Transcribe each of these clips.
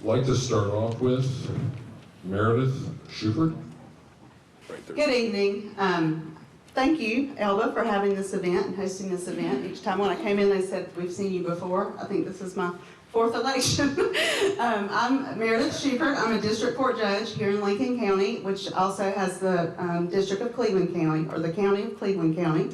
like to start off with Meredith Schubert. Good evening. Thank you, Elba, for having this event and hosting this event. Each time when I came in, they said, we've seen you before. I think this is my fourth election. I'm Meredith Schubert. I'm a district court judge here in Lincoln County, which also has the District of Cleveland County, or the County of Cleveland County.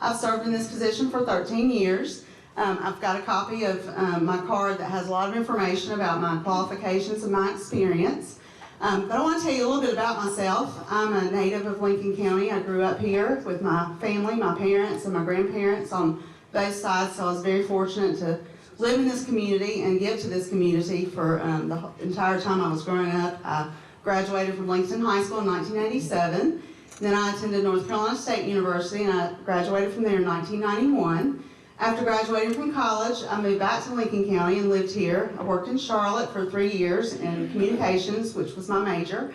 I've served in this position for 13 years. I've got a copy of my card that has a lot of information about my qualifications and my experience. But I want to tell you a little bit about myself. I'm a native of Lincoln County. I grew up here with my family, my parents, and my grandparents on both sides, so I was very fortunate to live in this community and give to this community for the entire time I was growing up. I graduated from Lincoln High School in 1987. Then I attended North Carolina State University, and I graduated from there in 1991. After graduating from college, I moved back to Lincoln County and lived here. I worked in Charlotte for 3 years in communications, which was my major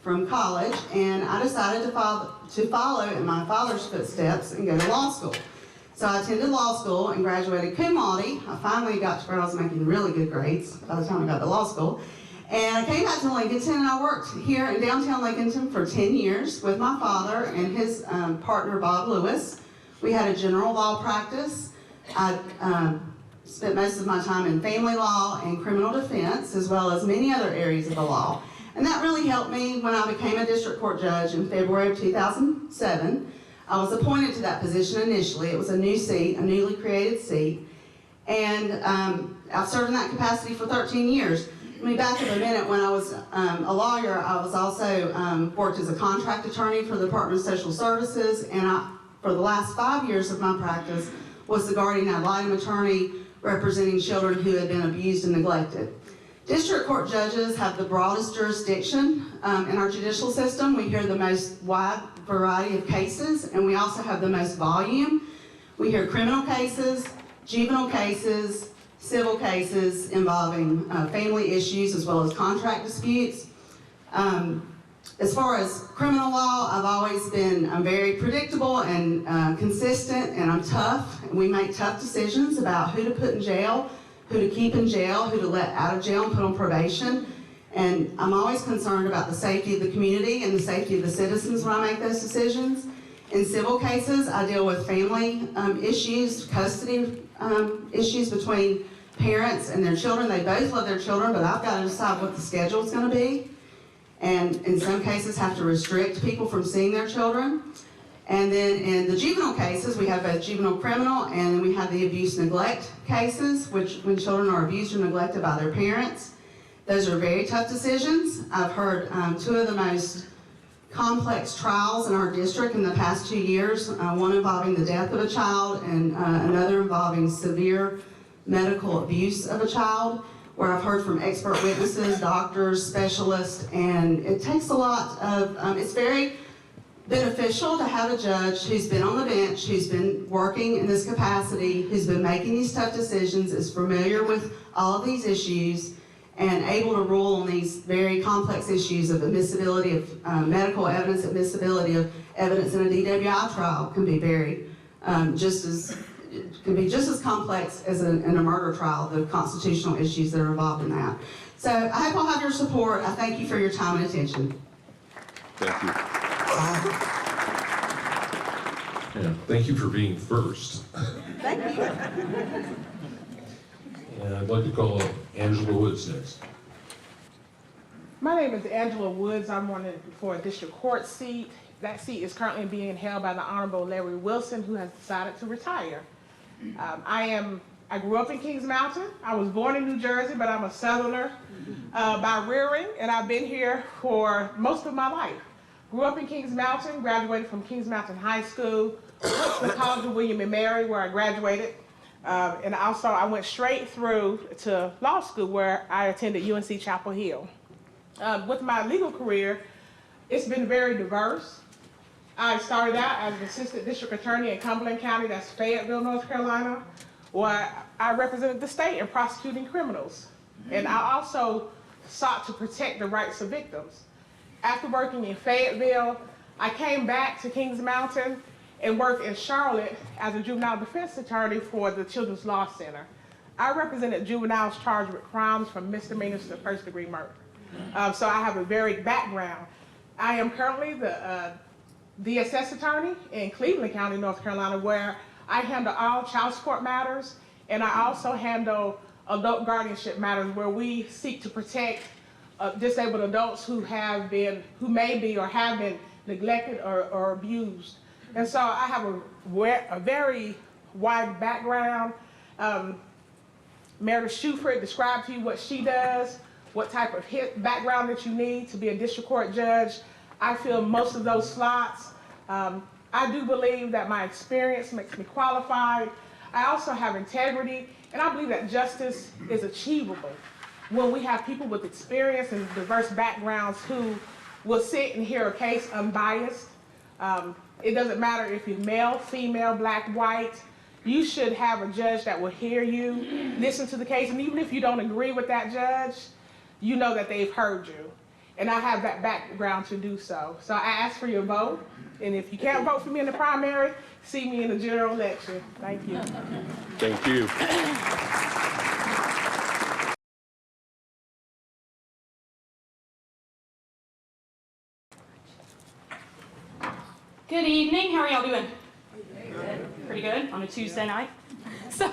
from college, and I decided to follow in my father's footsteps and go to law school. So I attended law school and graduated cum laude. I finally got to where I was making really good grades by the time I got to law school. And I came back to Lincolnton, and I worked here in downtown Lincolnton for 10 years with my father and his partner, Bob Lewis. We had a general law practice. I spent most of my time in family law and criminal defense, as well as many other areas of the law. And that really helped me when I became a district court judge in February of 2007. I was appointed to that position initially. It was a new seat, a newly created seat. And I've served in that capacity for 13 years. Let me back up a minute. When I was a lawyer, I was also worked as a contract attorney for the Department of Social Services, and for the last 5 years of my practice was the guardian ad litem attorney representing children who had been abused and neglected. District court judges have the broadest jurisdiction in our judicial system. We hear the most wide variety of cases, and we also have the most volume. We hear criminal cases, juvenile cases, civil cases involving family issues as well as contract disputes. As far as criminal law, I've always been very predictable and consistent, and I'm tough. And we make tough decisions about who to put in jail, who to keep in jail, who to let out of jail and put on probation. And I'm always concerned about the safety of the community and the safety of the citizens when I make those decisions. In civil cases, I deal with family issues, custody issues between parents and their children. They both love their children, but I've got to decide what the schedule is going to be. And in some cases have to restrict people from seeing their children. And then in the juvenile cases, we have both juvenile criminal and then we have the abuse neglect cases, which when children are abused or neglected by their parents. Those are very tough decisions. I've heard two of the most complex trials in our district in the past 2 years, one involving the death of a child and another involving severe medical abuse of a child, where I've heard from expert witnesses, doctors, specialists, and it takes a lot of, it's very beneficial to have a judge who's been on the bench, who's been working in this capacity, who's been making these tough decisions, is familiar with all of these issues, and able to rule on these very complex issues of admissibility of medical evidence, admissibility of evidence in a DWI trial can be very, just as complex as in a murder trial, the constitutional issues that are involved in that. So I hope I'll have your support. I thank you for your time and attention. Thank you. Yeah, thank you for being first. Thank you. And I'd like to call up Angela Woods next. My name is Angela Woods. I'm running for a district court seat. That seat is currently being held by the Honorable Larry Wilson, who has decided to retire. I grew up in Kings Mountain. I was born in New Jersey, but I'm a Southerner by rearing, and I've been here for most of my life. Grew up in Kings Mountain, graduated from Kings Mountain High School, went to the College of William and Mary, where I graduated, and also I went straight through to law school, where I attended UNC Chapel Hill. With my legal career, it's been very diverse. I started out as an assistant district attorney in Cumberland County, that's Fayetteville, North Carolina, where I represented the state in prosecuting criminals. And I also sought to protect the rights of victims. After working in Fayetteville, I came back to Kings Mountain and worked in Charlotte as a juvenile defense attorney for the Children's Law Center. I represented juveniles charged with crimes from misdemeanors to first-degree murder. So I have a varied background. I am currently the DSS attorney in Cleveland County, North Carolina, where I handle all child support matters, and I also handle adult guardianship matters where we seek to protect disabled adults who may be or have been neglected or abused. And so I have a very wide background. Meredith Shuford described to you what she does, what type of background that you need to be a district court judge. I fill most of those slots. I do believe that my experience makes me qualified. I also have integrity, and I believe that justice is achievable when we have people with experience and diverse backgrounds who will sit and hear a case unbiased. It doesn't matter if you're male, female, black, white. You should have a judge that will hear you, listen to the case, and even if you don't agree with that judge, you know that they've heard you. And I have that background to do so. So I ask for your vote, and if you can't vote for me in the primary, see me in the general election. Thank you. Thank you. Good evening. How are y'all doing? Pretty good on a Tuesday night. So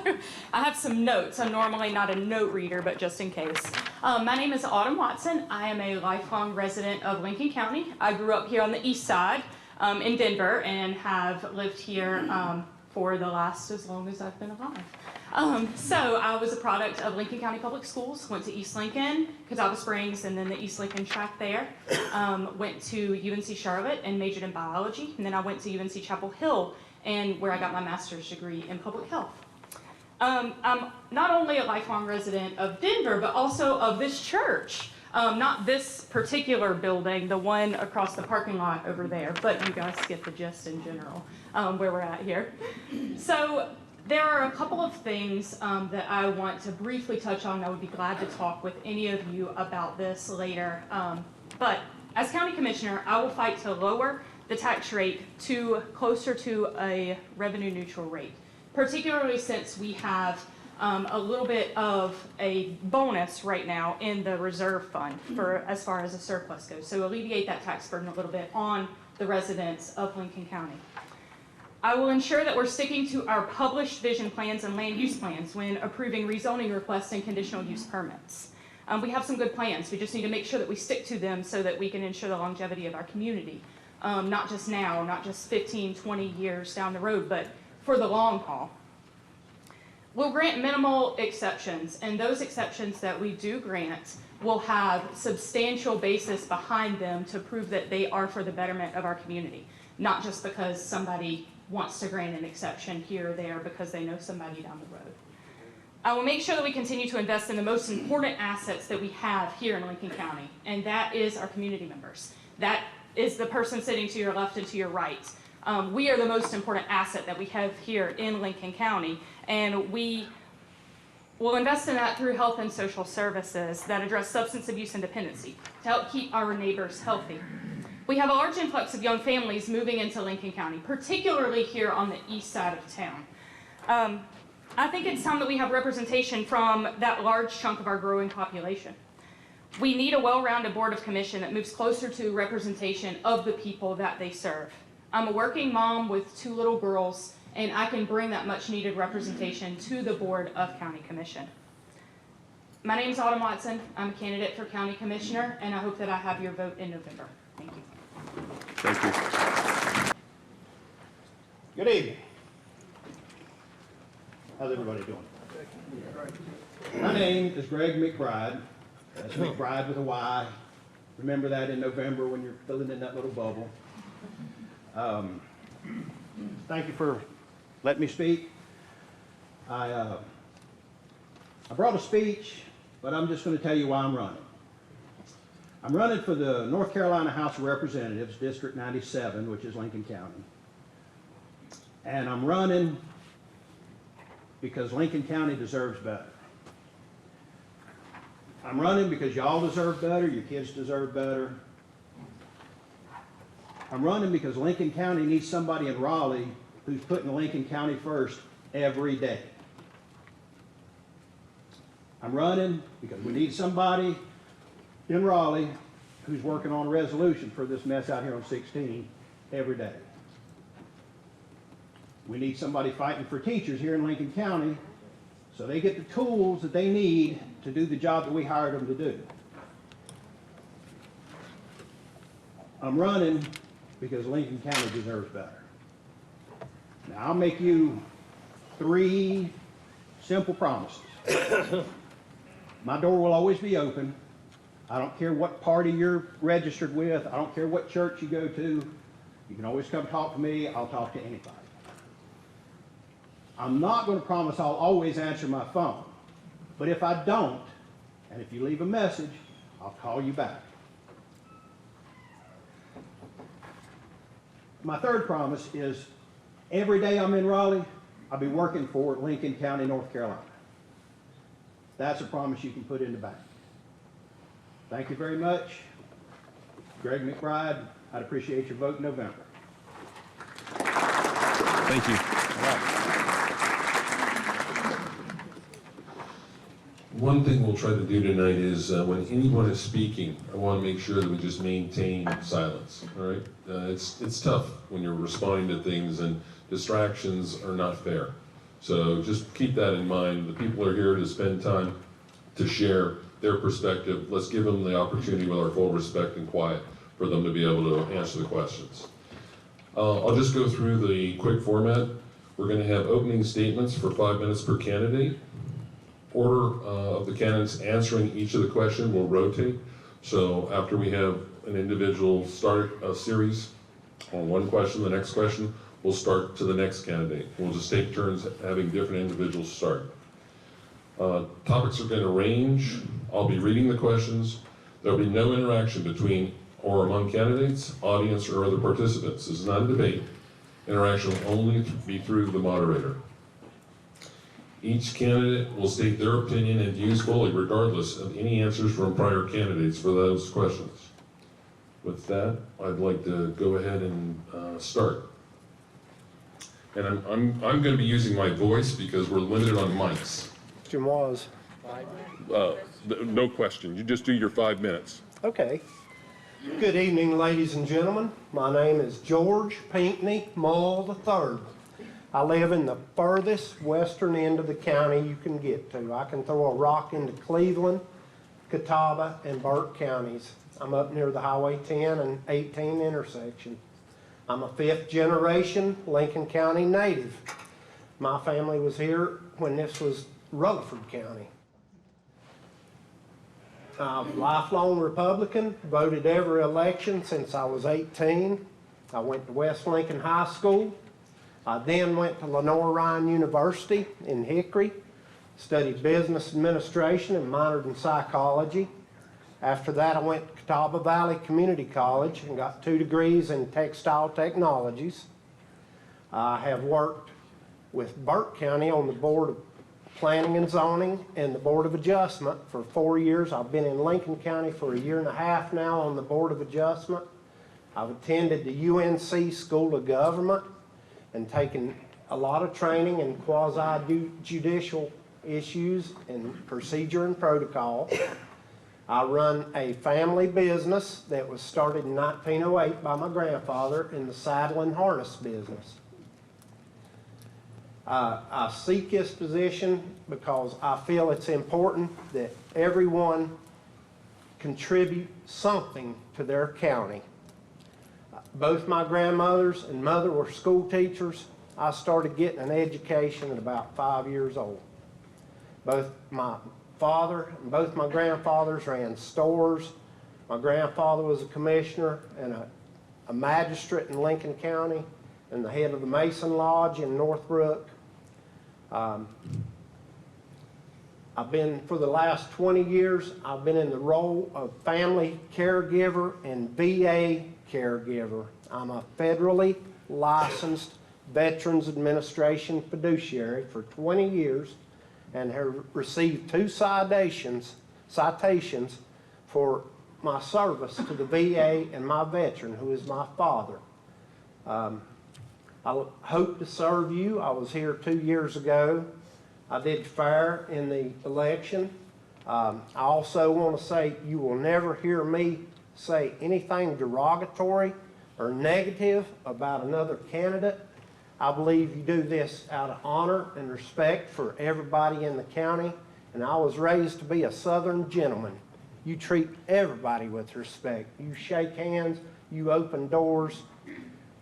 I have some notes. I'm normally not a note reader, but just in case. My name is Autumn Watson. I am a lifelong resident of Lincoln County. I grew up here on the east side in Denver and have lived here for the last as long as I've been alive. So I was a product of Lincoln County Public Schools, went to East Lincoln, Catawba Springs, and then the East Lincoln track there. Went to UNC Charlotte and majored in biology, and then I went to UNC Chapel Hill, and where I got my master's degree in public health. I'm not only a lifelong resident of Denver, but also of this church. Not this particular building, the one across the parking lot over there, but you guys get the gist in general where we're at here. So there are a couple of things that I want to briefly touch on. I would be glad to talk with any of you about this later. But as county commissioner, I will fight to lower the tax rate to closer to a revenue neutral rate, particularly since we have a little bit of a bonus right now in the reserve fund for as far as a surplus goes. So alleviate that tax burden a little bit on the residents of Lincoln County. I will ensure that we're sticking to our published vision plans and land use plans when approving rezoning requests and conditional use permits. We have some good plans. We just need to make sure that we stick to them so that we can ensure the longevity of our community. Not just now, not just 15, 20 years down the road, but for the long haul. We'll grant minimal exceptions, and those exceptions that we do grant will have substantial basis behind them to prove that they are for the betterment of our community, not just because somebody wants to grant an exception here or there because they know somebody down the road. I will make sure that we continue to invest in the most important assets that we have here in Lincoln County, and that is our community members. That is the person sitting to your left and to your right. We are the most important asset that we have here in Lincoln County, and we will invest in that through health and social services that address substance abuse and dependency to help keep our neighbors healthy. We have a large influx of young families moving into Lincoln County, particularly here on the east side of town. I think it's time that we have representation from that large chunk of our growing population. We need a well-rounded board of commission that moves closer to representation of the people that they serve. I'm a working mom with 2 little girls, and I can bring that much needed representation to the Board of County Commission. My name is Autumn Watson. I'm a candidate for County Commissioner, and I hope that I have your vote in November. Thank you. Thank you. Good evening. How's everybody doing? My name is Greg McBride. That's McBride with a Y. Remember that in November when you're filling in that little bubble. Thank you for letting me speak. I brought a speech, but I'm just going to tell you why I'm running. I'm running for the North Carolina House of Representatives, District 97, which is Lincoln County. And I'm running because Lincoln County deserves better. I'm running because y'all deserve better, your kids deserve better. I'm running because Lincoln County needs somebody in Raleigh who's putting Lincoln County first every day. I'm running because we need somebody in Raleigh who's working on a resolution for this mess out here on 16 every day. We need somebody fighting for teachers here in Lincoln County so they get the tools that they need to do the job that we hired them to do. I'm running because Lincoln County deserves better. Now, I'll make you 3 simple promises. My door will always be open. I don't care what party you're registered with. I don't care what church you go to. You can always come talk to me. I'll talk to anybody. I'm not going to promise I'll always answer my phone. But if I don't, and if you leave a message, I'll call you back. My 3rd promise is every day I'm in Raleigh, I'll be working for Lincoln County, North Carolina. That's a promise you can put in the bank. Thank you very much. Greg McBride, I'd appreciate your vote in November. Thank you. All right. One thing we'll try to do tonight is when anyone is speaking, I want to make sure that we just maintain silence, all right? It's tough when you're responding to things and distractions are not fair. So just keep that in mind. The people are here to spend time to share their perspective. Let's give them the opportunity with our full respect and quiet for them to be able to answer the questions. I'll just go through the quick format. We're going to have opening statements for 5 minutes per candidate. Order of the candidates answering each of the questions will rotate. So after we have an individual start a series on one question, the next question, we'll start to the next candidate. We'll just take turns having different individuals start. Topics are going to range. I'll be reading the questions. There'll be no interaction between or among candidates, audience, or other participants. This is not a debate. Interaction will only be through the moderator. Each candidate will state their opinion and views fully, regardless of any answers from prior candidates for those questions. With that, I'd like to go ahead and start. And I'm going to be using my voice because we're limited on mics. Question was? No question. You just do your 5 minutes. Okay. Good evening, ladies and gentlemen. My name is George Pinckney Mull III. I live in the furthest western end of the county you can get to. I can throw a rock into Cleveland, Catawba, and Burke counties. I'm up near the Highway 10 and 18 intersection. I'm a 5th generation Lincoln County native. My family was here when this was Rutherford County. Lifelong Republican, voted every election since I was 18. I went to West Lincoln High School. I then went to Lenore Ryan University in Hickory, studied business administration and minored in psychology. After that, I went to Catawba Valley Community College and got 2 degrees in textile technologies. I have worked with Burke County on the Board of Planning and Zoning and the Board of Adjustment for 4 years. I've been in Lincoln County for 1.5 years now on the Board of Adjustment. I've attended the UNC School of Government and taken a lot of training in quasi-judicial issues and procedure and protocol. I run a family business that was started in 1908 by my grandfather in the saddle and harness business. I seek this position because I feel it's important that everyone contribute something to their county. Both my grandmothers and mother were school teachers. I started getting an education at about 5 years old. Both my father and both my grandfathers ran stores. My grandfather was a commissioner and a magistrate in Lincoln County and the head of the Mason Lodge in Northbrook. I've been, for the last 20 years, I've been in the role of family caregiver and VA caregiver. I'm a federally licensed Veterans Administration fiduciary for 20 years and have received 2 citations for my service to the VA and my veteran, who is my father. I hope to serve you. I was here 2 years ago. I did fair in the election. I also want to say you will never hear me say anything derogatory or negative about another candidate. I believe you do this out of honor and respect for everybody in the county, and I was raised to be a Southern gentleman. You treat everybody with respect. You shake hands, you open doors.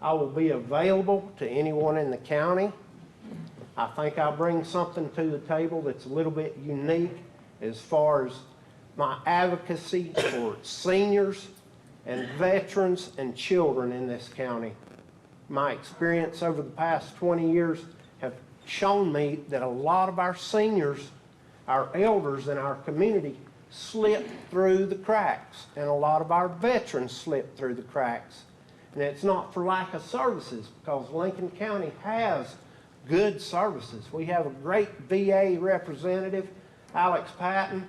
I will be available to anyone in the county. I think I bring something to the table that's a little bit unique as far as my advocacy for seniors and veterans and children in this county. My experience over the past 20 years have shown me that a lot of our seniors, our elders in our community, slip through the cracks, and a lot of our veterans slip through the cracks. And it's not for lack of services, because Lincoln County has good services. We have a great VA representative, Alex Patton.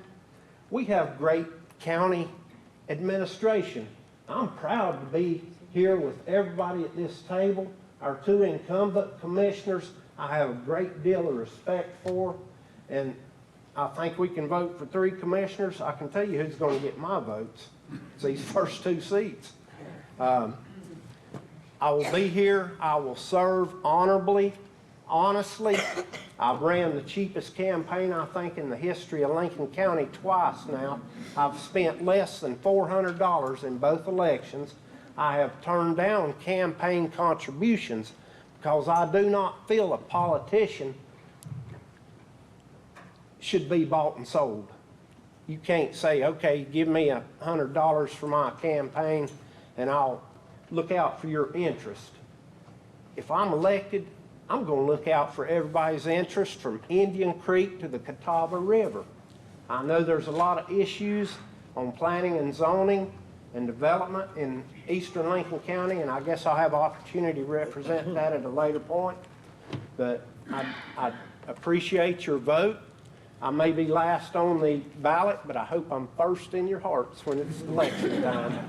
We have great county administration. I'm proud to be here with everybody at this table. Our two incumbent commissioners, I have a great deal of respect for, and I think we can vote for 3 commissioners. I can tell you who's going to get my votes. It's these first 2 seats. I will be here. I will serve honorably, honestly. I've ran the cheapest campaign, I think, in the history of Lincoln County twice now. I've spent less than $400 in both elections. I have turned down campaign contributions because I do not feel a politician should be bought and sold. You can't say, okay, give me $100 for my campaign and I'll look out for your interest. If I'm elected, I'm going to look out for everybody's interest from Indian Creek to the Catawba River. I know there's a lot of issues on planning and zoning and development in eastern Lincoln County, and I guess I'll have opportunity to represent that at a later point. But I appreciate your vote. I may be last on the ballot, but I hope I'm first in your hearts when it's election time.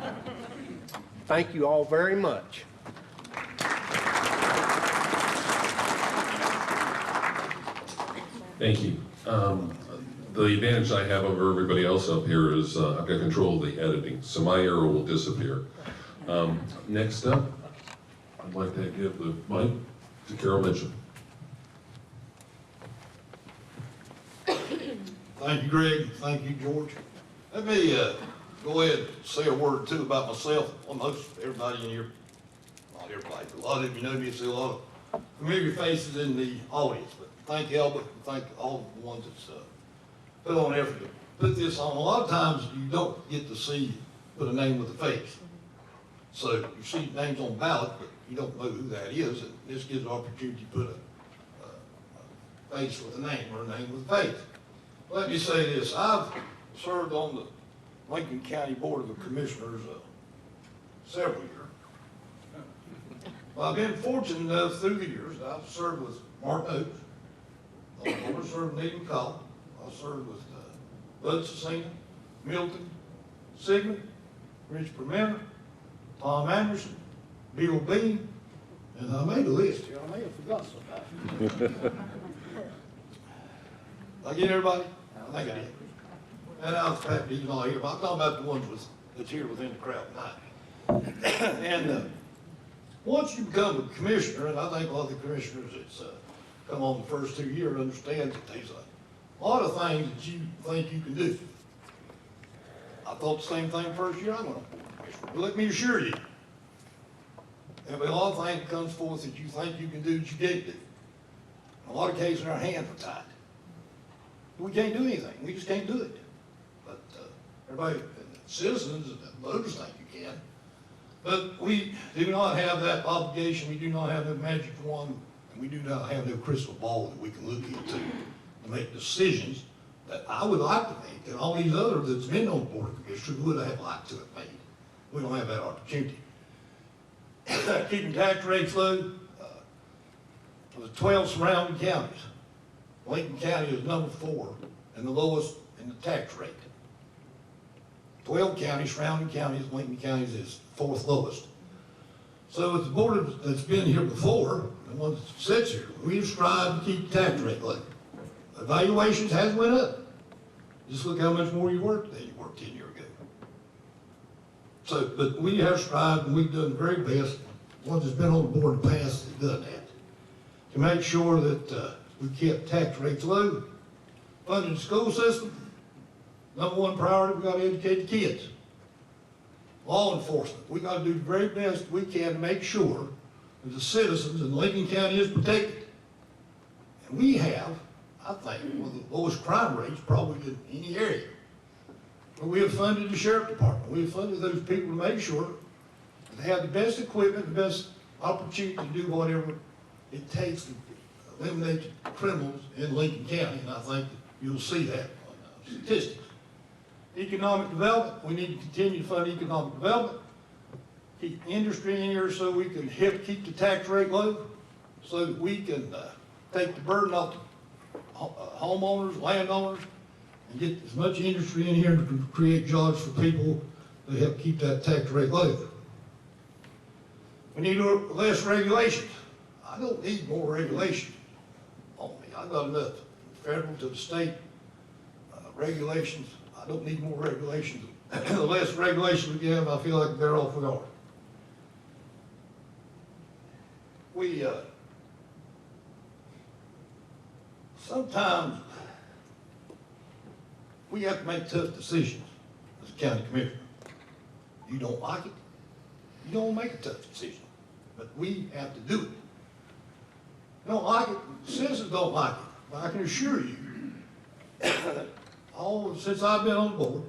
Thank you all very much. Thank you. The advantage I have over everybody else up here is I've got control of the editing, so my error will disappear. Next up, I'd like to give the mic to Carol Mitchell. Thank you, Greg. Thank you, George. Let me go ahead and say a word or two about myself. Well, most everybody in here, not everybody, but a lot of you know me. I see a lot of familiar faces in the audience. But thank you, Elba, and thank all the ones that's put on effort to put this on. A lot of times you don't get to see, put a name with a face. So you see names on ballot, but you don't know who that is. And this gives an opportunity to put a face with a name or a name with a face. Let me say this, I've served on the Lincoln County Board of Commissioners several years. Well, I've been fortunate enough through the years, I've served with Mark Oates, I've served with Needham Call, I've served with Bud Cicina, Milton, Sigmund, Rich Permenter, Tom Anderson, Bill Bean, and I made a list here, I may have forgot somebody. I get everybody? I think I did. And I was happy he's not here, but I'm talking about the ones that's here within the crowd tonight. And once you become a commissioner, and I think a lot of the commissioners that's come on the first 2 years understand that there's a lot of things that you think you can do. I thought the same thing first year I went on board commissioner. But let me assure you, there'll be a lot of things that comes forth that you think you can do that you can't do. In a lot of cases, our hands are tied. We can't do anything. We just can't do it. But everybody, citizens and voters think you can. But we do not have that obligation. We do not have no magic wand. And we do not have no crystal ball that we can look into to make decisions that I would like to make and all these others that's been on the Board of Commissioners would have liked to have made. We don't have that opportunity. Keeping tax rates low for the 12 surrounding counties. Lincoln County is number 4 and the lowest in the tax rate. 12 counties, surrounding counties, Lincoln County is 4th lowest. So with the board that's been here before, the one that sits here, we've strived to keep the tax rate low. Evaluations has went up. Just look how much more you work than you worked 10 years ago. So, but we have strived, and we've done the very best, ones that's been on the board in the past have done that, to make sure that we kept tax rates low, funded the school system. Number one priority, we gotta educate the kids. Law enforcement, we gotta do the very best we can to make sure that the citizens in Lincoln County is protected. And we have, I think, one of the lowest crime rates probably in any area. But we have funded the sheriff department. We have funded those people to make sure that they have the best equipment, the best opportunity to do whatever it takes to eliminate criminals in Lincoln County. And I think that you'll see that on statistics. Economic development, we need to continue to fund economic development. Keep industry in here so we can help keep the tax rate low, so that we can take the burden off the homeowners, landowners, and get as much industry in here to create jobs for people to help keep that tax rate low. We need less regulations. I don't need more regulation on me. I've got enough, federal to the state regulations. I don't need more regulations. The less regulations we have, I feel like they're off we are. Sometimes we have to make tough decisions as a county commissioner. You don't like it, you don't make a tough decision, but we have to do it. You don't like it, citizens don't like it, but I can assure you that since I've been on the board,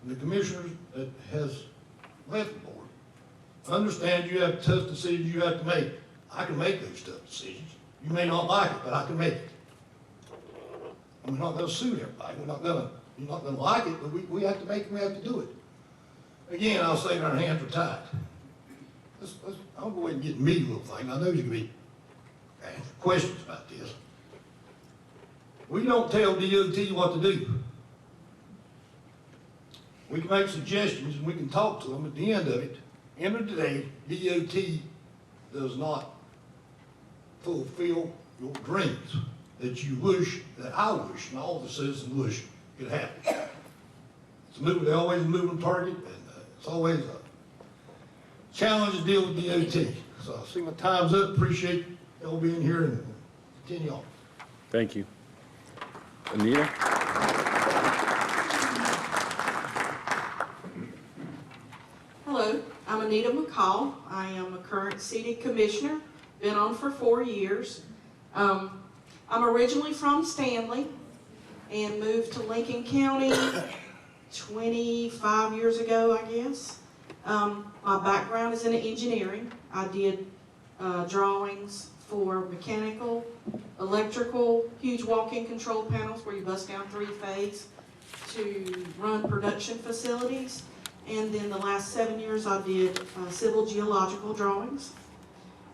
and the commissioners that has left the board, understand you have tough decisions you have to make. I can make those tough decisions. You may not like it, but I can make it. And we're not going to sue everybody. You're not going to like it, but we have to make it. We have to do it. Again, I'll say that our hands are tied. I'll go ahead and get me a little thing. I know you can be asking questions about this. We don't tell DOT what to do. We can make suggestions and we can talk to them. At the end of the day, DOT does not fulfill your dreams that you wish, that I wish, and all the citizens wish could happen. They're always a moving target, and it's always a challenge to deal with DOT. So I see my time's up. Appreciate y'all being here and continue on. Thank you. Anita? Hello, I'm Anita McCall. I am a current city commissioner, been on for 4 years. I'm originally from Stanley and moved to Lincoln County 25 years ago, I guess. My background is in engineering. I did drawings for mechanical, electrical, huge walk-in control panels where you bust down 3-phase to run production facilities. And then the last 7 years I did civil geological drawings.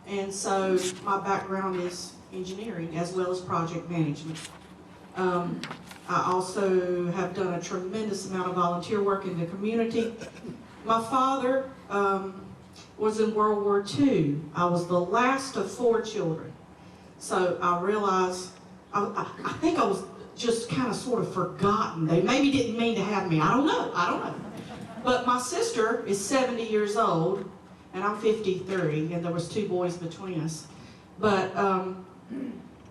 And so my background is engineering as well as project management. I also have done a tremendous amount of volunteer work in the community. My father was in World War II. I was the last of 4 children. So I realized, I think I was just kind of sort of forgotten. They maybe didn't mean to have me. I don't know. But my sister is 70 years old, and I'm 53, and there was 2 boys between us. But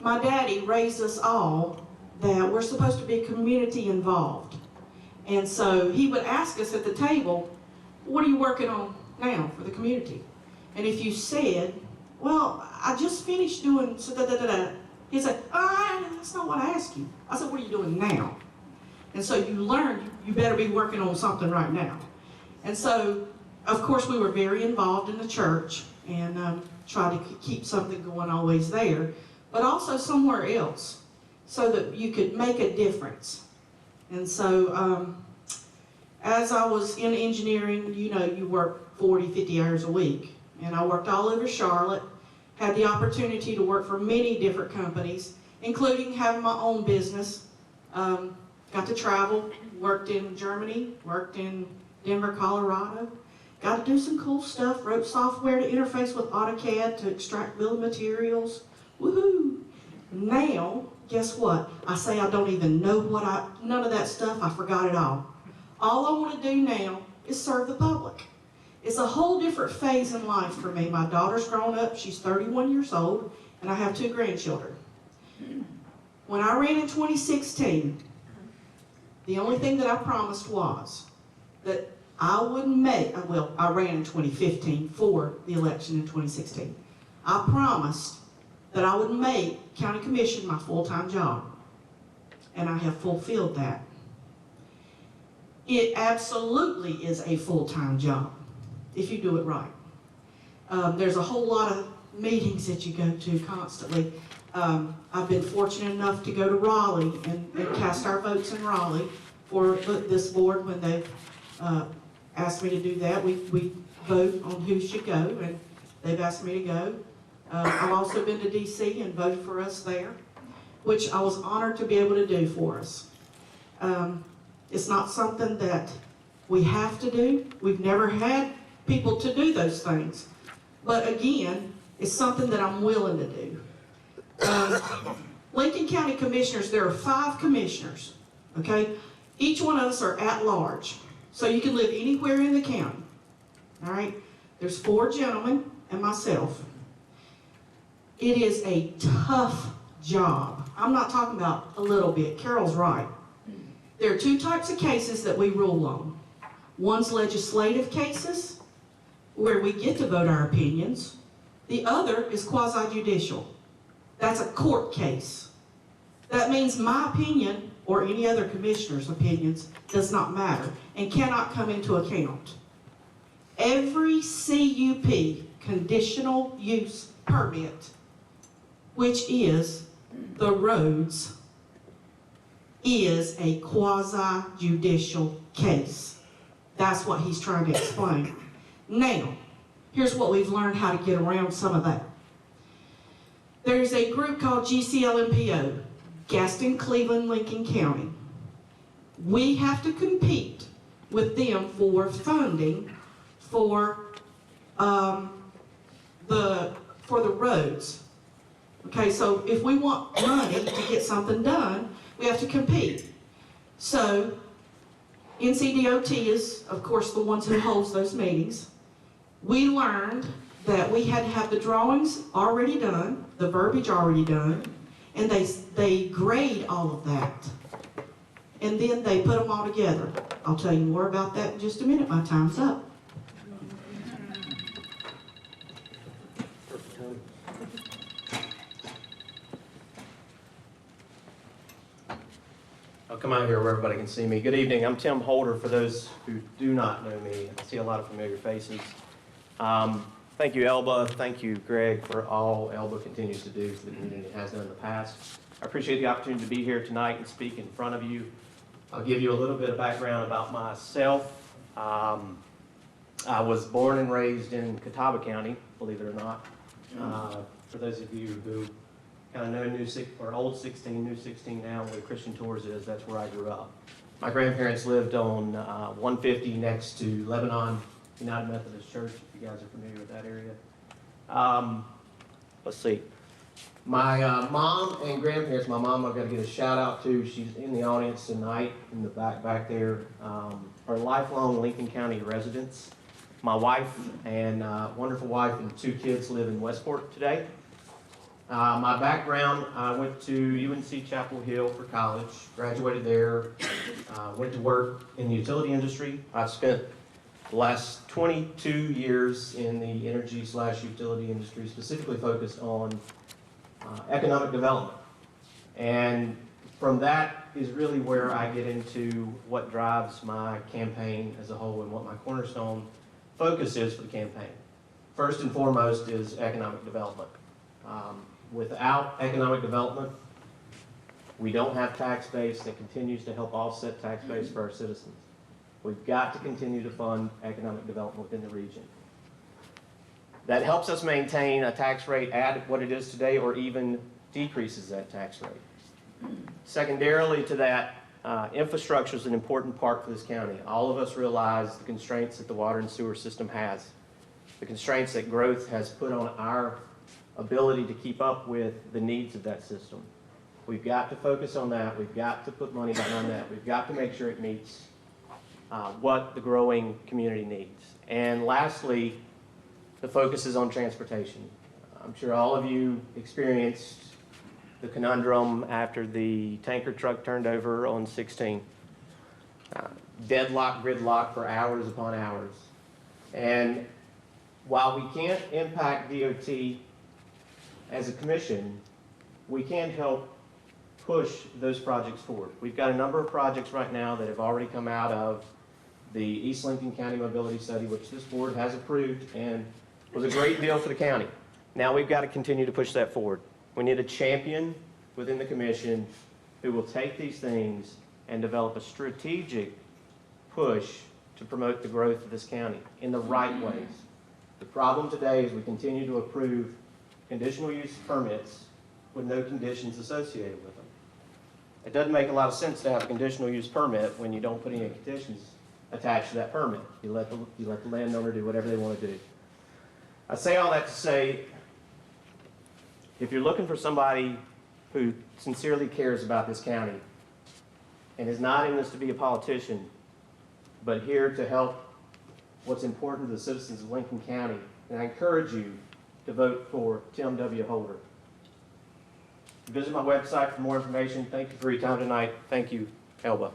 my daddy raised us all that we're supposed to be community involved. And so he would ask us at the table, what are you working on now for the community? And if you said, well, I just finished doing so da-da-da-da, he'd say, that's not what I asked you. I said, what are you doing now? And so you learn you better be working on something right now. And so, of course, we were very involved in the church and tried to keep something going always there, but also somewhere else so that you could make a difference. And so as I was in engineering, you work 40, 50 hours a week. And I worked all over Charlotte, had the opportunity to work for many different companies, including having my own business. Got to travel, worked in Germany, worked in Denver, Colorado. Got to do some cool stuff, wrote software to interface with AutoCAD to extract bill of materials. Woohoo! Now, guess what? I say I don't even know none of that stuff, I forgot it all. All I want to do now is serve the public. It's a whole different phase in life for me. My daughter's grown up, she's 31 years old, and I have 2 grandchildren. When I ran in 2016, the only thing that I promised was that I wouldn't I ran in 2015 for the election in 2016. I promised that I would make county commission my full-time job, and I have fulfilled that. It absolutely is a full-time job if you do it right. There's a whole lot of meetings that you go to constantly. I've been fortunate enough to go to Raleigh and cast our votes in Raleigh for this board when they've asked me to do that. We vote on who should go, and they've asked me to go. I've also been to DC and voted for us there, which I was honored to be able to do for us. It's not something that we have to do. We've never had people to do those things. But again, it's something that I'm willing to do. Lincoln County Commissioners, there are 5 commissioners, okay? Each one of us are at large, so you can live anywhere in the county, all right? There's 4 gentlemen and myself. It is a tough job. I'm not talking about a little bit. Carol's right. There are 2 types of cases that we rule on. One's legislative cases, where we get to vote our opinions. The other is quasi-judicial. That's a court case. That means my opinion or any other commissioner's opinions does not matter and cannot come into account. Every CUP, conditional use permit, which is the roads, is a quasi-judicial case. That's what he's trying to explain. Now, here's what we've learned how to get around some of that. There's a group called GCLMPO, Gaston, Cleveland, Lincoln County. We have to compete with them for funding for the roads. Okay, so if we want money to get something done, we have to compete. So NCDOT is, of course, the ones who holds those meetings. We learned that we had to have the drawings already done, the verbiage already done, and they grade all of that. And then they put them all together. I'll tell you more about that in just a minute. My time's up. I'll come out here where everybody can see me. Good evening. I'm Tim Holder. For those who do not know me, I see a lot of familiar faces. Thank you, Elba. Thank you, Greg, for all Elba continues to do for the community and has done in the past. I appreciate the opportunity to be here tonight and speak in front of you. I'll give you a little bit of background about myself. I was born and raised in Catawba County, believe it or not. For those of you who kind of know Old 16, New 16 now, where Christian Tours is, that's where I grew up. My grandparents lived on 150 next to Lebanon United Methodist Church, if you guys are familiar with that area. Let's see. My mom and grandparents, my mom I've got to give a shout out to, she's in the audience tonight, in the back there, are lifelong Lincoln County residents. My wife and wonderful wife and 2 kids live in Westport today. My background, I went to UNC Chapel Hill for college, graduated there, went to work in the utility industry. I've spent the last 22 years in the energy/utility industry, specifically focused on economic development. And from that is really where I get into what drives my campaign as a whole and what my cornerstone focus is for the campaign. First and foremost is economic development. Without economic development, we don't have tax base that continues to help offset tax base for our citizens. We've got to continue to fund economic development within the region. That helps us maintain a tax rate at what it is today or even decreases that tax rate. Secondarily to that, infrastructure is an important part for this county. All of us realize the constraints that the water and sewer system has, the constraints that growth has put on our ability to keep up with the needs of that system. We've got to focus on that. We've got to put money behind that. We've got to make sure it meets what the growing community needs. And lastly, the focus is on transportation. I'm sure all of you experienced the conundrum after the tanker truck turned over on 16. Deadlock, gridlock for hours upon hours. And while we can't impact DOT as a commission, we can help push those projects forward. We've got a number of projects right now that have already come out of the East Lincoln County Mobility Study, which this board has approved and was a great deal for the county. Now we've got to continue to push that forward. We need a champion within the commission who will take these things and develop a strategic push to promote the growth of this county in the right ways. The problem today is we continue to approve conditional use permits with no conditions associated with them. It doesn't make a lot of sense to have a conditional use permit when you don't put any conditions attached to that permit. You let the landowner do whatever they want to do. I say all that to say, if you're looking for somebody who sincerely cares about this county and is not in this to be a politician, but here to help what's important to the citizens of Lincoln County, and I encourage you to vote for Tim W. Holder. Visit my website for more information. Thank you for your time tonight. Thank you, Elba.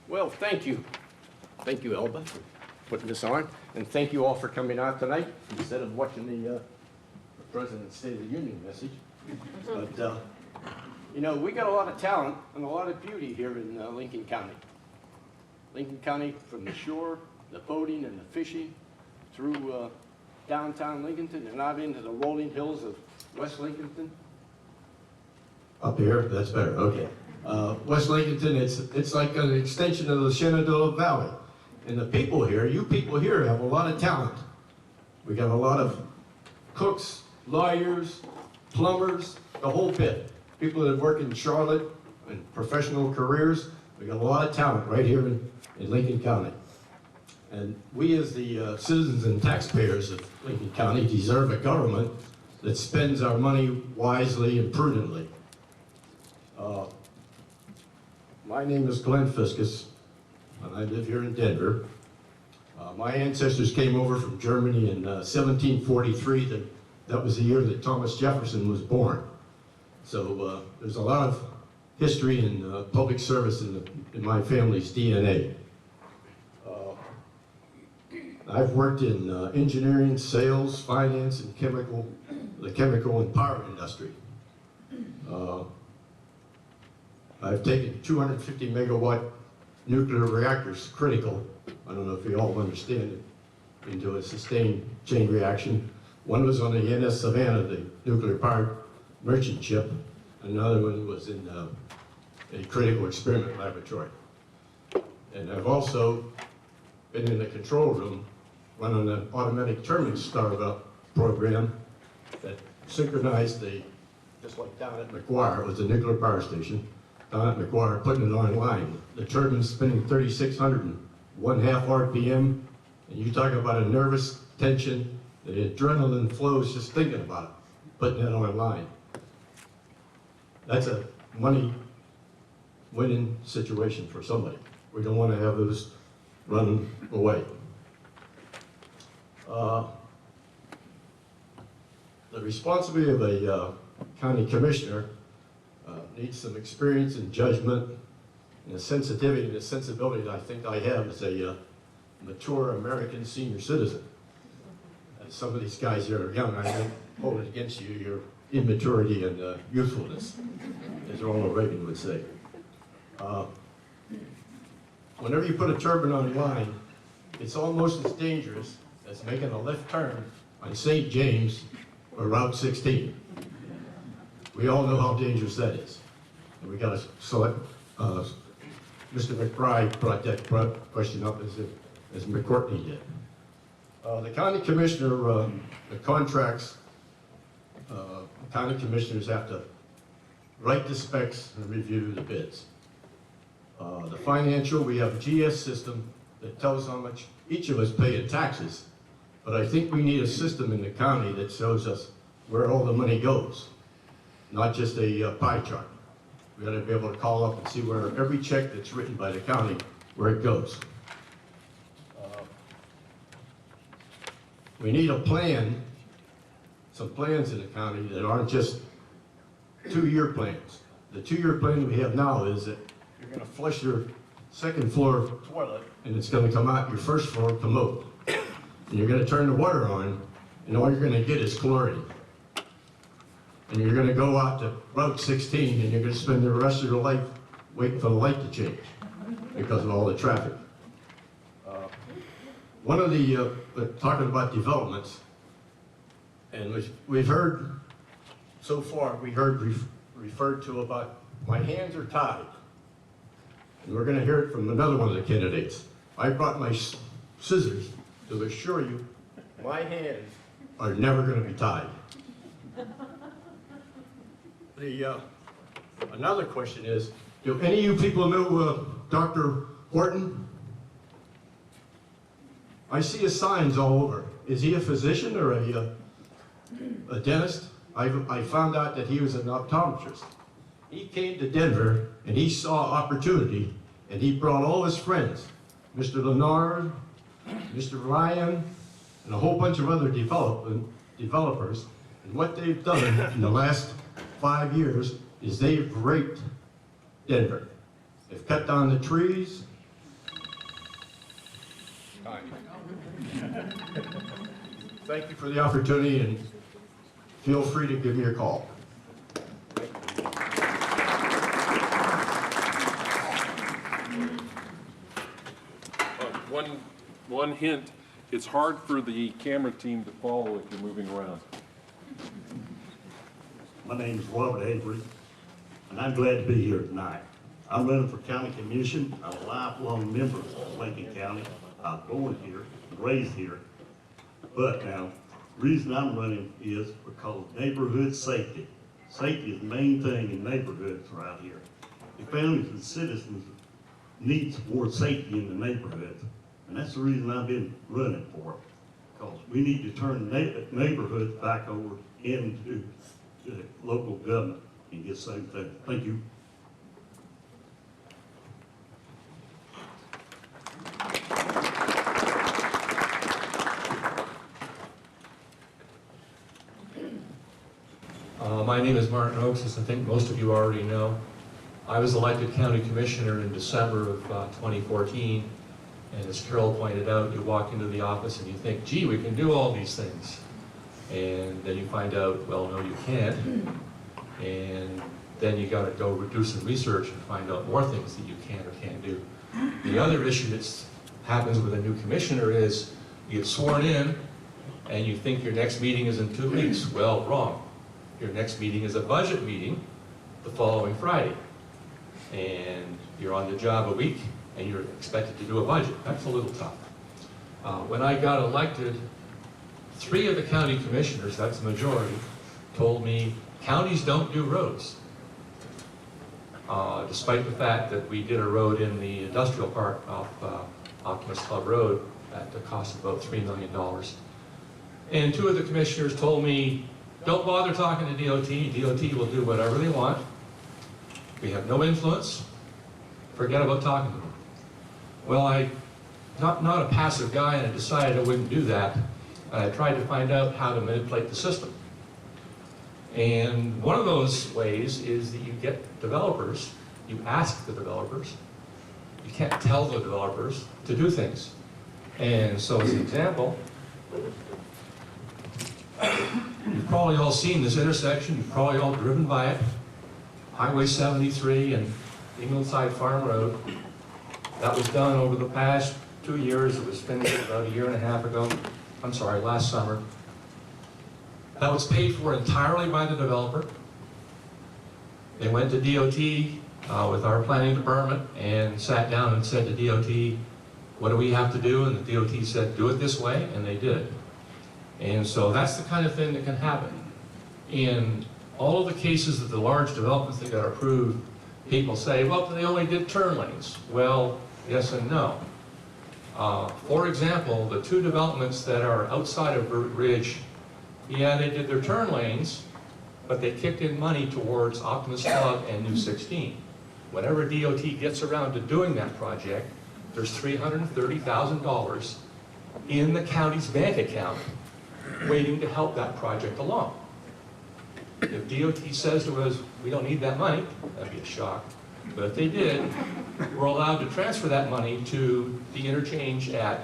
Well, thank you. Thank you, Elba, for putting this on. And thank you all for coming out tonight instead of watching the President's State of the Union message. But, you know, we got a lot of talent and a lot of beauty here in Lincoln County. Lincoln County, from the shore, the boating and the fishing, through downtown Lincolnton and out into the rolling hills of West Lincolnton. Up here, that's better, okay. West Lincolnton, it's like an extension of the Shenandoah Valley. And the people here, you people here have a lot of talent. We got a lot of cooks, lawyers, plumbers, the whole bit. People that work in Charlotte and professional careers. We got a lot of talent right here in Lincoln County. And we as the citizens and taxpayers of Lincoln County deserve a government that spends our money wisely and prudently. My name is Glenn Fiskus, and I live here in Denver. My ancestors came over from Germany in 1743. That was the year that Thomas Jefferson was born. So there's a lot of history and public service in my family's DNA. I've worked in engineering, sales, finance, and the chemical and power industry. I've taken 250 megawatt nuclear reactors, critical, I don't know if you all understand it, into a sustained chain reaction. One was on the NS Savannah, the nuclear powered merchant ship. Another one was in a critical experiment laboratory. And I've also been in the control room running an automatic turbine startup program that synchronized just like down at McGuire, it was a nuclear power station, down at McGuire, putting it online. The turbine's spinning 3,600 and 1/2 RPM, and you talk about a nervous tension, the adrenaline flows just thinking about it, putting it online. That's a money-winning situation for somebody. We don't want to have those run away. The responsibility of a county commissioner needs some experience and judgment and a sensitivity and a sensibility that I think I have as a mature American senior citizen. And some of these guys here are young. I don't hold it against you, your immaturity and youthfulness, as Ronald Reagan would say. Whenever you put a turbine online, it's almost as dangerous as making a left turn on St. James or Route 16. We all know how dangerous that is. And we got to select, Mr. McBride brought that question up as McCourtney did. The county commissioner, the contracts, county commissioners have to write the specs and review the bids. The financial, we have a GS system that tells how much each of us pay in taxes, but I think we need a system in the county that shows us where all the money goes, not just a pie chart. We gotta be able to call up and see where every check that's written by the county, where it goes. We need a plan, some plans in the county that aren't just 2-year plans. The 2-year plan we have now is that you're gonna flush your second floor toilet and it's gonna come out your first floor commode. And you're gonna turn the water on and all you're gonna get is chlorine. And you're gonna go out to Route 16 and you're gonna spend the rest of your life waiting for the light to change because of all the traffic. One of the, talking about developments, and we've heard, so far, we heard referred to about, my hands are tied. And we're gonna hear it from another one of the candidates. I brought my scissors to assure you, my hands are never gonna be tied. Another question is, do any of you people know Dr. Horton? I see his signs all over. Is he a physician or a dentist? I found out that he was an optometrist. He came to Denver and he saw opportunity and he brought all his friends, Mr. Leonard, Mr. Ryan, and a whole bunch of other developers. And what they've done in the last 5 years is they've raped Denver. They've cut down the trees. Thank you for the opportunity and feel free to give me a call. One hint, it's hard for the camera team to follow if you're moving around. My name is Robert Avery, and I'm glad to be here tonight. I'm running for county commission. I'm a lifelong member of Lincoln County. I was born here, raised here. But now, the reason I'm running is because neighborhood safety. Safety is the main thing in neighborhoods around here. The families and citizens need more safety in the neighborhoods. And that's the reason I've been running for it. Because we need to turn neighborhoods back over into local government and get safe there. Thank you. My name is Martin Oakes, as I think most of you already know. I was elected county commissioner in December of 2014, and as Carol pointed out, you walk into the office and you think, gee, we can do all these things. And then you find out, well, no, you can't. And then you gotta go do some research and find out more things that you can or can't do. The other issue that happens with a new commissioner is you get sworn in and you think your next meeting is in 2 weeks. Well, wrong. Your next meeting is a budget meeting the following Friday. And you're on the job a week and you're expected to do a budget. That's a little tough. When I got elected, 3 of the county commissioners, that's the majority, told me counties don't do roads. Despite the fact that we did a road in the industrial park off Optimist Club Road at the cost of about $3 million. And 2 of the commissioners told me, don't bother talking to DOT. DOT will do whatever they want. We have no influence. Forget about talking to them. Well, I'm not a passive guy, and I decided I wouldn't do that. And I tried to find out how to manipulate the system. And one of those ways is that you get developers, you ask the developers, you can't tell the developers to do things. And so as an example, you've probably all seen this intersection, you've probably all driven by it, Highway 73 and Ingleside Farm Road. That was done over the past 2 years. It was finished about 1.5 years ago. I'm sorry, last summer. That was paid for entirely by the developer. They went to DOT with our planning department and sat down and said to DOT, what do we have to do? And the DOT said, do it this way, and they did. And so that's the kind of thing that can happen. In all of the cases of the large developments that got approved, people say, well, they only did turn lanes. Well, yes and no. For example, the two developments that are outside of Burt Ridge, yeah, they did their turn lanes, but they kicked in money towards Optimus Club and New 16. Whenever DOT gets around to doing that project, there's $330,000 in the county's bank account waiting to help that project along. If DOT says to us, we don't need that money, that'd be a shock. But if they did, we're allowed to transfer that money to the interchange at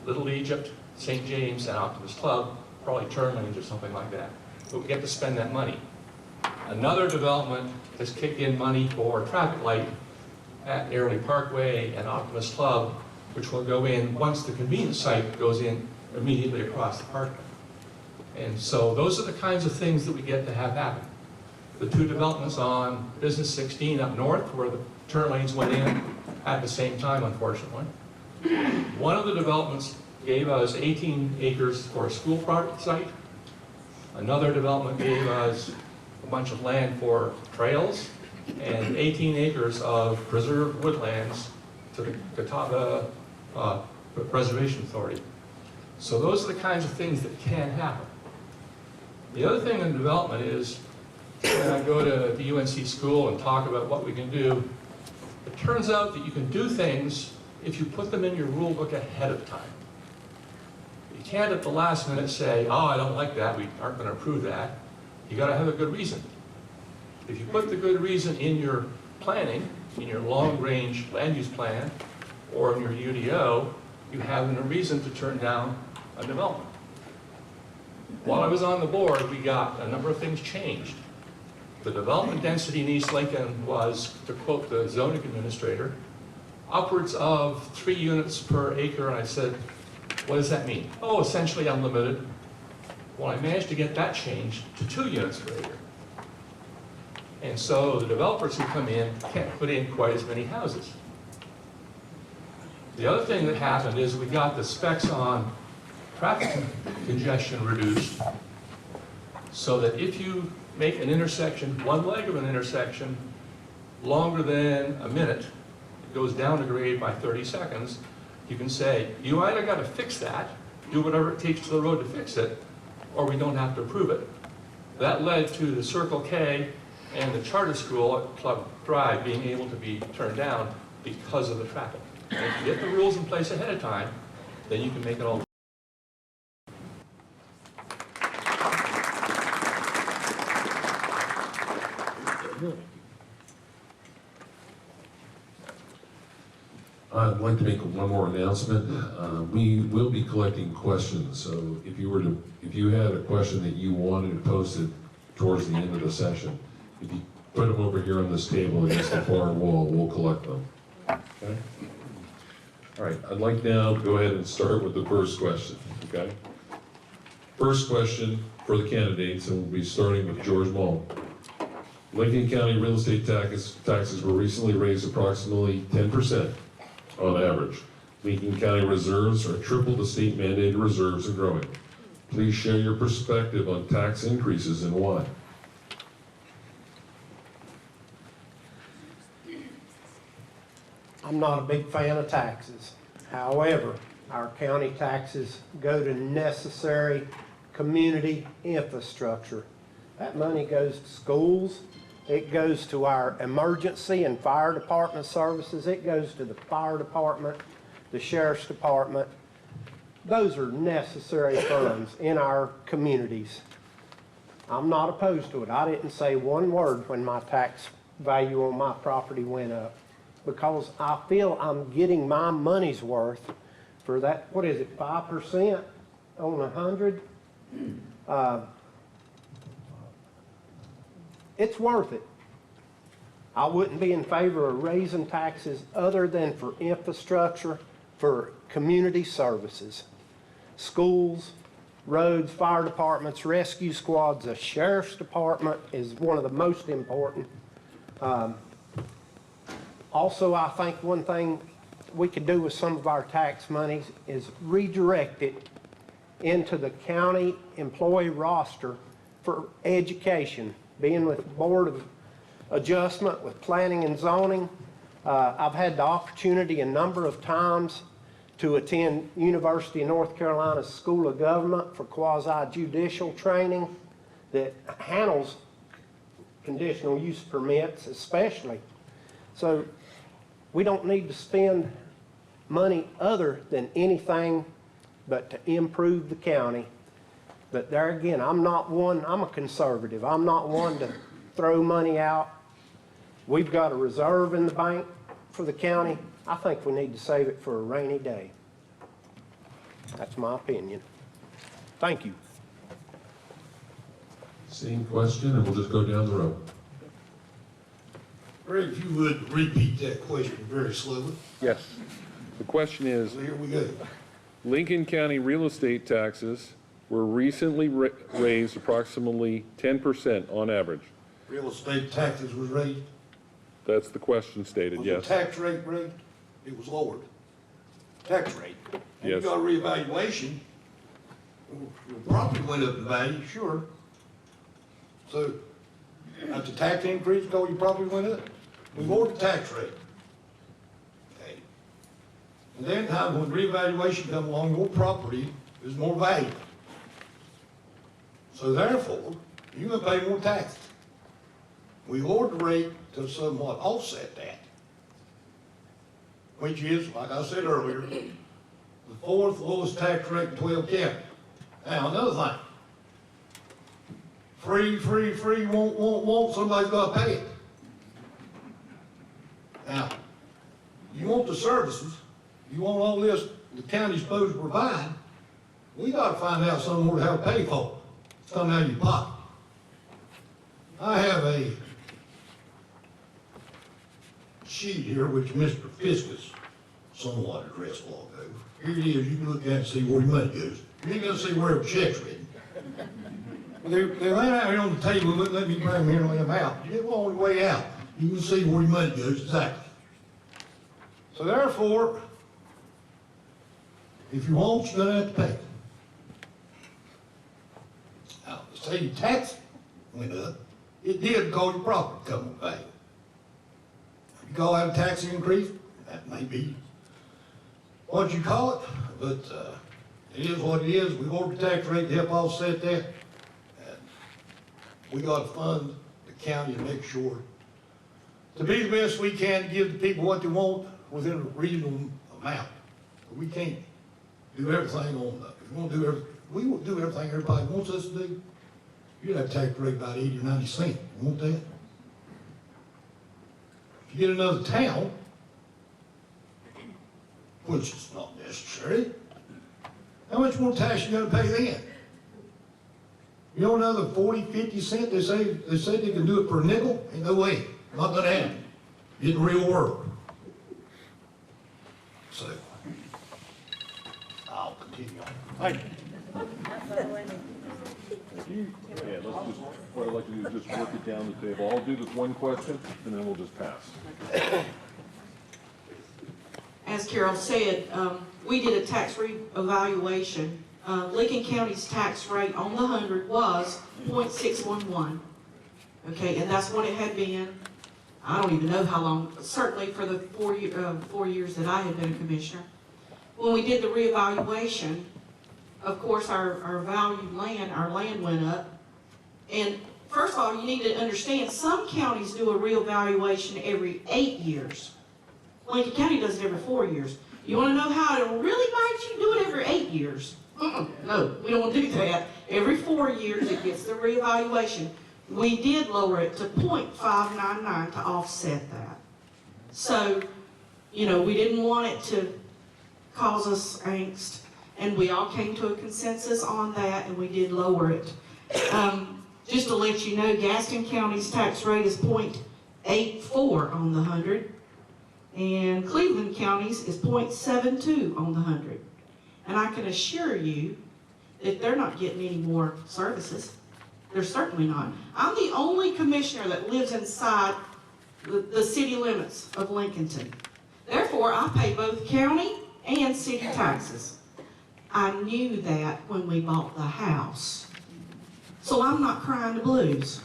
Little Egypt, St. James, and Optimus Club, probably turn lanes or something like that. But we get to spend that money. Another development has kicked in money for traffic light at Airlie Parkway and Optimus Club, which will go in once the convenience site goes in immediately across the parkway. And so those are the kinds of things that we get to have happen. The two developments on Business 16 up north, where the turn lanes went in at the same time, unfortunately. One of the developments gave us 18 acres for a school project site. Another development gave us a bunch of land for trails and 18 acres of preserved woodlands to the Catawba Preservation Authority. So those are the kinds of things that can happen. The other thing in development is, when I go to the UNC school and talk about what we can do, it turns out that you can do things if you put them in your rule book ahead of time. You can't at the last minute say, oh, I don't like that, we aren't going to approve that. You got to have a good reason. If you put the good reason in your planning, in your long-range land use plan, or in your UDO, you have a reason to turn down a development. While I was on the board, we got a number of things changed. The development density in East Lincoln was, to quote the zoning administrator, upwards of 3 units per acre, and I said, what does that mean? Oh, essentially unlimited. Well, I managed to get that changed to 2 units per acre. And so the developers who come in can't put in quite as many houses. The other thing that happened is we got the specs on traffic congestion reduced, so that if you make an intersection, one leg of an intersection, longer than a minute, it goes down a grade by 30 seconds, you can say, you either got to fix that, do whatever it takes to the road to fix it, or we don't have to approve it. That led to the Circle K and the charter school at Club Drive being able to be turned down because of the traffic. And if you get the rules in place ahead of time, then you can make it all. I'd like to make one more announcement. We will be collecting questions, so if you had a question that you wanted to post it towards the end of the session, if you put them over here on this table against the far wall, we'll collect them. Okay? All right, I'd like now to go ahead and start with the first question, okay? First question for the candidates, and we'll be starting with George Mull. Lincoln County real estate taxes were recently raised approximately 10% on average. Lincoln County reserves are triple the state mandated reserves and growing. Please share your perspective on tax increases and why. I'm not a big fan of taxes. However, our county taxes go to necessary community infrastructure. That money goes to schools, it goes to our emergency and fire department services, it goes to the fire department, the sheriff's department. Those are necessary funds in our communities. I'm not opposed to it. I didn't say one word when my tax value on my property went up, because I feel I'm getting my money's worth for that, what is it, 5% on 100? It's worth it. I wouldn't be in favor of raising taxes other than for infrastructure, for community services. Schools, roads, fire departments, rescue squads, the sheriff's department is one of the most important. Also, I think one thing we could do with some of our tax monies is redirect it into the county employee roster for education, being with the Board of Adjustment, with planning and zoning. I've had the opportunity a number of times to attend University of North Carolina School of Government for quasi-judicial training that handles conditional use permits especially. So we don't need to spend money other than anything but to improve the county. But there again, I'm a conservative. I'm not one to throw money out. We've got a reserve in the bank for the county. I think we need to save it for a rainy day. That's my opinion. Thank you. Same question, and we'll just go down the road. Greg, if you would repeat that question very slowly. Yes. The question is, So here we go. Lincoln County real estate taxes were recently raised approximately 10% on average. Real estate taxes was raised. That's the question stated, Was yes. the tax rate raised? It was lowered. Tax rate. And you Yes. got a reevaluation. Your property went up in value, sure. So, at the tax increase, because your property went up, we lowered the tax rate. Okay. And then time when reevaluation come along, your property is more valuable. So therefore, you're gonna pay more taxes. We lowered the rate to somewhat offset that, which is, like I said earlier, the fourth lowest tax rate in 12 counties. Now, another thing, free, won't, somebody's gotta pay it. Now, you want the services, you want all this the county's supposed to provide, we gotta find out somewhere how to pay for it. It's coming out of your pocket. I have a sheet here which Mr. Fiskus somewhat addressed a while ago. Here it is, you can look at it and see where your money goes. You ain't gonna see where the check's written. They lay out here on the table, wouldn't let me bring them here and lay them out. You get all the way out, you can see where your money goes exactly. So therefore, if you want, you're gonna have to pay. Now, say your tax went up, it did because your property come on value. You call that a tax increase? That may be what you call it, but it is what it is. We lowered the tax rate to help offset that. And we got to fund the county to make sure to be the best we can to give the people what they want within a reasonable amount. But we can't do everything on the, if we want to do everything, we will do everything everybody wants us to do. You'd have a tax rate about 80 or 90 cents. You want that? If you get another town, which is not necessary, how much more tax you gotta pay then? You know, another 40, 50 cents, they say they can do it for a nickel? Ain't no way, not gonna happen. Get in the real world. So, I'll continue on. Thank you. Yeah, let's just, what I'd like to do is just work it down the table. I'll do this one question, and then we'll just pass. As Carol said, we did a tax reevaluation. Lincoln County's tax rate on the 100 was 0.611. Okay, and that's what it had been. I don't even know how long, but certainly for the 4 years that I had been a commissioner. When we did the reevaluation, of course, our valued land, our land went up. And first of all, you need to understand, some counties do a reevaluation every 8 years. Lincoln County does it every 4 years. You want to know how it really bites you? Do it every 8 years. No, we don't want to do that. Every 4 years it gets the reevaluation. We did lower it to 0.599 to offset that. So, you know, we didn't want it to cause us angst, and we all came to a consensus on that, and we did lower it. Just to let you know, Gaston County's tax rate is 0.84 on the 100. And Cleveland County's is 0.72 on the 100. And I can assure you that they're not getting any more services. They're certainly not. I'm the only commissioner that lives inside the city limits of Lincolnton. Therefore, therefore, I pay both county and city taxes. I knew that when we bought the house. So I'm not crying the blues,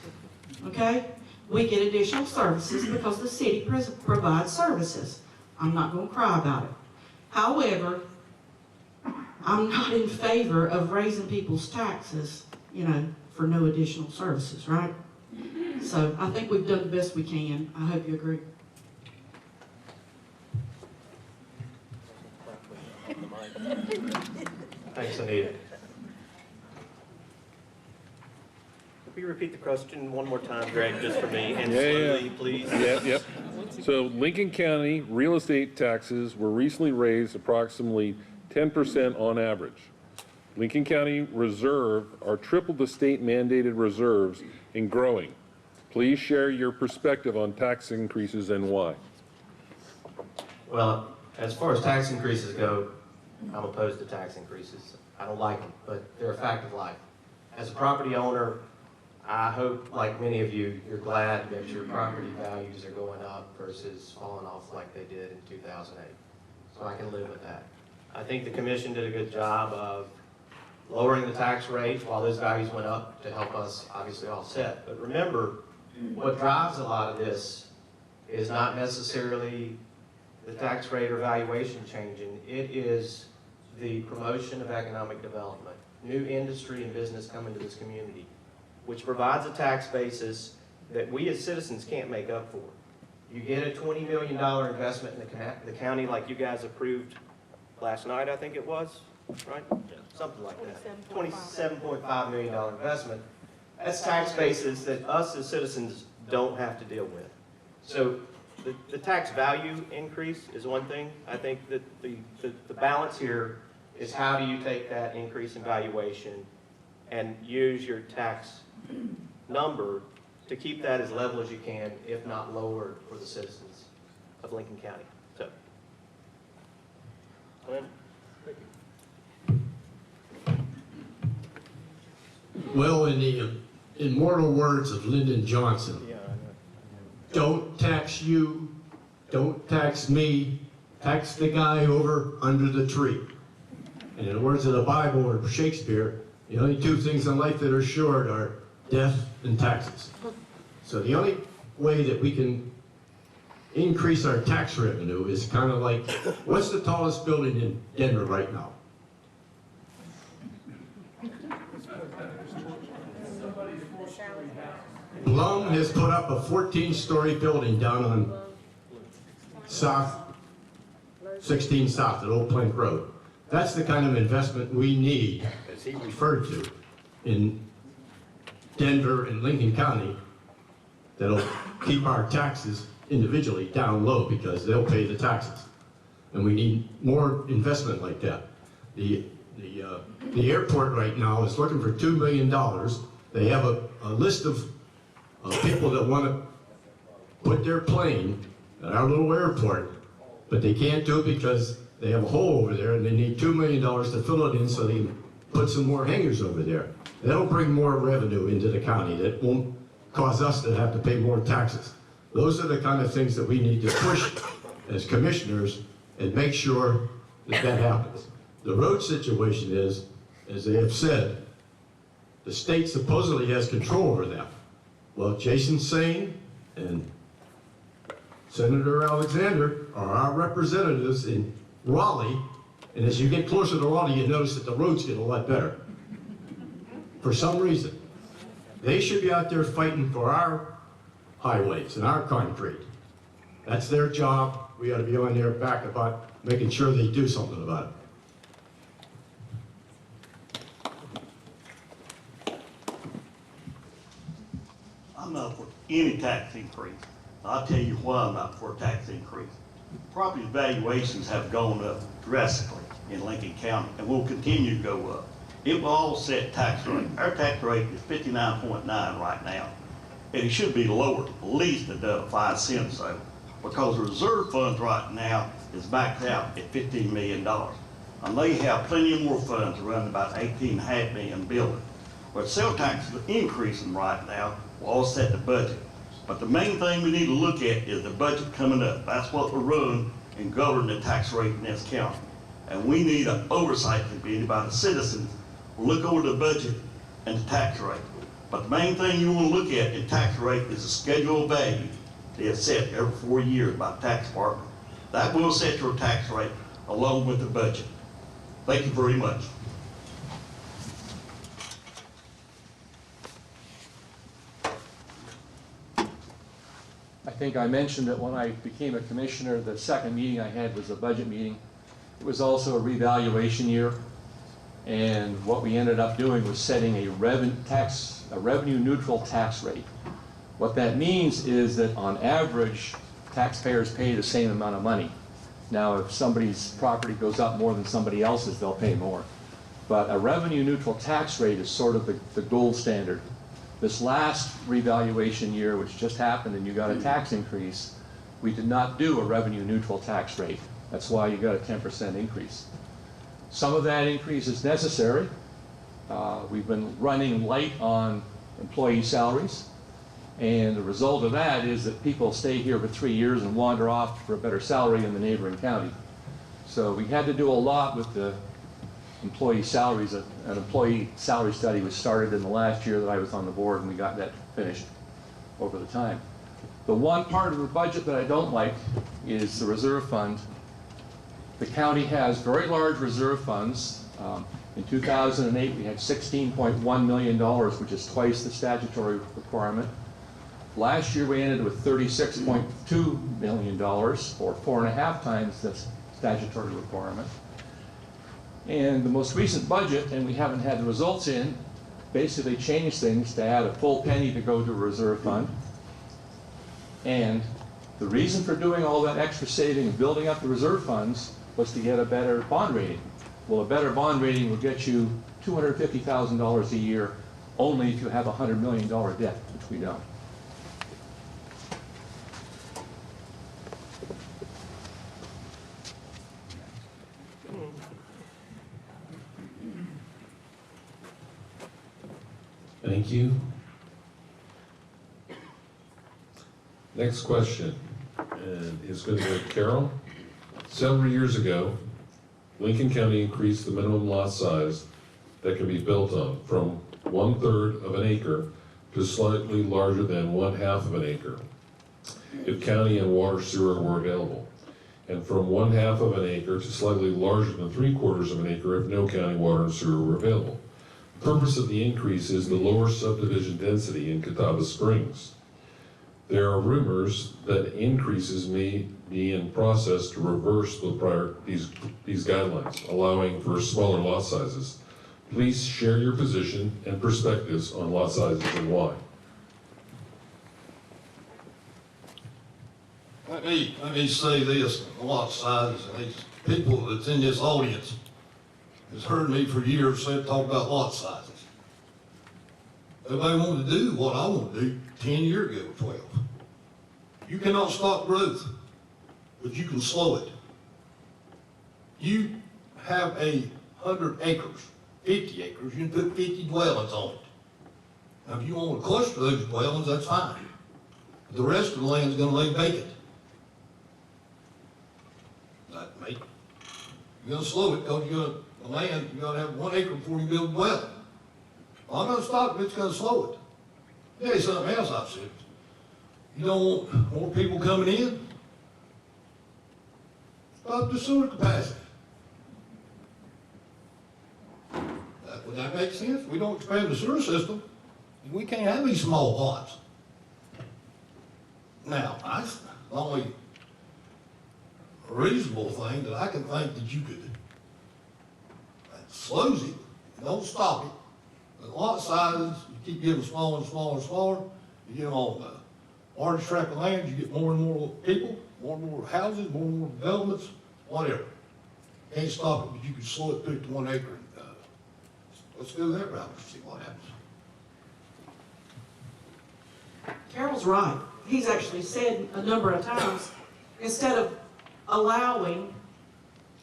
okay? We get additional services because the city provides services. I'm not gonna cry about it. However, I'm not in favor of raising people's taxes, for no additional services, right? So I think we've done the best we can. I hope you agree. Thanks, Anita. Could you repeat the question one more time, Greg, just for me, and slowly, please? Yep. So Lincoln County real estate taxes were recently raised approximately 10% on average. Lincoln County Reserve are triple the state mandated reserves and growing. Please share your perspective on tax increases and why. Well, as far as tax increases go, I'm opposed to tax increases. I don't like them, but they're a fact of life. As a property owner, I hope, like many of you, you're glad that your property values are going up versus falling off like they did in 2008. So I can live with that. I think the commission did a good job of lowering the tax rate while those values went up to help us obviously offset. But remember, what drives a lot of this is not necessarily the tax rate or valuation changing. It is the promotion of economic development, new industry and business coming to this community, which provides a tax basis that we as citizens can't make up for. You get a $20 million investment in the county like you guys approved last night, I think it was, right? Something like that. $27.5 million investment. That's tax basis that us as citizens don't have to deal with. So the tax value increase is one thing. I think that the balance here is how do you take that increase in valuation and use your tax number to keep that as level as you can, if not lower, for the citizens of Lincoln County. So, Glenn? Well, in the immortal words of Lyndon Johnson, don't tax you, don't tax me, tax the guy over under the tree. And in the words of the Bible or Shakespeare, the only two things in life that are short are death and taxes. So the only way that we can increase our tax revenue is kind of like, what's the tallest building in Denver right now? Blum has put up a 14-story building down on South, 16 South at Old Plank Road. That's the kind of investment we need, as he referred to, in Denver and Lincoln County that'll keep our taxes individually down low because they'll pay the taxes. And we need more investment like that. The airport right now is looking for $2 million. They have a list of people that want to put their plane at our little airport, but they can't do it because they have a hole over there and they need $2 million to fill it in so they can put some more hangars over there. That'll bring more revenue into the county. That won't cause us to have to pay more taxes. Those are the kind of things that we need to push as commissioners and make sure that that happens. The road situation is, as they have said, the state supposedly has control over that. Well, Jason Sane and Senator Alexander are our representatives in Raleigh, and as you get closer to Raleigh, you notice that the roads get a lot better. For some reason. They should be out there fighting for our highways and our concrete. That's their job. We ought to be on their back about making sure they do something about it. I'm not for any tax increase. I'll tell you why I'm not for a tax increase. Property valuations have gone up drastically in Lincoln County and will continue to go up. It will all set tax rate. Our tax rate is 59.9 right now. And it should be lower, at least another 5 cents though, because the reserve funds right now is maxed out at $15 million. And they have plenty more funds, around about $18.5 million building. But sales taxes are increasing right now will offset the budget. But the main thing we need to look at is the budget coming up. That's what we're running and govern the tax rate in this county. And we need an oversight committee by the citizens to look over the budget and the tax rate. But the main thing you want to look at in tax rate is the schedule of value they have set every 4 years by the tax department. That will set your tax rate along with the budget. Thank you very much. I think I mentioned that when I became a commissioner, the second meeting I had was a budget meeting. It was also a revaluation year. And what we ended up doing was setting a revenue neutral tax rate. What that means is that on average, taxpayers pay the same amount of money. Now, if somebody's property goes up more than somebody else's, they'll pay more. But a revenue neutral tax rate is sort of the gold standard. This last revaluation year, which just happened and you got a tax increase, we did not do a revenue neutral tax rate. That's why you got a 10% increase. Some of that increase is necessary. We've been running light on employee salaries. And the result of that is that people stay here for 3 years and wander off for a better salary in the neighboring county. So we had to do a lot with the employee salaries. An employee salary study was started in the last year that I was on the board, and we got that finished over the time. The one part of the budget that I don't like is the reserve fund. The county has very large reserve funds. In 2008, we had $16.1 million, which is twice the statutory requirement. Last year, we ended with $36.2 million, or 4.5 times the statutory requirement. And the most recent budget, and we haven't had the results in, basically changed things to add a full penny to go to a reserve fund. And the reason for doing all that extra saving and building up the reserve funds was to get a better bond rating. Well, a better bond rating will get you $250,000 a year only if you have a $100 million debt, which we don't. Thank you. Next question, and it's going to go to Carol. Several years ago, Lincoln County increased the minimum lot size that can be built on from 1/3 of an acre to slightly larger than 1/2 of an acre if county and water sewer were available, and from 1/2 of an acre to slightly larger than 3/4 of an acre if no county water and sewer were available. The purpose of the increase is the lower subdivision density in Catawba Springs. There are rumors that increases may be in process to reverse these guidelines, allowing for smaller lot sizes. Please share your position and perspectives on lot sizes and why. Let me say this, lot sizes, and these people that's in this audience has heard me for years talk about lot sizes. Everybody wanted to do what I want to do 10 years ago, 12. You cannot stop growth, but you can slow it. You have 100 acres, 50 acres, you can put 50 dwellings on it. Now, if you want to cluster those dwellings, that's fine. The rest of the land is going to lay vacant. You're going to slow it because the land, you're going to have 1 acre before you build a dwelling. I'm going to stop it, it's going to slow it. Tell you something else I've said. You don't want more people coming in? Stop the sewer capacity. Would that make sense? We don't expand the sewer system, and we can't have these small lots. Now, that's the only reasonable thing that I can think that you could. That slows it, don't stop it. The lot sizes, you keep getting smaller and smaller and smaller. You get on the large tract of land, you get more and more people, more and more houses, more and more developments, whatever. Can't stop it, but you can slow it, put it to 1 acre. Let's go that route and see what happens. Carol's right. He's actually said a number of times, instead of allowing,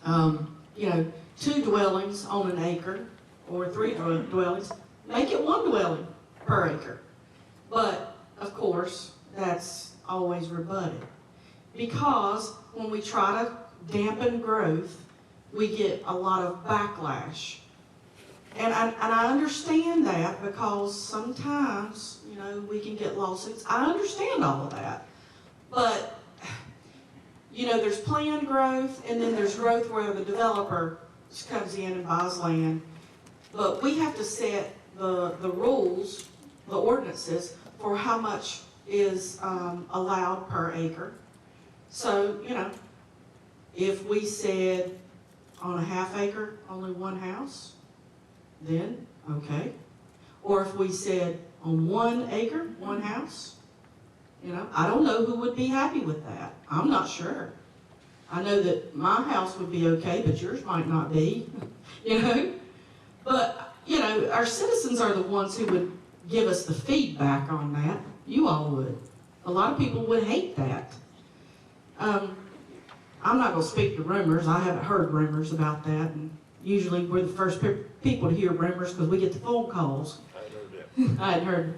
2 dwellings on an acre or 3 dwellings, make it 1 dwelling per acre. But, of course, that's always rebutted. Because when we try to dampen growth, we get a lot of backlash. And I understand that because sometimes, you know, we can get lawsuits. I understand all of that. But, you know, there's planned growth and then there's growth where the developer just comes in and buys land. But we have to set the rules, the ordinances, for how much is allowed per acre. So, you know, if we said on a half acre, only one house, then okay. Or if we said on 1 acre, one house, you know, I don't know who would be happy with that. I'm not sure. I know that my house would be okay, but yours might not be, you know. But, you know, our citizens are the ones who would give us the feedback on that. You all would. A lot of people would hate that. I'm not going to speak to rumors. I haven't heard rumors about that. And usually we're the first people to hear rumors because we get the phone calls. I hadn't heard it.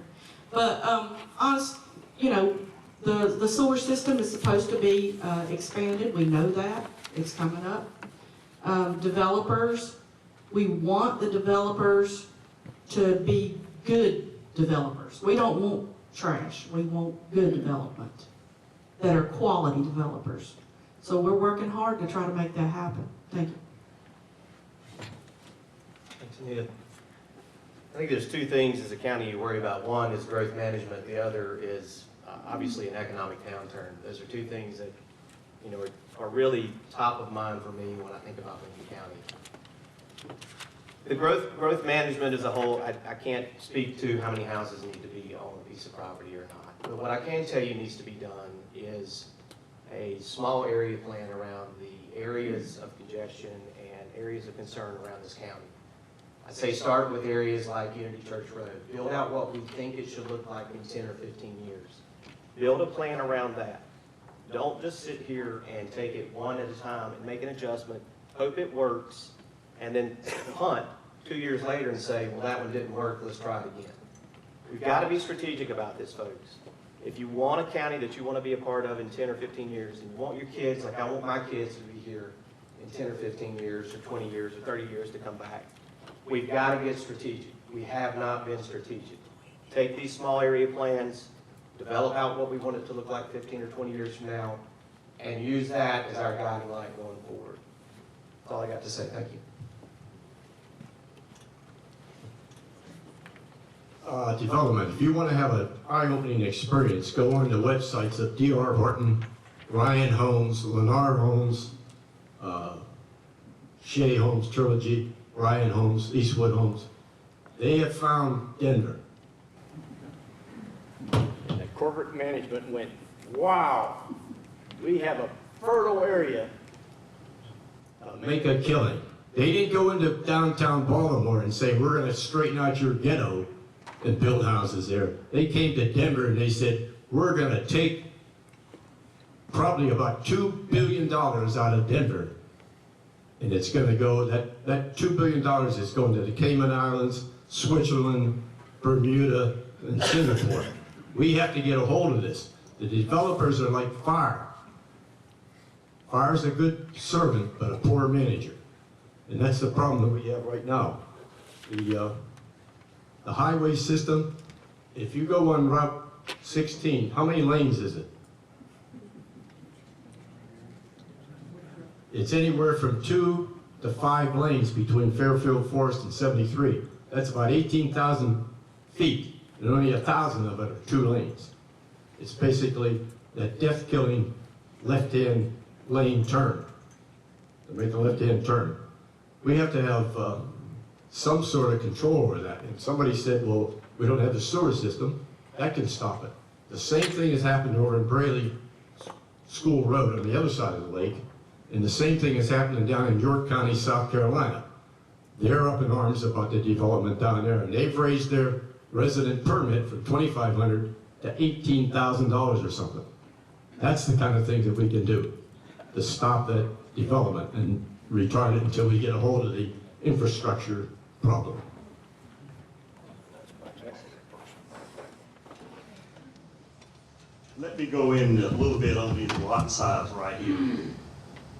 But honest, you know, the sewer system is supposed to be expanded. We know that. It's coming up. Developers, we want the developers to be good developers. We don't want trash. We want good development that are quality developers. So we're working hard to try to make that happen. Thank you. Thanks, Anita. I think there's 2 things as a county you worry about. One is growth management. The other is obviously an economic downturn. Those are 2 things that, you know, are really top of mind for me when I think about Lincoln County. The growth management as a whole, I can't speak to how many houses need to be on a piece of property or not. But what I can tell you needs to be done is a small area plan around the areas of congestion and areas of concern around this county. I say start with areas like Unity Church Road. Build out what we think it should look like in 10 or 15 years. Build a plan around that. Don't just sit here and take it one at a time and make an adjustment, hope it works, and then punt 2 years later and say, well, that one didn't work, let's try it again. We've got to be strategic about this, folks. If you want a county that you want to be a part of in 10 or 15 years, and you want your kids, like I want my kids to be here in 10 or 15 years, or 20 years, or 30 years to come back, we've got to get strategic. We have not been strategic. Take these small area plans, develop out what we want it to look like 15 or 20 years from now, and use that as our guiding light going forward. That's all I got to say. Thank you. Development. If you want to have an eye-opening experience, go on the websites of D.R. Horton, Ryan Homes, Lennar Homes, Shea Homes Trilogy, Ryan Homes, Eastwood Homes. They have found Denver. And the corporate management went, wow, we have a fertile area. Make a killing. They didn't go into downtown Baltimore and say, we're going to straighten out your ghetto and build houses there. They came to Denver and they said, we're going to take probably about $2 billion out of Denver. And it's going to go, that $2 billion is going to the Cayman Islands, Switzerland, Bermuda, and Singapore. We have to get a hold of this. The developers are like fire. Fire's a good servant, but a poor manager. And that's the problem that we have right now. The highway system, if you go on Route 16, how many lanes is it? It's anywhere from 2 to 5 lanes between Fairfield Forest and 73. That's about 18,000 feet, and only 1,000 of it are 2 lanes. It's basically that death-killing left-hand lane turn, to make a left-hand turn. We have to have some sort of control over that. And somebody said, well, we don't have the sewer system. That can stop it. The same thing has happened over in Braley School Road on the other side of the lake. And the same thing is happening down in York County, South Carolina. They're up in arms about the development down there. And they've raised their resident permit from $2,500 to $18,000 or something. That's the kind of thing that we can do to stop that development and retard it until we get a hold of the infrastructure problem. Let me go in a little bit on these lot size right here.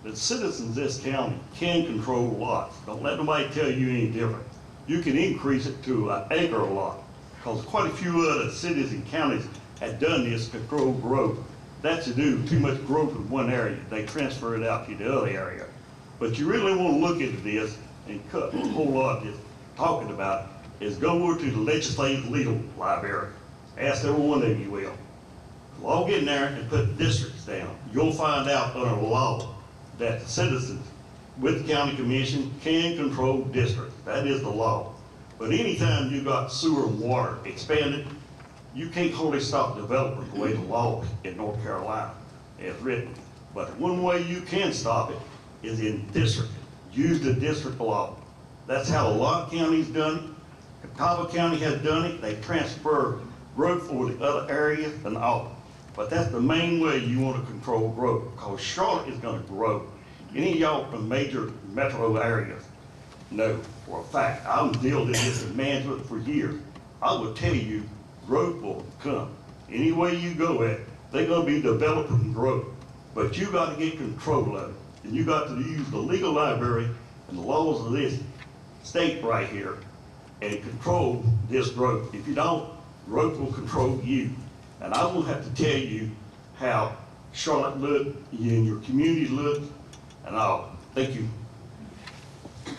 that citizens of this county can control lots. Don't let nobody tell you any different. You can increase it to an acre lot, because quite a few other cities and counties have done this to control growth. That's to do too much growth in one area. They transfer it out to the other area. But you really want to look into this and cut a whole lot of this talking about is go over to the legislative legal library. Ask every one of you will. Log in there and put districts down. You'll find out under the law that the citizens with the county commission can control districts. That is the law. But anytime you got sewer and water expanded, you can't wholly stop developers the way the law in North Carolina is written. But one way you can stop it is in district. Use the district law. That's how a lot of counties done it. Catawba County has done it. They transfer growth over the other areas and all. But that's the main way you want to control growth, because Charlotte is going to grow. Any of y'all from major metro areas know for a fact. I've dealt in this in management for years. I will tell you, growth will come. Any way you go at it, they're going to be developing growth. But you got to get control of it. And you got to use the legal library and the laws of this state right here and control this growth. If you don't, growth will control you. And I will have to tell you how Charlotte looked, you and your community looked, and all. Thank you. I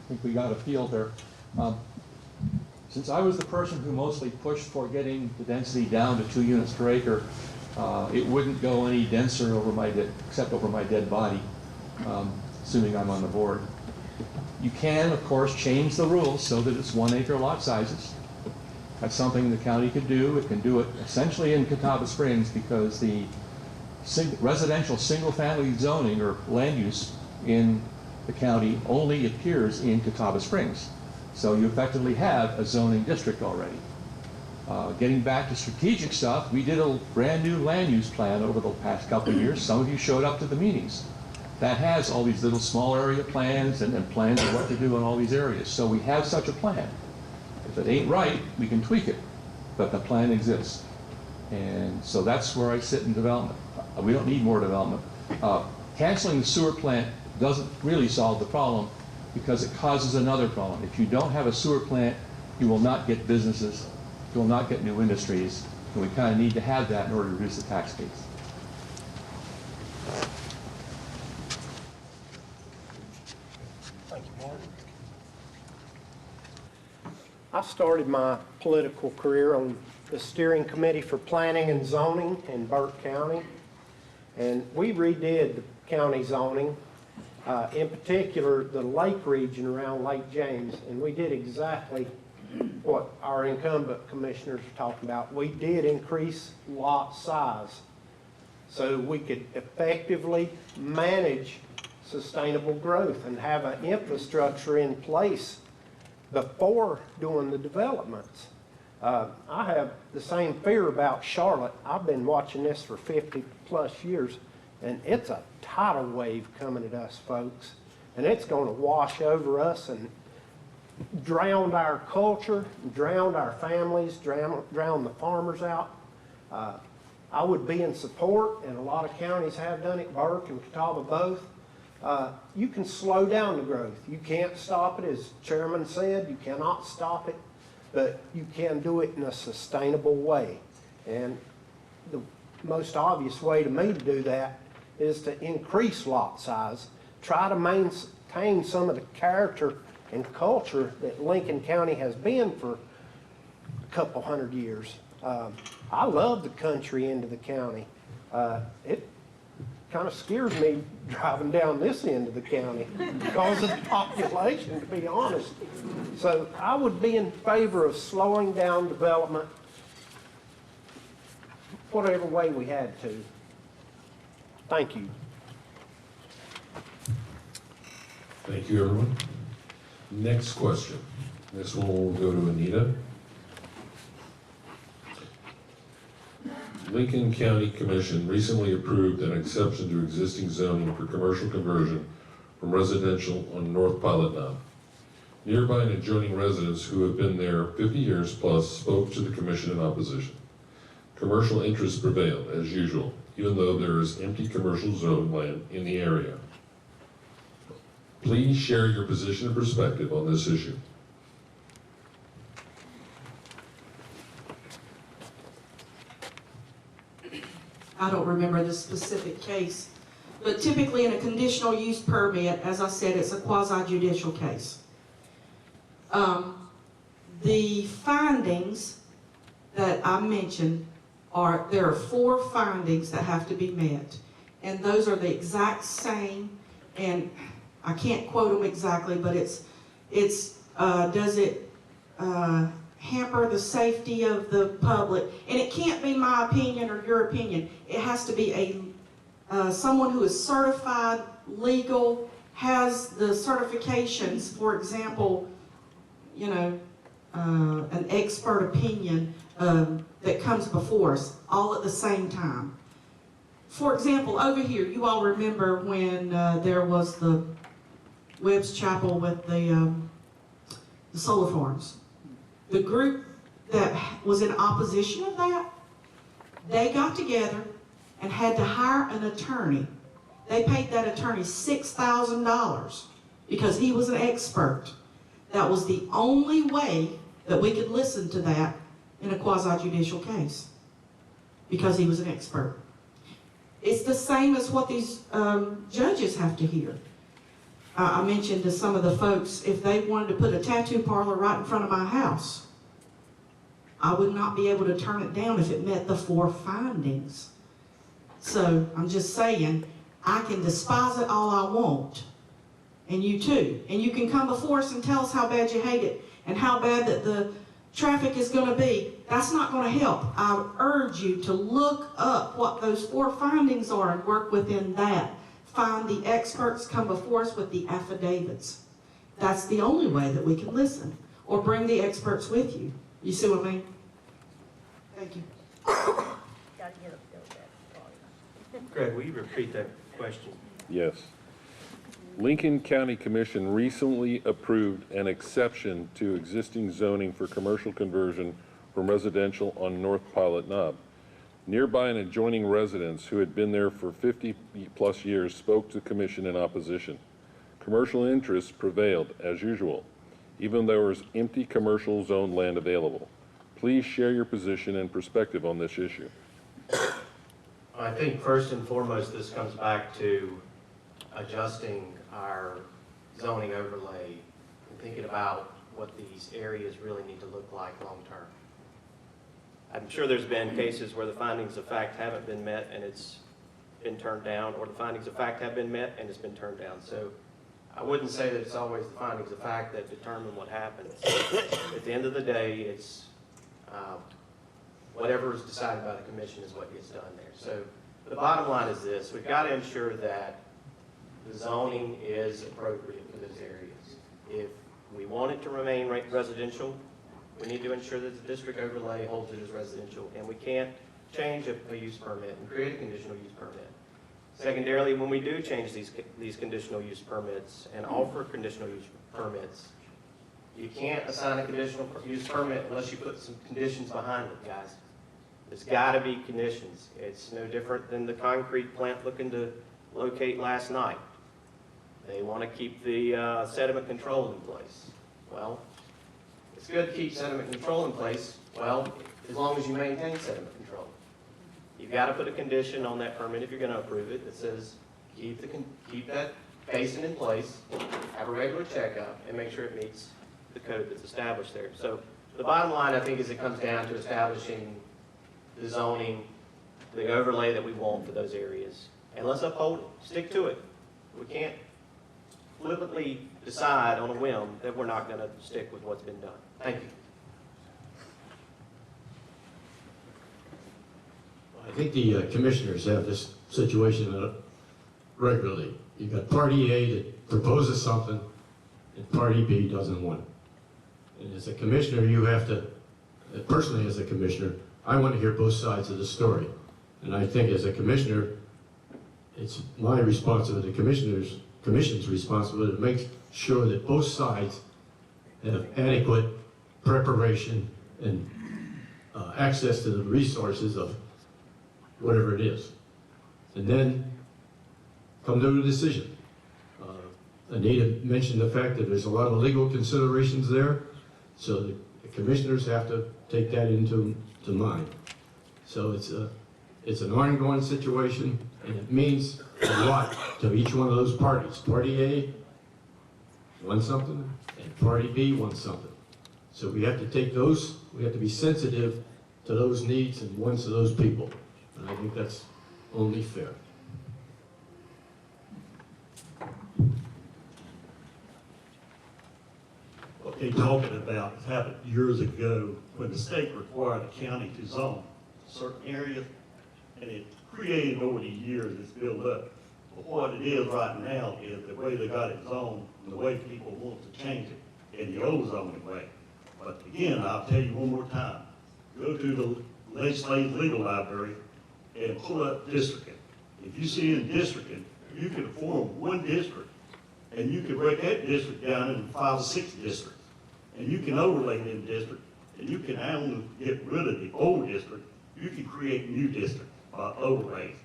think we got a feel there. Since I was the person who mostly pushed for getting the density down to 2 units per acre, it wouldn't go any denser over except over my dead body, assuming I'm on the board. You can, of course, change the rules so that it's 1 acre lot sizes. That's something the county could do. It can do it essentially in Catawba Springs because the residential single-family zoning or land use in the county only appears in Catawba Springs. So you effectively have a zoning district already. Getting back to strategic stuff, we did a brand new land use plan over the past couple of years. Some of you showed up to the meetings. That has all these little small area plans and plans of what to do in all these areas. So we have such a plan. If it ain't right, we can tweak it, but the plan exists. And so that's where I sit in development. We don't need more development. Canceling the sewer plant doesn't really solve the problem because it causes another problem. If you don't have a sewer plant, you will not get businesses, you will not get new industries, and we kind of need to have that in order to reduce the tax base. Thank you, Mark. I started my political career on the steering committee for planning and zoning in Burke County, and we redid the county zoning, in particular the lake region around Lake James, and we did exactly what our incumbent commissioners are talking about. We did increase lot size so we could effectively manage sustainable growth and have an infrastructure in place before doing the developments. I have the same fear about Charlotte. I've been watching this for 50 plus years, and it's a tidal wave coming at us, folks, and it's going to wash over us and drown our culture, drown our families, drown the farmers out. I would be in support, and a lot of counties have done it, Burke and Catawba both. You can slow down the growth. You can't stop it, as Chairman said, you cannot stop it, but you can do it in a sustainable way. And the most obvious way to me to do that is to increase lot size, try to maintain some of the character and culture that Lincoln County has been for a couple hundred years. I love the country end of the county. It kind of scares me driving down this end of the county because of the population, to be honest. So I would be in favor of slowing down development whatever way we had to. Thank you. Thank you, everyone. Next question. This one will go to Anita. Lincoln County Commission recently approved an exception to existing zoning for commercial conversion from residential on North Pilot Knob. Nearby and adjoining residents who have been there 50 years plus spoke to the commission in opposition. Commercial interests prevailed, as usual, even though there is empty commercial zone land in the area. Please share your position and perspective on this issue. I don't remember the specific case, but typically in a conditional use permit, as I said, it's a quasi-judicial case. The findings that I mentioned there are 4 findings that have to be met, and those are the exact same, and I can't quote them exactly, but does it hamper the safety of the public? And it can't be my opinion or your opinion. It has to be someone who is certified, legal, has the certifications, for example, an expert opinion that comes before us all at the same time. For example, over here, you all remember when there was the Webb's Chapel with the solar farms. The group that was in opposition of that, they got together and had to hire an attorney. They paid that attorney $6,000 because he was an expert. That was the only way that we could listen to that in a quasi-judicial case, because he was an expert. It's the same as what these judges have to hear. I mentioned to some of the folks, if they wanted to put a tattoo parlor right in front of my house, I would not be able to turn it down if it met the 4 findings. So I'm just saying, I can despise it all I want, and you too. And you can come before us and tell us how bad you hate it and how bad that the traffic is going to be. That's not going to help. I urge you to look up what those 4 findings are and work within that. Find the experts, come before us with the affidavits. That's the only way that we can listen. Or bring the experts with you. You see what I mean? Thank you. Greg, will you repeat that question? Yes. Lincoln County Commission recently approved an exception to existing zoning for commercial conversion from residential on North Pilot Knob. Nearby and adjoining residents who had been there for 50-plus years spoke to the commission in opposition. Commercial interests prevailed, as usual, even though there was empty commercial zone land available. Please share your position and perspective on this issue. I think first and foremost, this comes back to adjusting our zoning overlay and thinking about what these areas really need to look like long-term. I'm sure there's been cases where the findings of fact haven't been met and it's been turned down, or the findings of fact have been met and it's been turned down. So I wouldn't say that it's always the findings of fact that determine what happens. At the end of the day, it's whatever is decided by the commission is what gets done there. So the bottom line is this: we've got to ensure that the zoning is appropriate for those areas. If we want it to remain residential, we need to ensure that the district overlay holds it as residential, and we can't change a use permit and create a conditional use permit. Secondarily, when we do change these conditional use permits and offer conditional use permits, you can't assign a conditional use permit unless you put some conditions behind it, guys. There's got to be conditions. It's no different than the concrete plant looking to locate last night. They want to keep the sediment control in place. Well, it's good to keep sediment control in place, well, as long as you maintain sediment control. You've got to put a condition on that permit if you're going to approve it that says keep that basin in place, have a regular checkup, and make sure it meets the code that's established there. So the bottom line, I think, is it comes down to establishing the zoning, the overlay that we want for those areas. And let's uphold it. Stick to it. We can't flippantly decide on a whim that we're not going to stick with what's been done. Thank you. I think the commissioners have this situation regularly. You've got Party A that proposes something, and Party B doesn't want it. And as a commissioner, you have to, personally as a commissioner, I want to hear both sides of the story. And I think as a commissioner, it's my responsibility, the commission's responsibility to make sure that both sides have adequate preparation and access to the resources of whatever it is. And then come to a decision. Anita mentioned the fact that there's a lot of legal considerations there, so the commissioners have to take that into mind. So it's an ongoing situation, and it means a lot to each one of those parties. Party A wants something, and Party B wants something. So we have to take those, we have to be sensitive to those needs and wants of those people. And I think that's only fair. What they're talking about happened years ago when the state required the county to zone certain areas, and it created over the years, it's built up. But what it is right now is the way they got it zoned, and the way people want to change it in the old zoning way. But again, I'll tell you one more time, go to the legislative legal library and pull up districting. If you see in districting, you can form one district, and you can break that district down into 5 or 6 districts. And you can overlay them districts, and you can only get rid of the old district. You can create new districts by overlays.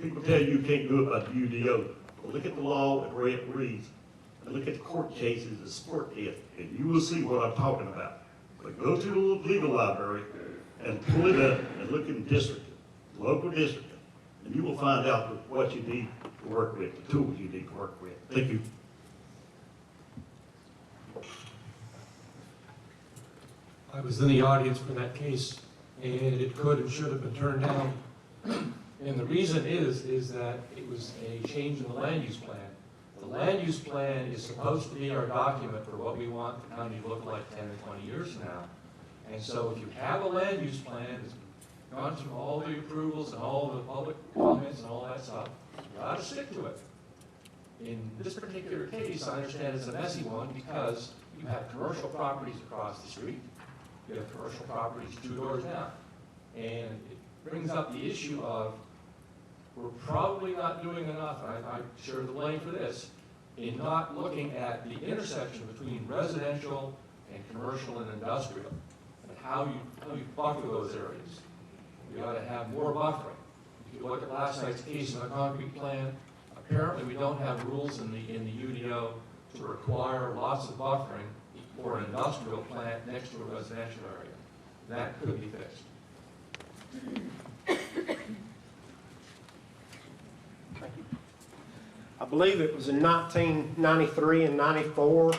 People tell you can't do it by the UDO. Well, look at the law and where it reads, and look at the court cases that support this, and you will see what I'm talking about. But go to the legal library and pull it up and look in districting, local districting, and you will find out what you need to work with, the tools you need to work with. Thank you. I was in the audience for that case, and it could and should have been turned down. And the reason is that it was a change in the land use plan. The land use plan is supposed to be our document for what we want the county to look like 10 or 20 years from now. And so if you have a land use plan that's gone through all the approvals and all the public comments and all that stuff, you ought to stick to it. In this particular case, I understand it's a messy one because you have commercial properties across the street. You have commercial properties 2 doors down. And it brings up the issue of we're probably not doing enough, and I share the blame for this, in not looking at the intersection between residential and commercial and industrial, and how you buffer those areas. We ought to have more buffering. If you look at last night's case of a concrete plan, apparently we don't have rules in the UDO to require lots of buffering for an industrial plant next to a residential area. That could be fixed. I believe it was in 1993 and 94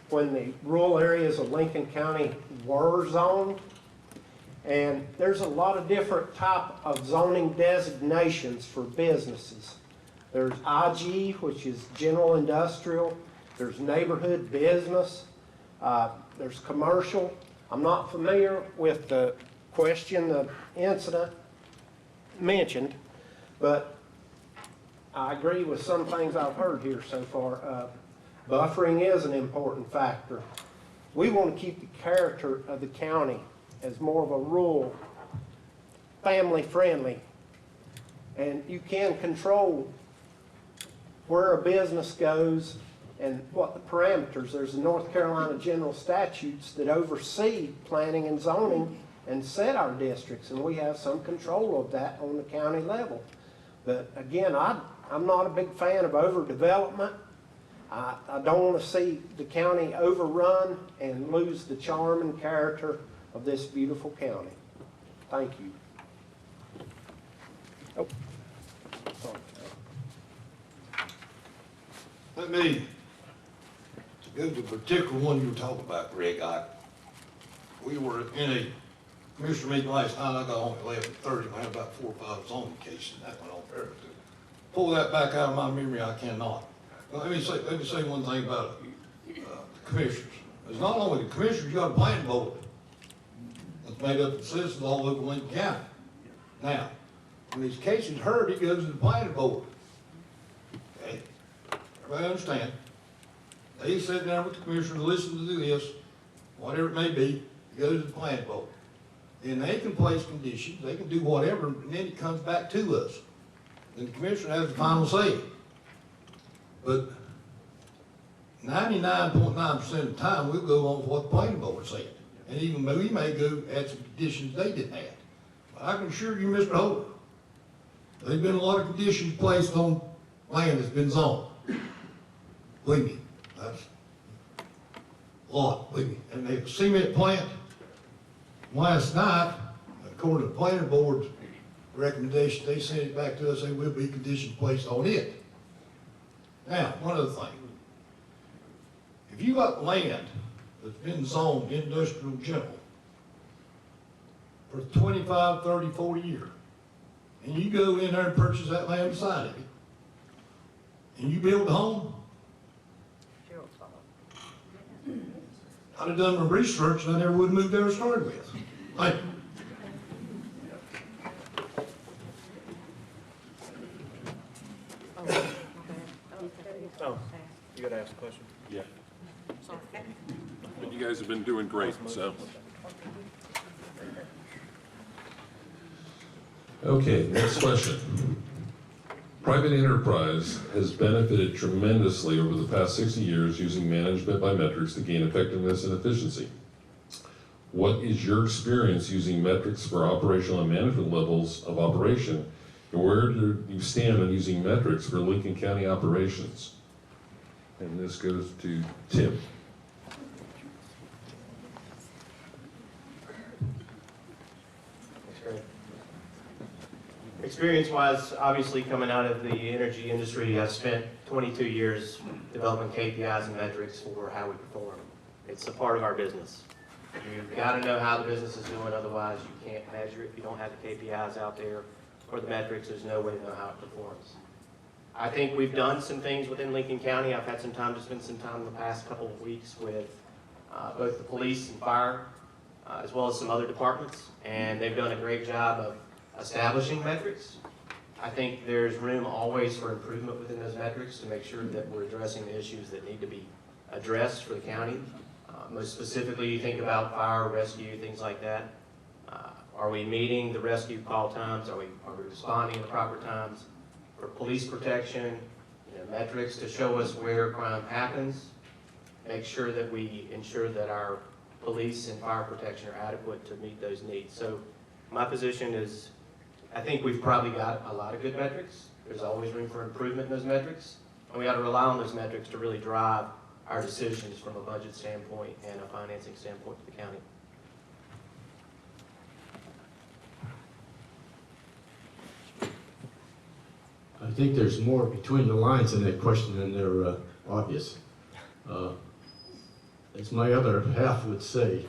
when the rural areas of Lincoln County were zoned. And there's a lot of different type of zoning designations for businesses. There's IG, which is general industrial. There's neighborhood business. There's commercial. I'm not familiar with the question, the incident mentioned, but I agree with some things I've heard here so far. Buffering is an important factor. We want to keep the character of the county as more of a rural, family-friendly, and you can control where a business goes and what the parameters. There's the North Carolina general statutes that oversee planning and zoning and set our districts, and we have some control of that on the county level. But again, I'm not a big fan of overdevelopment. I don't want to see the county overrun and lose the charm and character of this beautiful county. Thank you. Oh. Sorry. Let me go to the particular one you were talking about, Greg. We were in a commissioner meeting last night. I got home at 11:30. I had about 4 or 5 zoning cases, and that went on forever. To pull that back out of my memory, I cannot. But let me say one thing about the commissioners. It's not only the commissioners, you got a planning board that's made up of citizens all over Lincoln County. Now, when these cases heard, it goes to the planning board. Okay? Everybody understand? They sit down with the commissioners, listen to this, whatever it may be, it goes to the planning board. Then they can place conditions, they can do whatever, and then it comes back to us. Then the commissioner has the final say. But 99.9% of the time, we'll go on with what the planning board said. And even we may go at some conditions they didn't have. But I can assure you, Mr. Holder, there've been a lot of conditions placed on land that's been zoned. Believe me, that's a lot, believe me. And the cement plant, last night, according to the planning board's recommendation, they sent it back to us, there will be conditions placed on it. Now, one other thing. If you got land that's been zoned industrial general for 25, 30, 40 years, and you go in there and purchase that land beside of it, and you build a home, I'd have done my research and I never would have moved there to start with. Thank you. Oh, you gotta ask a question. Yeah. And you guys have been doing great, so. Okay, next question. Private enterprise has benefited tremendously over the past 60 years using management by metrics to gain effectiveness and efficiency. What is your experience using metrics for operational and management levels of operation? And where do you stand on using metrics for Lincoln County operations? And this goes to Tim. Experience-wise, obviously coming out of the energy industry, I've spent 22 years developing KPIs and metrics for how we perform. It's a part of our business. You've got to know how the business is doing, otherwise you can't measure it. If you don't have the KPIs out there or the metrics, there's no way to know how it performs. I think we've done some things within Lincoln County. I've had some time to spend some time in the past couple of weeks with both the police and fire, as well as some other departments, and they've done a great job of establishing metrics. I think there's room always for improvement within those metrics to make sure that we're addressing the issues that need to be addressed for the county. Most specifically, you think about fire, rescue, things like that. Are we meeting the rescue call times? Are we responding at the proper times? For police protection, metrics to show us where crime happens. Make sure that we ensure that our police and fire protection are adequate to meet those needs. So my position is, I think we've probably got a lot of good metrics. There's always room for improvement in those metrics. And we got to rely on those metrics to really drive our decisions from a budget standpoint and a financing standpoint to the county. I think there's more between the lines in that question than they're obvious. As my other half would say,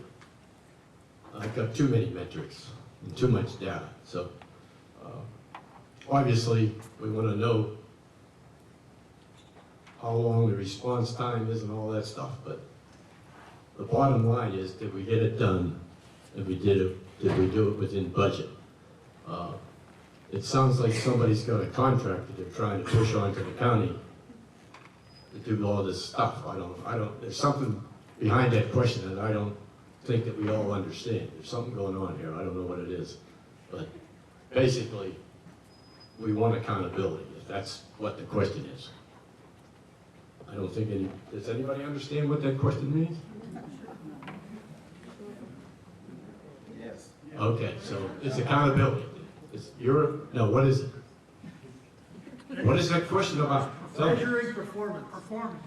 I've got too many metrics and too much data. So obviously we want to know how long the response time is and all that stuff, but the bottom line is, did we get it done? Did we do it within budget? It sounds like somebody's got a contract that they're trying to push onto the county to do all this stuff. There's something behind that question that I don't think that we all understand. There's something going on here. I don't know what it is. But basically, we want accountability, if that's what the question is. I don't think does anybody understand what that question means? Yes. Okay, so it's accountability. What is it? What is that question about? Measuring performance.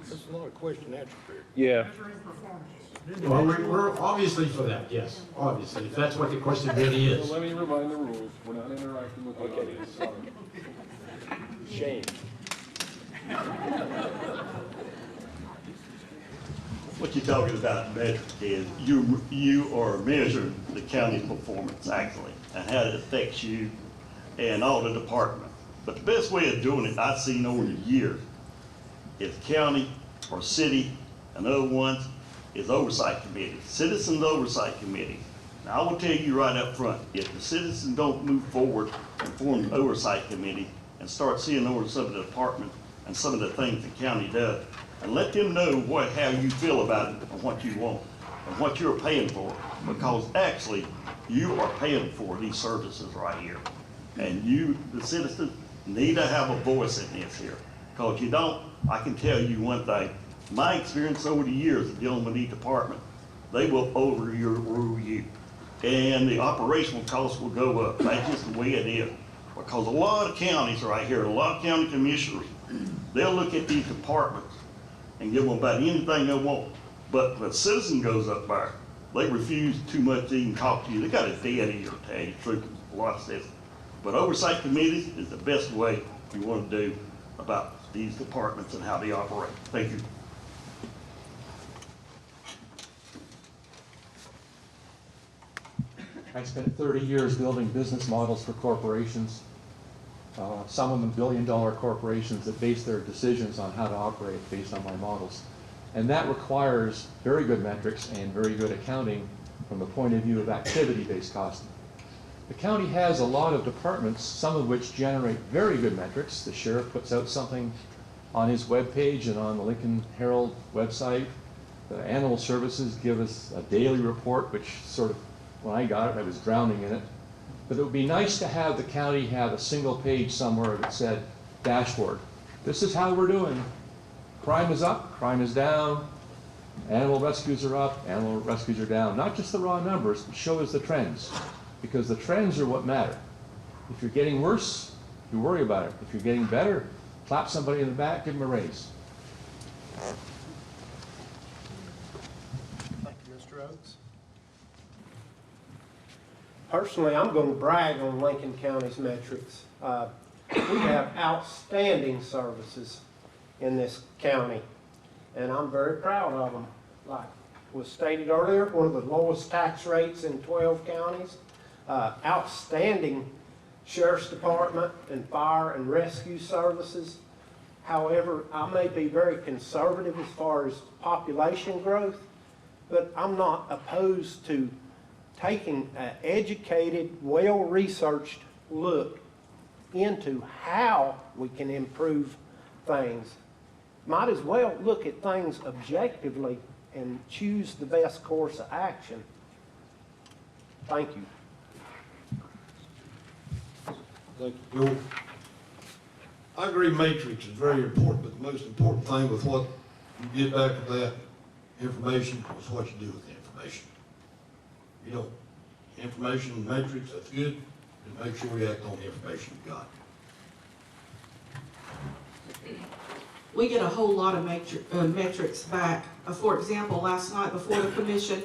This is not a question answer period. Yeah. Measuring performance. Well, we're obviously for that, yes, obviously, if that's what the question really is. So let me remind the rules. We're not interacting with the audience. Shame. What you're talking about, metric, is you are measuring the county's performance actually, and how it affects you and all the departments. But the best way of doing it, I've seen over the years, is county or city and other ones is oversight committee, citizens oversight committee. Now I will tell you right up front, if the citizens don't move forward and form an oversight committee and start seeing over some of the departments and some of the things the county does, and let them know how you feel about it and what you want and what you're paying for, because actually you are paying for these services right here. And you, the citizens, need to have a voice in this here. Because you don't, I can tell you one thing, my experience over the years of dealing with these departments, they will overrule you. And the operational costs will go up. That's just the way it is. Because a lot of counties right here, a lot of county commissioners, they'll look at these departments and give them about anything they want. But when a citizen goes up there, they refuse too much to even talk to you. They got a dead ear, to tell you the truth, a lot of citizens. But oversight committees is the best way you want to do about these departments and how they operate. Thank you. I spent 30 years building business models for corporations, some of them billion-dollar corporations that base their decisions on how to operate based on my models. And that requires very good metrics and very good accounting from the point of view of activity-based costing. The county has a lot of departments, some of which generate very good metrics. The sheriff puts out something on his webpage and on the Lincoln Herald website. The animal services give us a daily report, which sort of, when I got it, I was drowning in it. But it would be nice to have the county have a single page somewhere that said, dashboard. This is how we're doing. Crime is up, crime is down, animal rescues are up, animal rescues are down. Not just the raw numbers, but show us the trends. Because the trends are what matter. If you're getting worse, you worry about it. If you're getting better, clap somebody in the back, give them a raise. Thank you, Mr. Oates. Personally, I'm going to brag on Lincoln County's metrics. We have outstanding services in this county, and I'm very proud of them. Like was stated earlier, one of the lowest tax rates in 12 counties, outstanding sheriff's department and fire and rescue services. However, I may be very conservative as far as population growth, but I'm not opposed to taking an educated, well-researched look into how we can improve things. Might as well look at things objectively and choose the best course of action. Thank you. Thank you, Joel. I agree matrix is very important, but the most important thing with what you get back with that information is what you do with the information. You know, information matrix, that's good, and make sure we act on the information you got. We get a whole lot of metrics back. For example, last night before the commission,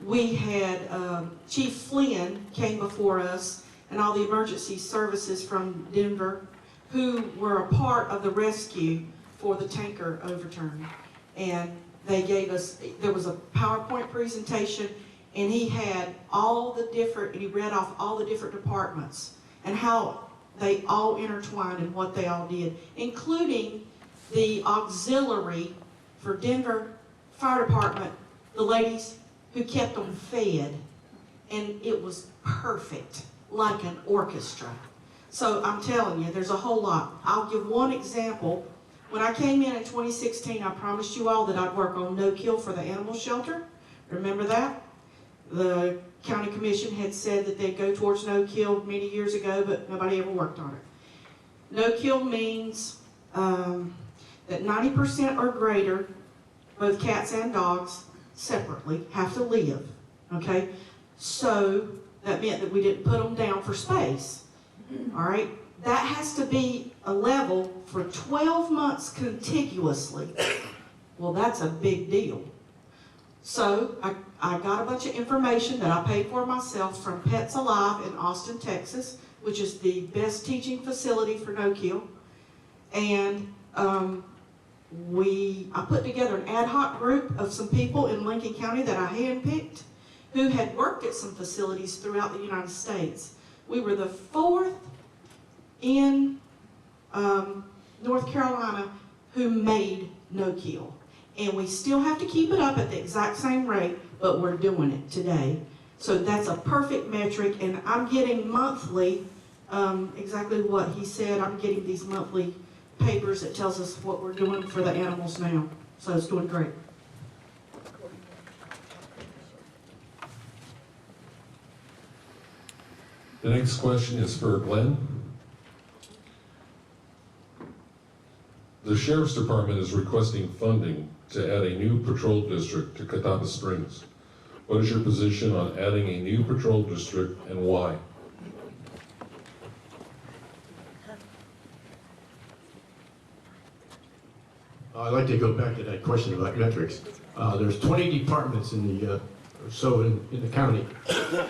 we had Chief Flynn came before us and all the emergency services from Denver who were a part of the rescue for the tanker overturn. And they gave us, there was a PowerPoint presentation, and he had all the different, and he read off all the different departments and how they all intertwined and what they all did, including the auxiliary for Denver Fire Department, the ladies who kept them fed. And it was perfect, like an orchestra. So I'm telling you, there's a whole lot. I'll give one example. When I came in 2016, I promised you all that I'd work on no-kill for the animal shelter. Remember that? The county commission had said that they'd go towards no-kill many years ago, but nobody ever worked on it. No-kill means that 90% or greater, both cats and dogs, separately, have to live, okay? So that meant that we didn't put them down for space, all right? That has to be a level for 12 months contiguously. Well, that's a big deal. So I got a bunch of information that I paid for myself from Pets Alive in Austin, Texas, which is the best teaching facility for no-kill. And I put together an ad hoc group of some people in Lincoln County that I handpicked who had worked at some facilities throughout the United States. We were the 4th in North Carolina who made no-kill. And we still have to keep it up at the exact same rate, but we're doing it today. So that's a perfect metric, and I'm getting monthly, exactly what he said, I'm getting these monthly papers that tells us what we're doing for the animals now. So it's doing great. The next question is for Glenn. The The Sheriff's Department is requesting funding to add a new patrol district to Catawba Springs. What is your position on adding a new patrol district and why? I'd like to go back to that question about metrics. There's 20 departments in the, or so in the county,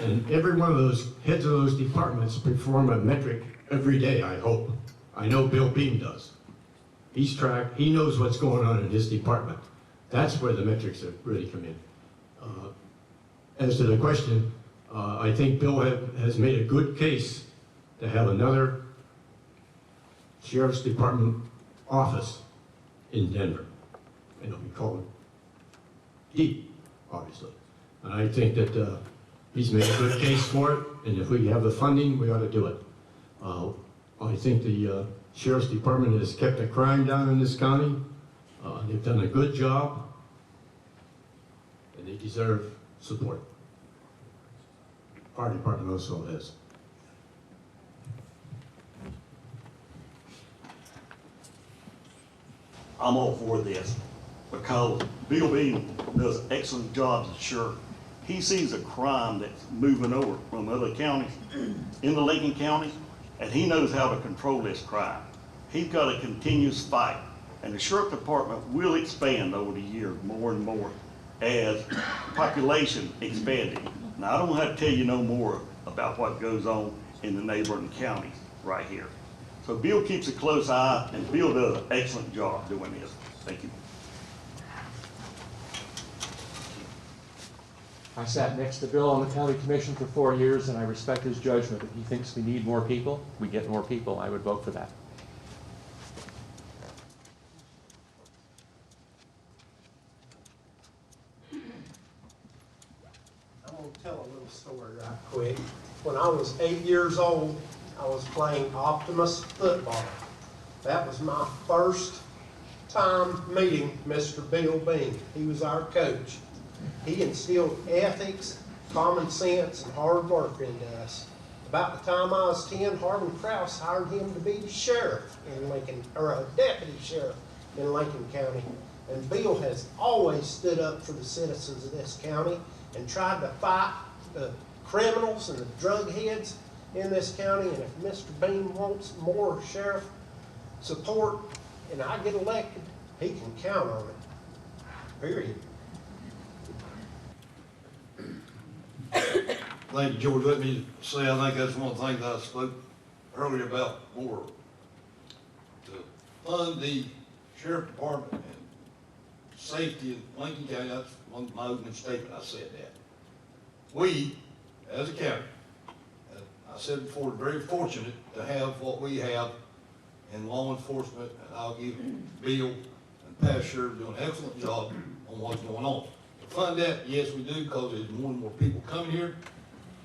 and every one of those heads of those departments perform a metric every day, I hope. I know Bill Beam does. He knows what's going on in his department. That's where the metrics have really come in. As to the question, I think Bill has made a good case to have another Sheriff's Department office in Denver. And it'll be called D, obviously. And I think that he's made a good case for it, and if we have the funding, we ought to do it. I think the Sheriff's Department has kept the crime down in this county. They've done a good job, and they deserve support. Our department also has. I'm all for this because Bill Bean does an excellent job as sheriff. He sees a crime that's moving over from other counties into Lincoln County, and he knows how to control this crime. He's got a continuous fight, and the sheriff department will expand over the years more and more as population expanding. Now, I don't have to tell you no more about what goes on in the neighboring counties right here. So Bill keeps a close eye, and Bill does an excellent job doing this. Thank you. I sat next to Bill on the county commission for 4 years, and I respect his judgment. If he thinks we need more people, we get more people. I would vote for that. I'm going to tell a little story right quick. When I was 8 years old, I was playing Optimus football. That was my first time meeting Mr. Bill Bean. He was our coach. He instilled ethics, common sense, and hard work into us. About the time I was 10, Harvin Krause hired him to be the sheriff in Lincoln, or a deputy sheriff in Lincoln County. And Bill has always stood up for the citizens of this county and tried to fight the criminals and the drug heads in this county. And if Mr. Bean wants more sheriff support and I get elected, he can count on it. Period. Thank you, George. Let me say, I think that's one of the things I spoke earlier about more. To fund the sheriff department and safety in Lincoln County, that's one of my opening statement, I said that. We, as a county, I said before, very fortunate to have what we have in law enforcement, and I'll give Bill and Pat Sheriff doing an excellent job on what's going on. To fund that, yes, we do, because there's more and more people coming here.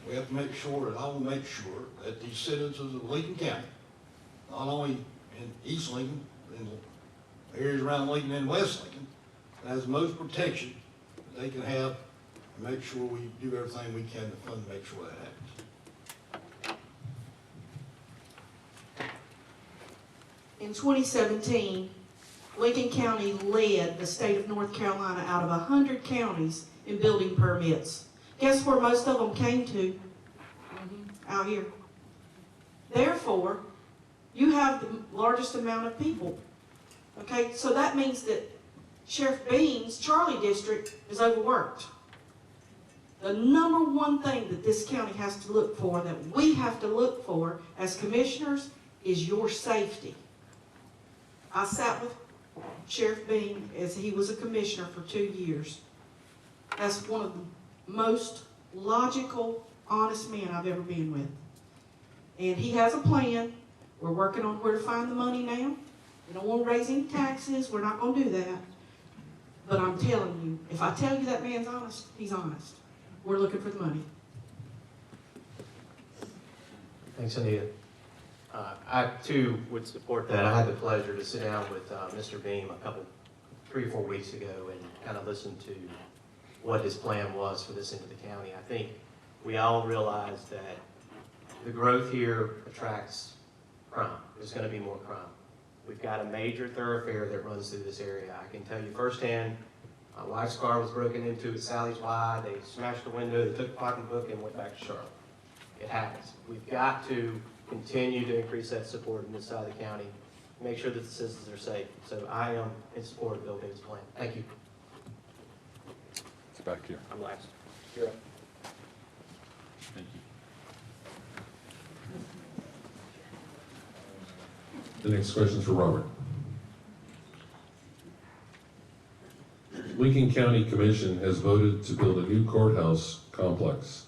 We have to make sure, and I will make sure, that these citizens of Lincoln County, not only in East Lincoln, but in the areas around Lincoln and West Lincoln, has the most protection that they can have, and make sure we do everything we can to fund to make sure that happens. In 2017, Lincoln County led the state of North Carolina out of 100 counties in building permits. Guess where most of them came to? Out here. Therefore, you have the largest amount of people. Okay, so that means that Sheriff Bean's Charlie district is overworked. The number one thing that this county has to look for, that we have to look for as commissioners, is your safety. I sat with Sheriff Bean as he was a commissioner for 2 years. That's one of the most logical, honest men I've ever been with. And he has a plan. We're working on where to find the money now. We don't want to raise any taxes. We're not going to do that. But I'm telling you, if I tell you that man's honest, he's honest. We're looking for the money. Thanks, Anita. I too would support that. I had the pleasure to sit down with Mr. Beam 3 or 4 weeks ago and kind of listen to what his plan was for this end of the county. I think we all realize that the growth here attracts crime. There's going to be more crime. We've got a major thoroughfare that runs through this area. I can tell you firsthand, my wife's car was broken into at Sally's Y. They smashed the window, they took the pocketbook and went back to Charlotte. It happens. We've got to continue to increase that support in this side of the county, make sure that the citizens are safe. So I am in support of Bill Biggs' plan. Thank you. It's back here. I'm last. You're up. Thank you. The next question is for Robert. Lincoln County Commission has voted to build a new courthouse complex.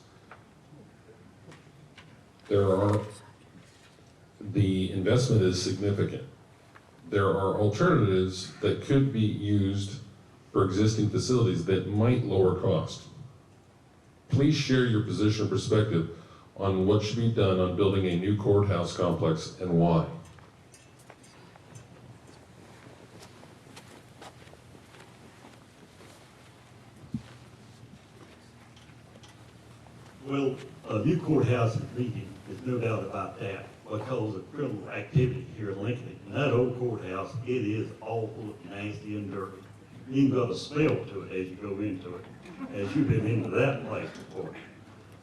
The investment is significant. There are alternatives that could be used for existing facilities that might lower cost. Please share your position or perspective on what should be done on building a new courthouse complex and why. Well, a new courthouse is needed, there's no doubt about that, because of criminal activity here in Lincoln. And that old courthouse, it is awful, nasty, and dirty. You even got a smell to it as you go into it, as you've been into that place before.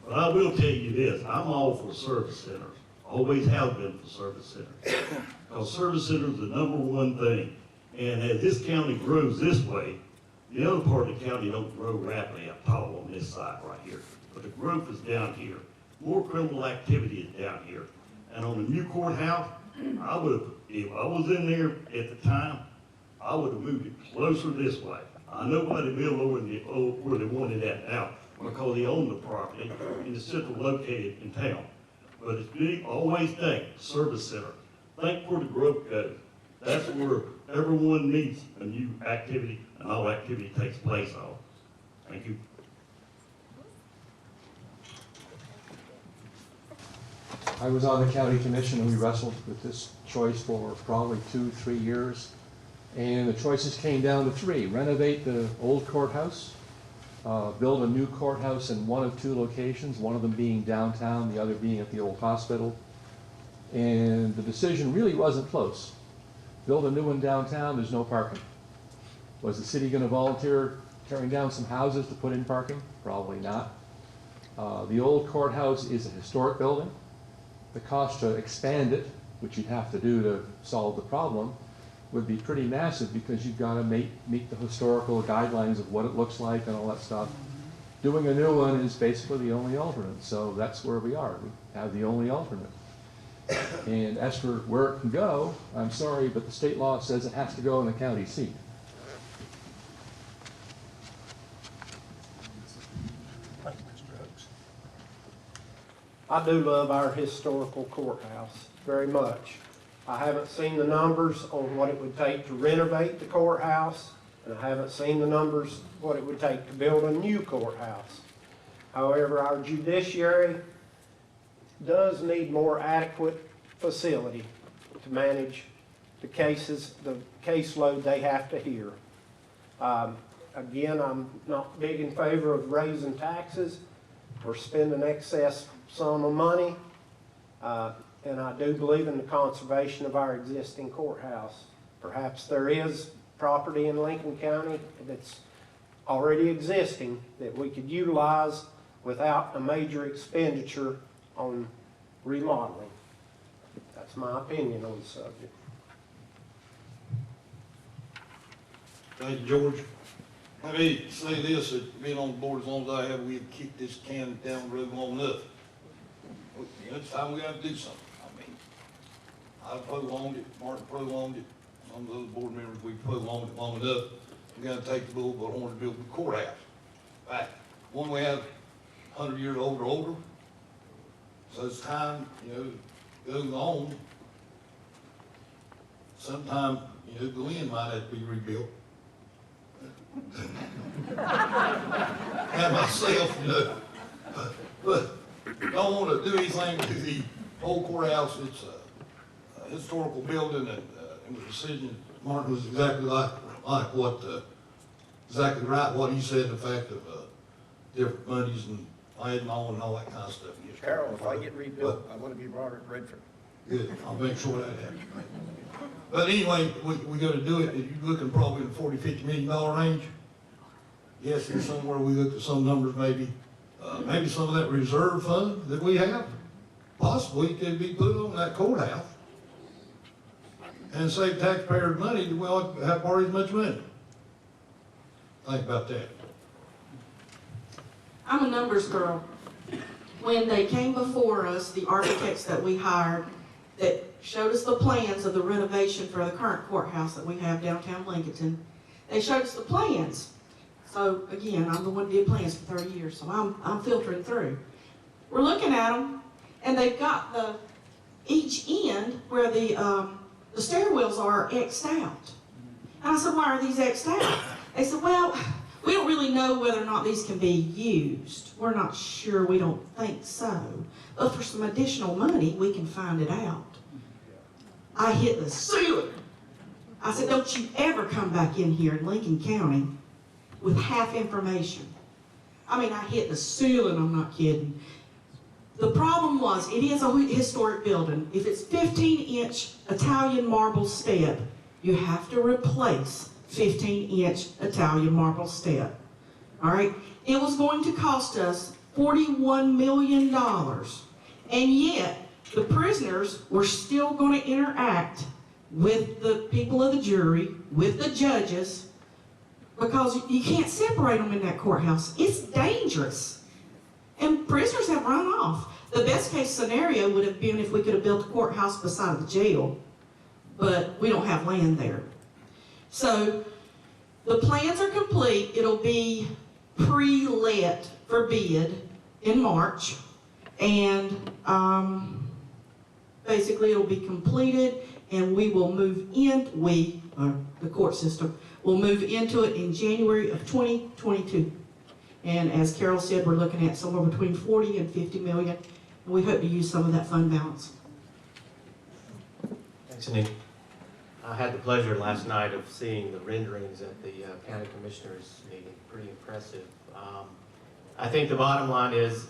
But I will tell you this, I'm all for service centers, always have been for service centers. Because service centers are the number one thing. And as this county grows this way, the other part of the county don't grow rapidly at all on this side right here. But the growth is down here. More criminal activity is down here. And on the new courthouse, I would have, if I was in there at the time, I would have moved it closer this way. I know why they built over where they wanted that now, because they own the property and it's central located in town. But it's big, always think, service center. Think where the growth goes. That's where everyone needs a new activity and all activity takes place on. Thank you. I was on the county commission and we wrestled with this choice for probably 2-3 years. And the choices came down to 3. Renovate the old courthouse, build a new courthouse in one of 2 locations, one of them being downtown, the other being at the old hospital. And the decision really wasn't close. Build a new one downtown, there's no parking. Was the city going to volunteer tearing down some houses to put in parking? Probably not. The old courthouse is a historic building. The cost to expand it, which you'd have to do to solve the problem, would be pretty massive because you've got to meet the historical guidelines of what it looks like and all that stuff. Doing a new one is basically the only alternate, so that's where we are. We have the only alternate. And as for where it can go, I'm sorry, but the state law says it has to go in the county seat. I do love our historical courthouse very much. I haven't seen the numbers on what it would take to renovate the courthouse, and I haven't seen the numbers what it would take to build a new courthouse. However, our judiciary does need more adequate facility to manage the cases, the caseload they have to hear. Again, I'm not big in favor of raising taxes or spending excess sum of money, and I do believe in the conservation of our existing courthouse. Perhaps there is property in Lincoln County that's already existing that we could utilize without a major expenditure on remodeling. That's my opinion on the subject. Thank you, George. Let me say this, that being on the board as long as I have, we've kicked this can down the road long enough. It's time we got to do something. I mean, I prolonged it, Martin prolonged it, some of the other board members, we prolonged it long enough. We got to take the bull by the horn to build the courthouse. Back, one we have 100 years old or older, so it's time, goes on. Sometime, Glenn might have to be rebuilt. And myself, but don't want to do anything to the old courthouse. It's a historical building, and it was a decision. Martin was exactly like what, exactly right what he said. The fact of different monies and adding on and all that kind of stuff. Carol, if I get rebuilt, I want to be Robert Redford. Good, I'll make sure that happens. But anyway, we gotta do it, you're looking probably in the $40–50 million range. Yes, there's somewhere we looked at some numbers maybe, maybe some of that reserve fund that we have, possibly could be put on that courthouse and save taxpayers money, we ought to have already as much money. Think about that. I'm a numbers girl. When they came before us, the architects that we hired, that showed us the plans of the renovation for the current courthouse that we have downtown Lincoln, they showed us the plans. So again, I'm the one who did plans for 30 years, so I'm filtering through. We're looking at them, and they've got each end where the stairwells are X'd out. And I said, why are these X'd out? They said, well, we don't really know whether or not these can be used. We're not sure, we don't think so. But for some additional money, we can find it out. I hit the ceiling. I said, don't you ever come back in here in Lincoln County with half information. I mean, I hit the ceiling, I'm not kidding. The problem was, it is a historic building. If it's 15-inch Italian marble step, you have to replace 15-inch Italian marble step. All right? It was going to cost us $41 million. And yet, the prisoners were still going to interact with the people of the jury, with the judges, because you can't separate them in that courthouse. It's dangerous. And prisoners have run off. The best case scenario would have been if we could have built a courthouse beside the jail, but we don't have land there. So the plans are complete. It'll be pre-let for bid in March, and basically it'll be completed, and we will move in, the court system, will move into it in January of 2022. And as Carol said, we're looking at somewhere between 40 and 50 million, and we hope to use some of that fund balance. Thanks, Anita. I had the pleasure last night of seeing the renderings at the county commissioners meeting. Pretty impressive. I think the bottom line is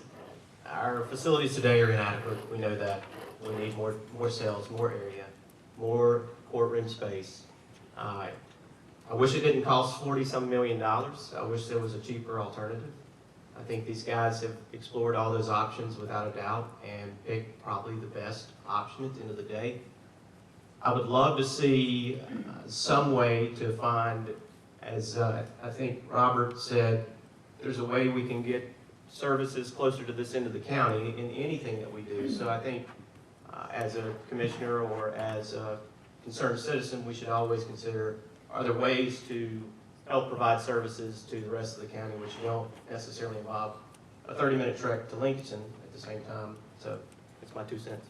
our facilities today are inadequate. We know that. We need more cells, more area, more courtroom space. I wish it didn't cost $40-some million. I wish there was a cheaper alternative. I think these guys have explored all those options without a doubt and picked probably the best option at the end of the day. I would love to see some way to find, as I think Robert said, there's a way we can get services closer to this end of the county in anything that we do. So I think as a commissioner or as a concerned citizen, we should always consider, are there ways to help provide services to the rest of the county, which don't necessarily involve a 30-minute trek to Lincoln at the same time. So it's my 2 cents.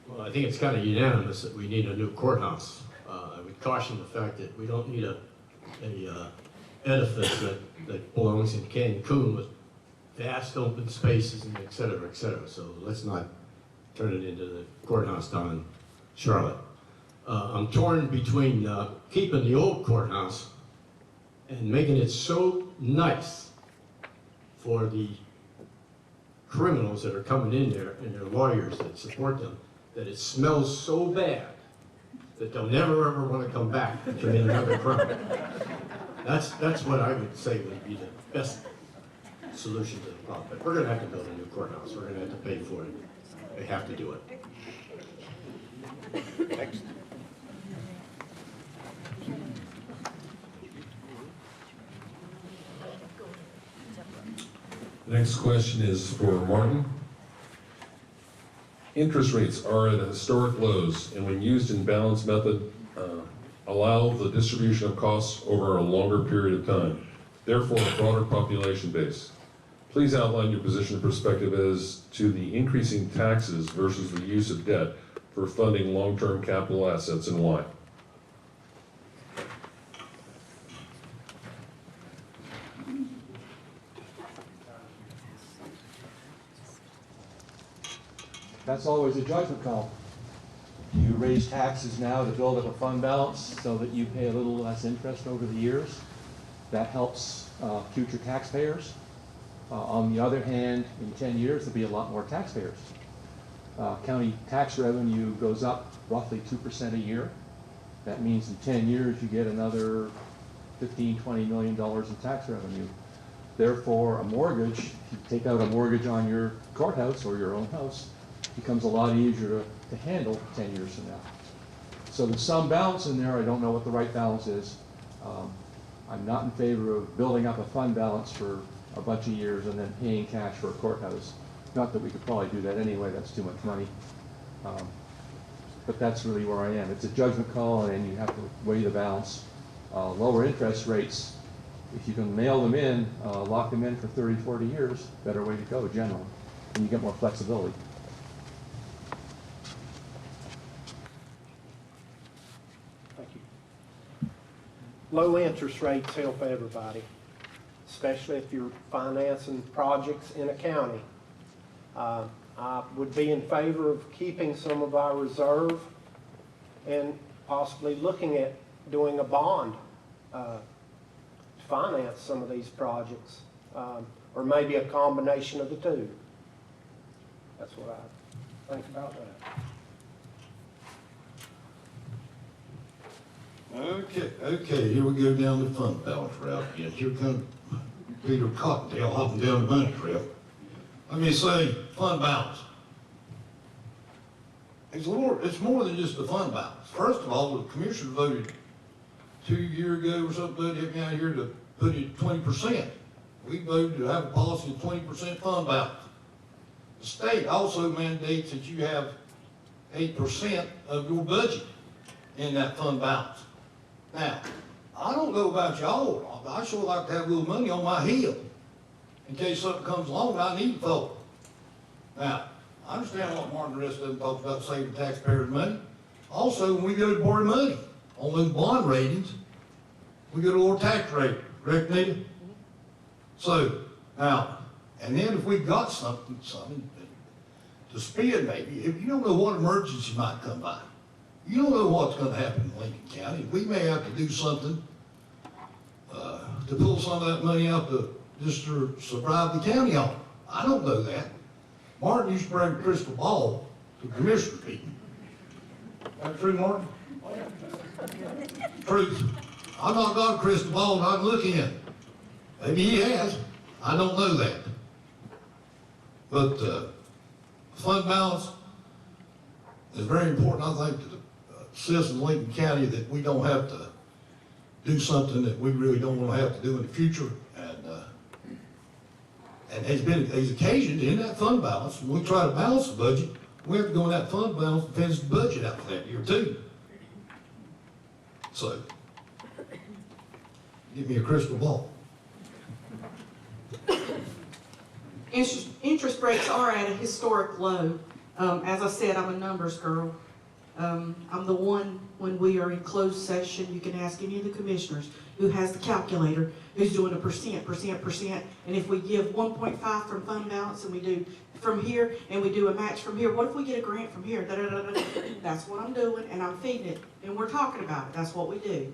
Well, I think it's kind of unanimous that we need a new courthouse. I would caution the fact that we don't need a edifice that belongs in Cancun with vast open spaces and et cetera, et cetera. So let's not turn it into the courthouse down in Charlotte. I'm torn between keeping the old courthouse and making it so nice for the criminals that are coming in there and their lawyers that support them, that it smells so bad that they'll never ever want to come back and commit another crime. That's what I would say would be the best solution to the problem. But we're going to have to build a new courthouse. We're going to have to pay for it. We have to do it. Next. The next question is for Martin. Interest rates are at historic lows, and when used in balanced method, allow the distribution of costs over a longer period of time, therefore a broader population base. Please outline your position and perspective as to the increasing taxes versus the use of debt for funding long-term capital assets, and why. That's always a judgment call. Do you raise taxes now to build up a fund balance so that you pay a little less interest over the years? That helps future taxpayers. On the other hand, in 10 years, there'll be a lot more taxpayers. County tax revenue goes up roughly 2% a year. That means in 10 years, you get another $15, $20 million in tax revenue. Therefore, a mortgage, if you take out a mortgage on your courthouse or your own house, becomes a lot easier to handle 10 years from now. So there's some balance in there. I don't know what the right balance is. I'm not in favor of building up a fund balance for a bunch of years and then paying cash for a courthouse. Not that we could probably do that anyway, that's too much money. But that's really where I am. It's a judgment call and you have to weigh the balance. Lower interest rates, if you can mail them in, lock them in for 30, 40 years, better way to go generally. And you get more flexibility. Thank you. Low interest rates help everybody, especially if you're financing projects in a county. I would be in favor of keeping some of our reserve and possibly looking at doing a bond to finance some of these projects, or maybe a combination of the two. That's what I think about that. Okay, here we go down the fund balance route again. Here comes Peter Cottontail hopping down the bunny trail. Let me say, fund balance. It's more than just the fund balance. First of all, the commission voted 2 years ago or something, hit me out here to put it 20%. We voted to have a policy of 20% fund balance. The state also mandates that you have 8% of your budget in that fund balance. Now, I don't know about y'all, I sure like to have a little money on my hill in case something comes along and I need it for. Now, I understand what Martin the rest of them talks about saving taxpayers money. Also, when we go to borrow money on those bond ratings, we get a lower tax rate, correct, Nita? So, now, and then if we got something to spend maybe, if you don't know what emergency might come by, you don't know what's going to happen in Lincoln County. We may have to do something to pull some of that money out just to survive the county on. I don't know that. Martin used to bring a crystal ball to commissioner meeting. That true, Martin? Truth. I've not got a crystal ball and I can look in. Maybe he has. I don't know that. But fund balance is very important, I think, to the citizens of Lincoln County, that we don't have to do something that we really don't want to have to do in the future. And there's occasions in that fund balance, when we try to balance the budget, we have to go in that fund balance and finish the budget out for that year too. So, give me a crystal ball. Interest rates are at a historic low. As I said, I'm a numbers girl. I'm the one, when we are in closed session, you can ask any of the commissioners who has the calculator, who's doing a percent, and if we give 1.5 from fund balance and we do from here, and we do a match from here, what if we get a grant from here? Da, da, da, da. That's what I'm doing, and I'm feeding it, and we're talking about it. That's what we do.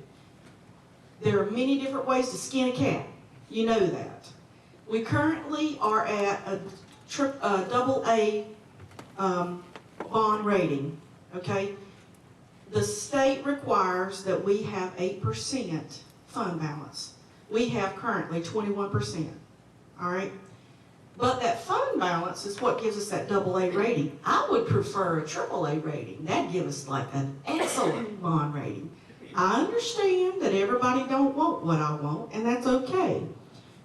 There are many different ways to skin a cat. You know that. We currently are at a AA bond rating, okay? The state requires that we have 8% fund balance. We have currently 21%, all right? But that fund balance is what gives us that AA rating. I would prefer a AAA rating. That'd give us like an excellent bond rating. I understand that everybody don't want what I want, and that's okay.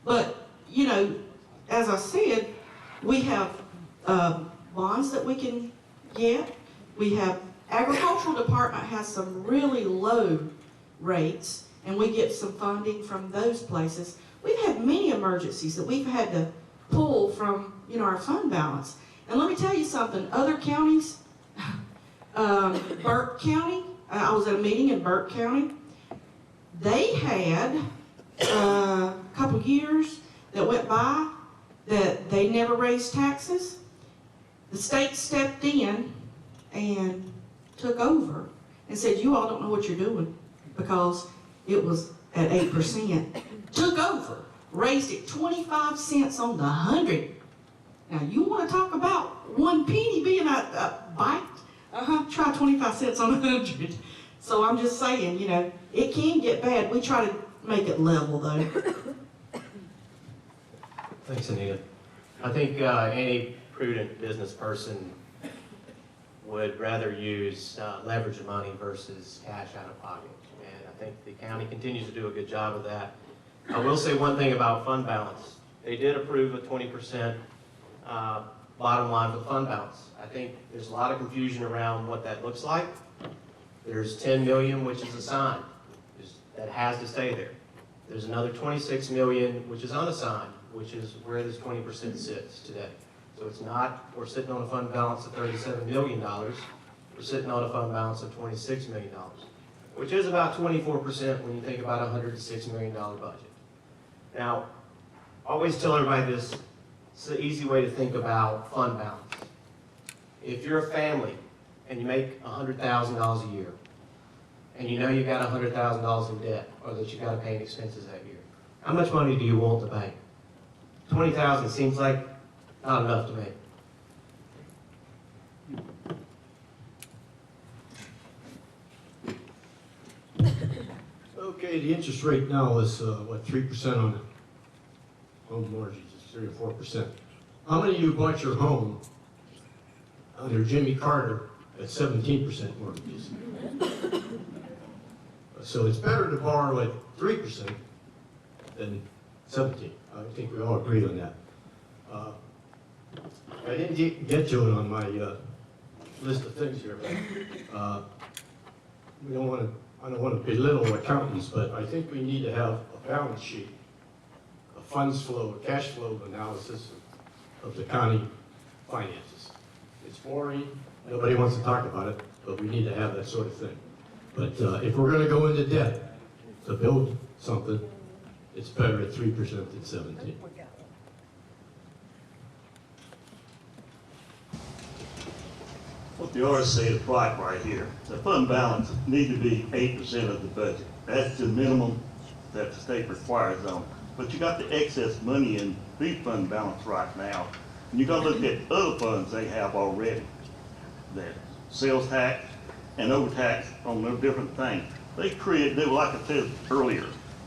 But, you know, as I said, we have bonds that we can get. We have, agricultural department has some really low rates, and we get some funding from those places. We've had many emergencies that we've had to pull from, you know, our fund balance. And let me tell you something, other counties, Burke County, I was at a meeting in Burke County. They had a couple years that went by that they never raised taxes. The state stepped in and took over and said, you all don't know what you're doing, because it was at 8%. Took over. raised it 25 cents on the 100. Now, you want to talk about 1 penny being a bite? Try 25 cents on 100. So I'm just saying, you know, it can get bad. We try to make it level, though. Thanks, Anita. I think any prudent business person would rather use leverage of money versus cash out of pocket. And I think the county continues to do a good job of that. I will say one thing about fund balance. They did approve a 20% bottom line for the fund balance. I think there's a lot of confusion around what that looks like. There's 10 million, which is assigned, that has to stay there. There's another 26 million, which is unassigned, which is where this 20% sits today. So it's not, we're sitting on a fund balance of $37 million. We're sitting on a fund balance of $26 million, which is about 24% when you think about a $106 million budget. Now, I always tell everybody this, it's an easy way to think about fund balance. If you're a family and you make $100,000 a year, and you know you got $100,000 in debt, or that you got to pay in expenses that year, how much money do you want to bank? $20,000 seems like not enough to me. Okay, the interest rate now is, what, 3% on home mortgages, 3 or 4%. How many of you bought your home under Jimmy Carter at 17% mortgages? So it's better to borrow at 3% than 17. I think we all agree on that. I didn't get to it on my list of things here, but I don't want to belittle accountants, but I think we need to have a balance sheet, a funds flow, a cash flow analysis of the county finances. It's boring, nobody wants to talk about it, but we need to have that sort of thing. But if we're going to go into debt to build something, it's better at 3% than 17. What the RSA is right here. The fund balance need to be 8% of the budget. That's the minimum that the state requires on. But you got the excess money in the fund balance right now. And you got to look at other funds they have already. That sales tax and overtax on their different things. They were, like I said earlier,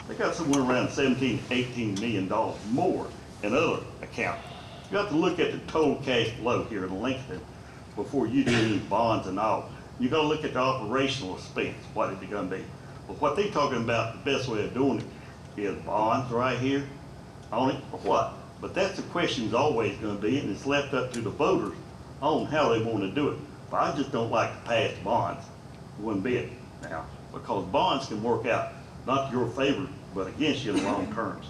they got somewhere around $17, $18 million more in other accounts. You got to look at the total cash flow here in Lincoln before you do any bonds and all. You got to look at the operational expense, what is it going to be. But what they're talking about, the best way of doing it is bonds right here on it, or what? But that's the question's always going to be, and it's left up to the voters on how they want to do it. But I just don't like to pass bonds one bit now, because bonds can work out not to your favor, but against you in the long terms.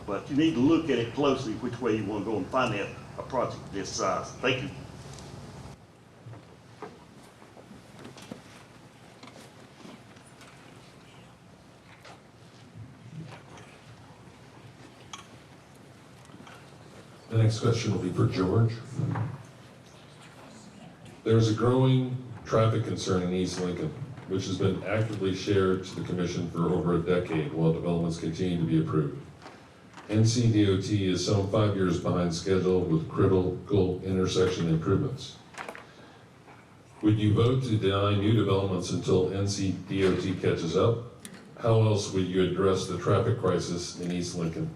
But you need to look at it closely, which way you want to go and finance a project this size. Thank you. The next question will be for George. There's a growing traffic concern in East Lincoln, which has been actively shared to the commission for over a decade while developments continue to be approved. NCDOT is some 5 years behind schedule with critical intersection improvements. Would you vote to deny new developments until NCDOT catches up? How else would you address the traffic crisis in East Lincoln?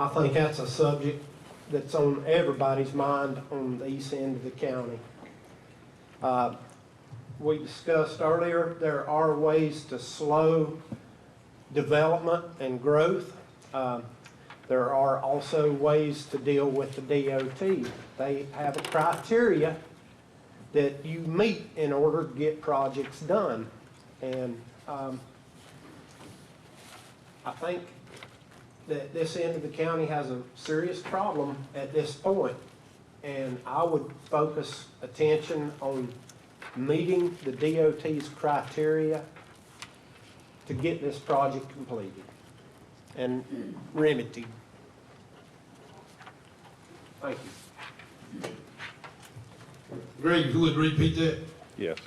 I think that's a subject that's on everybody's mind on the east end of the county. We discussed earlier, there are ways to slow development and growth. There are also ways to deal with the DOT. They have a criteria that you meet in order to get projects done. And I think that this end of the county has a serious problem at this point. And I would focus attention on meeting the DOT's criteria to get this project completed and remedied. Thank you. Greg, you would repeat that? Yes.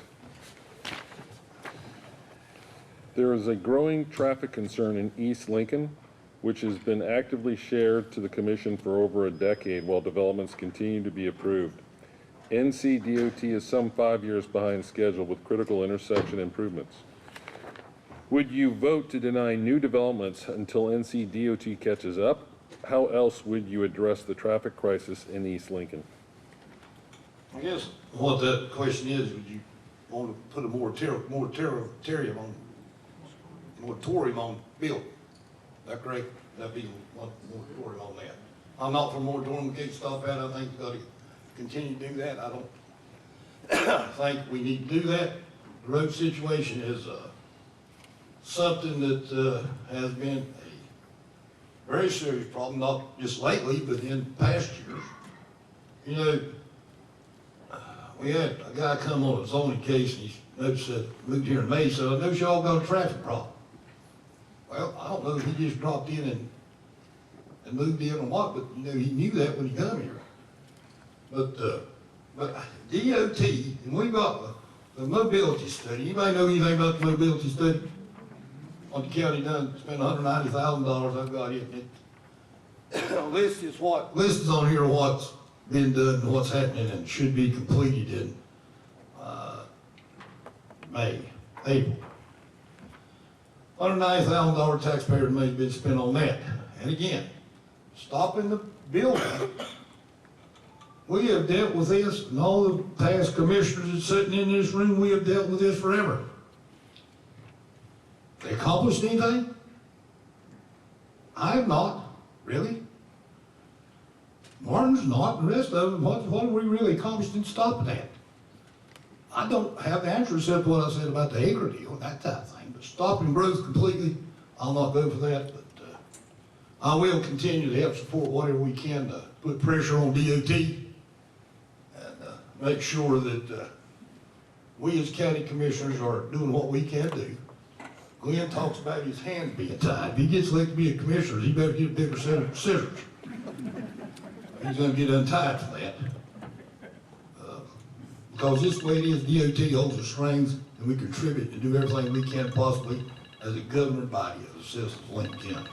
There is a growing traffic concern in East Lincoln, which has been actively shared to the commission for over a decade while developments continue to be approved. NCDOT is some 5 years behind schedule with critical intersection improvements. Would you vote to deny new developments until NCDOT catches up? How else would you address the traffic crisis in East Lincoln? I guess what that question is, would you want to put a moratorium on building? Is that correct? That'd be a moratorium on that. I'm not for moratorium, we can't stop that, I think we've got to continue to do that. I don't think we need to do that. The road situation is something that has been a very serious problem, not just lately, but in past years. You know, we had a guy come on a zoning case, and he noticed that moved here in May, so I know y'all got a traffic problem. Well, I don't know if he just dropped in and moved in or what, but you know, he knew that when he come here. But DOT, and we got the mobility study. Anybody know anything about the mobility study? What the county done, spent $190,000, I've got it. List is on here what's been done and what's happening and should be completed in April. $190,000 taxpayer money has been spent on that. And again, stopping the building. We have dealt with this, and all the past commissioners that's sitting in this room, we have dealt with this forever. They accomplished anything? I have not, really. Martin's not, and the rest of them, what have we really accomplished in stopping that? I don't have the answer except what I said about the acre deal and that type of thing. But stopping growth completely, I'll not go for that. But I will continue to help support whatever we can to put pressure on DOT and make sure that we as county commissioners are doing what we can do. Glenn talks about his hands being tied. If he gets elected to be a commissioner, he better get a bigger set of scissors. He's going to get untied for that. Because this way it is, DOT holds the strings, and we contribute to do everything we can possibly as a government body of the citizens of Lincoln County.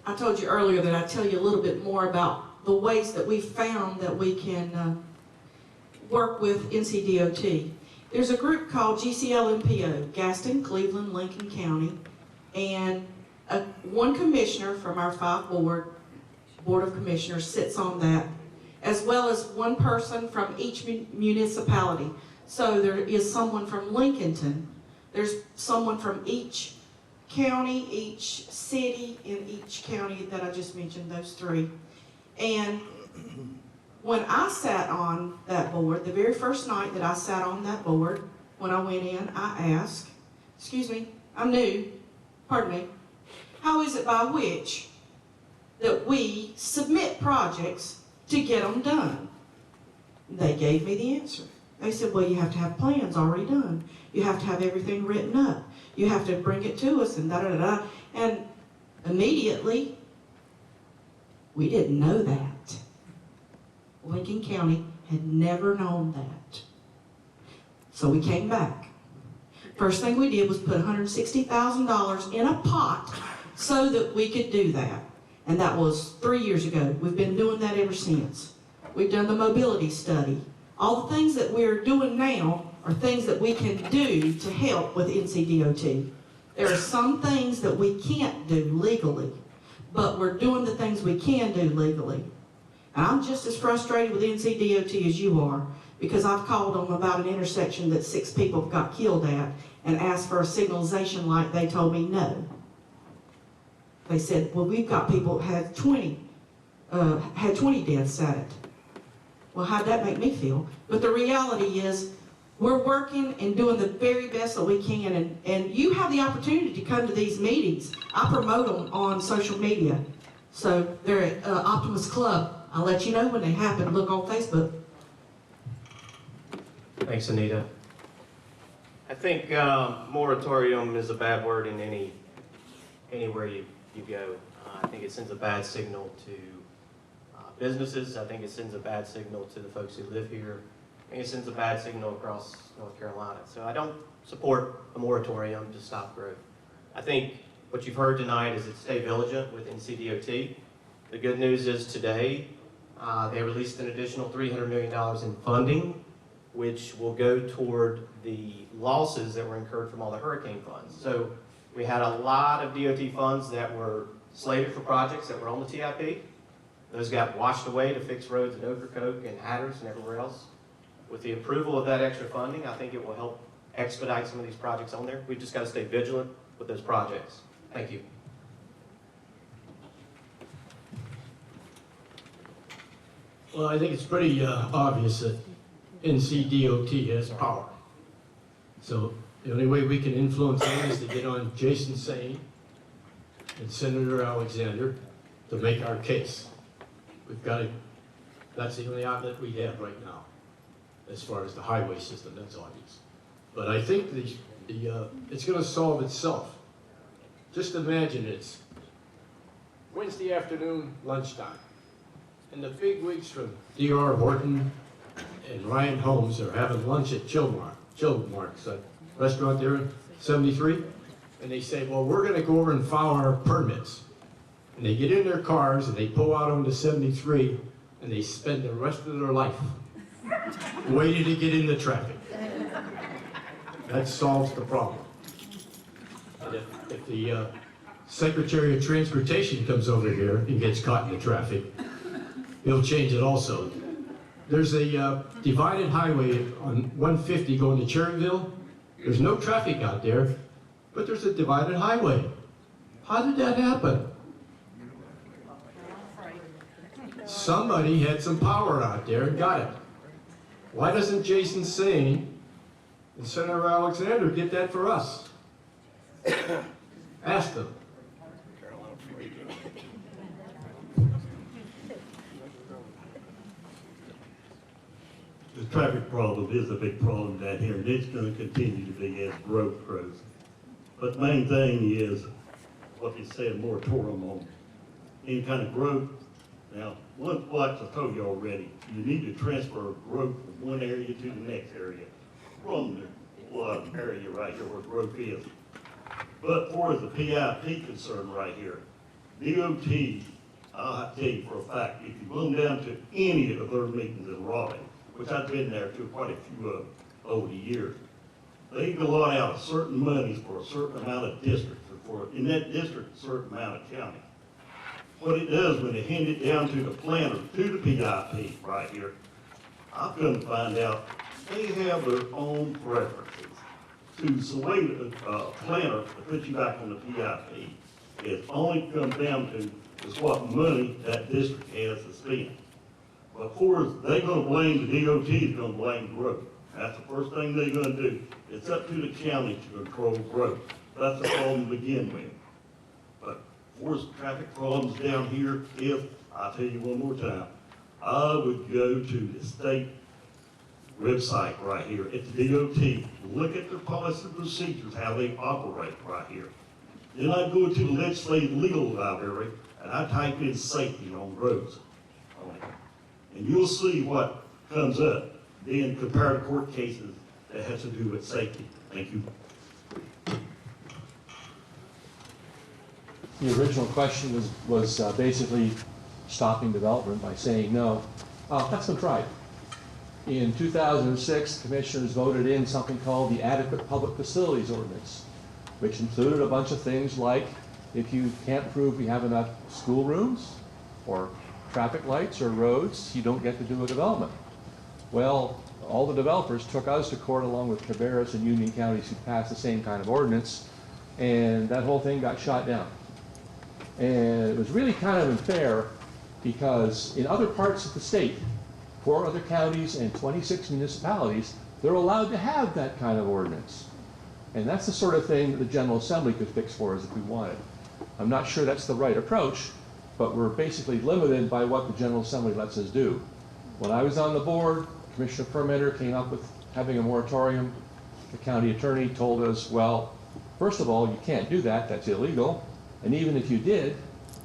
I told you earlier that I'd tell you a little bit more about the ways that we found that we can work with NCDOT. There's a group called GCLMPO, Gaston, Cleveland, Lincoln County, and one commissioner from our 5 Board of Commissioners sits on that, as well as one person from each municipality. So there is someone from Lincolnton, there's someone from each county, each city in each county that I just mentioned, those 3. And when I sat on that board, the very first night that I sat on that board, when I went in, I asked, excuse me, I'm new, pardon me, how is it by which that we submit projects to get them done? They gave me the answer. They said, well, you have to have plans already done. You have to have everything written up. You have to bring it to us and da-da-da-da. And immediately, we didn't know that. Lincoln County had never known that. So we came back. First thing we did was put $160,000 in a pot so that we could do that. And that was 3 years ago. We've been doing that ever since. We've done the mobility study. All the things that we're doing now are things that we can do to help with NCDOT. There are some things that we can't do legally, but we're doing the things we can do legally. And I'm just as frustrated with NCDOT as you are, because I've called them about an intersection that 6 people got killed at and asked for a signalization light. They told me no. They said, well, we've got people who had 20 deaths at it. Well, how'd that make me feel? But the reality is, we're working and doing the very best that we can, and you have the opportunity to come to these meetings. I promote them on social media. So they're at Optimus Club. I'll let you know when they happen. Look on Facebook. Thanks, Anita. I think moratorium is a bad word in anywhere you go. I think it sends a bad signal to businesses. I think it sends a bad signal to the folks who live here. I think it sends a bad signal across North Carolina. So I don't support a moratorium to stop growth. I think what you've heard tonight is to stay vigilant with NCDOT. The good news is today, they released an additional $300 million in funding, which will go toward the losses that were incurred from all the hurricane funds. So we had a lot of DOT funds that were slated for projects that were on the TIP. Those got washed away to fix roads at Ocracoke and Hatters and everywhere else. With the approval of that extra funding, I think it will help expedite some of these projects on there. We've just got to stay vigilant with those projects. Thank you. Well, I think it's pretty obvious that NCDOT has power. So the only way we can influence them is to get on Jason Sane and Senator Alexander to make our case. We've got to, that's the only outlet we have right now, as far as the highway system, that's obvious. But I think it's going to solve itself. Just imagine it's Wednesday afternoon, lunchtime, and the bigwigs from D.R. Horton and Ryan Holmes are having lunch at Chillmark's, a restaurant there in 73, and they say, well, we're going to go over and file our permits. And they get in their cars and they pull out onto 73 and they spend the rest of their life waiting to get into traffic. That solves the problem. And if the Secretary of Transportation comes over here and gets caught in the traffic, he'll change it also. There's a divided highway on 150 going to Cherryville. There's no traffic out there, but there's a divided highway. How did that happen? Somebody had some power out there and got it. Why doesn't Jason Sane and Senator Alexander get that for us? Ask them. The traffic problem is a big problem down here, and it's going to continue to be as growth grows. But the main thing is what they said, moratorium on any kind of growth. Now, like I told you already, you need to transfer growth from one area to the next area, from the area right here where growth is. But for the PIP concern right here, DOT, I'll tell you for a fact, if you go down to any of their meetings in Raleigh, which I've been there to quite a few of over the years, they allot out a certain monies for a certain amount of districts, or for, in that district, a certain amount of county. What it does when they hand it down to the planner, to the PIP right here, I've come to find out they have their own preferences. To sway the planner to put you back on the PIP, it only comes down to is what money that district has to spend. But of course, they're going to blame the DOT, is going to blame growth. That's the first thing they're going to do. It's up to the county to control growth. That's the problem to begin with. But for the traffic problems down here, if, I'll tell you one more time, I would go to the state website right here at the DOT, look at their policy and procedures, how they operate right here. Then I go to the legislative legal library and I type in safety on roads. And you'll see what comes up. Then compare to court cases that has to do with safety. Thank you. The original question was basically stopping development by saying no. That's been tried. In 2006, commissioners voted in something called the Adequate Public Facilities Ordinance, which included a bunch of things like if you can't prove you have enough schoolrooms or traffic lights or roads, you don't get to do a development. Well, all the developers took us to court along with Cabarrus and Union counties who passed the same kind of ordinance, and that whole thing got shot down. And it was really kind of unfair because in other parts of the state, 4 other counties and 26 municipalities, they're allowed to have that kind of ordinance. And that's the sort of thing that the General Assembly could fix for us if we wanted. I'm not sure that's the right approach, but we're basically limited by what the General Assembly lets us do. When I was on the board, Commissioner Permitter came up with having a moratorium. The county attorney told us, well, first of all, you can't do that, that's illegal. And even if you did,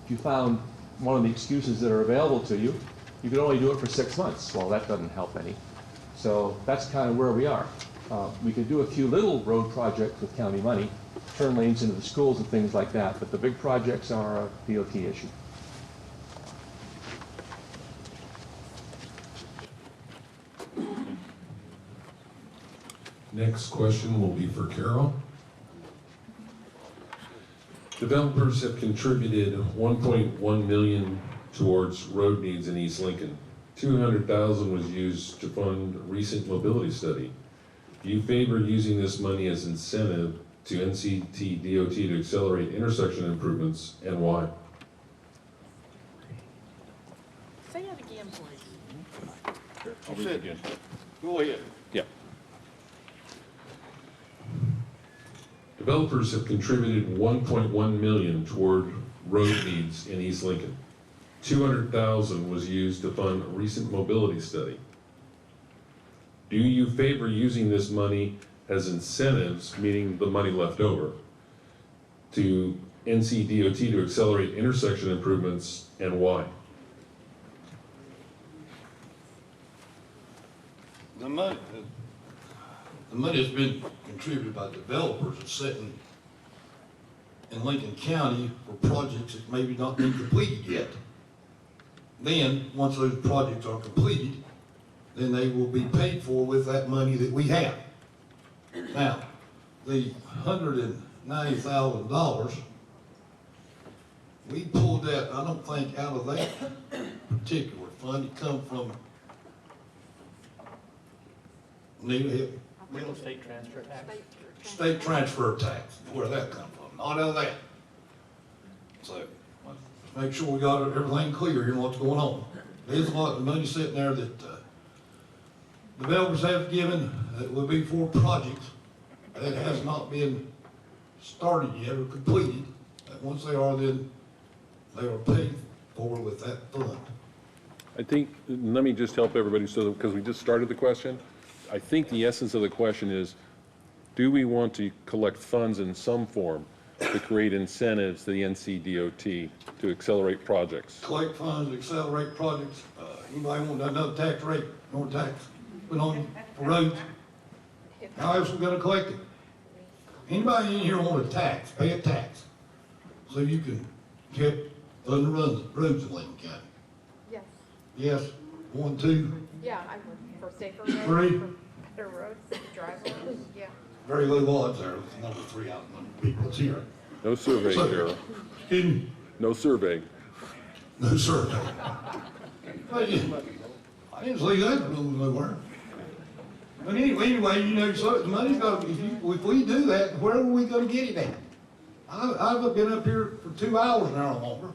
if you found one of the excuses that are available to you, you could only do it for 6 months. Well, that doesn't help any. So that's kind of where we are. We could do a few little road projects with county money, turn lanes into the schools and things like that, but the big projects are a DOT issue. Next question will be for Carol. Developers have contributed $1.1 million towards road needs in East Lincoln. $200,000 was used to fund a recent mobility study. Do you favor using this money as incentive to NCT DOT to accelerate intersection improvements, and why? Say it again, please. I'll read it again. Go ahead. Yeah. Developers have contributed $1.1 million toward road needs in East Lincoln. $200,000 was used to fund a recent mobility study. Do you favor using this money as incentives, meaning the money left over, to NCDOT to accelerate intersection improvements, and why? The money that's been contributed by developers is sitting in Lincoln County for projects that maybe not been completed yet. Then, once those projects are completed, then they will be paid for with that money that we have. Now, the $190,000, we pulled that, I don't think, out of that particular fund. It come from, Nita, Real estate transfer tax. state transfer tax, where that come from, not out of that. So, let's make sure we got everything clear here on what's going on. There's a lot of money sitting there that developers have given that will be for projects that has not been started yet or completed. That once they are, then they are paid for with that fund. I think, let me just help everybody, so, because we just started the question. I think the essence of the question is, do we want to collect funds in some form to create incentives to the NCDOT to accelerate projects? Collect funds, accelerate projects. Anybody want another tax rate, more tax put on for roads? How else we gonna collect it? Anybody in here want a tax, pay a tax, so you can help fund the roads in Lincoln County? Yes, Yes, 1, 2, yeah, I work for safer roads, 3. for better roads, drivers, yeah. Very low odds there, with number 3 out of the people that's here. No survey, So, Carol. Excuse me? No survey. No, sir. I didn't say that rules nowhere. But anyway, you know, so the money's got, if we do that, where are we gonna get it at? I've been up here for 2 hours now or longer.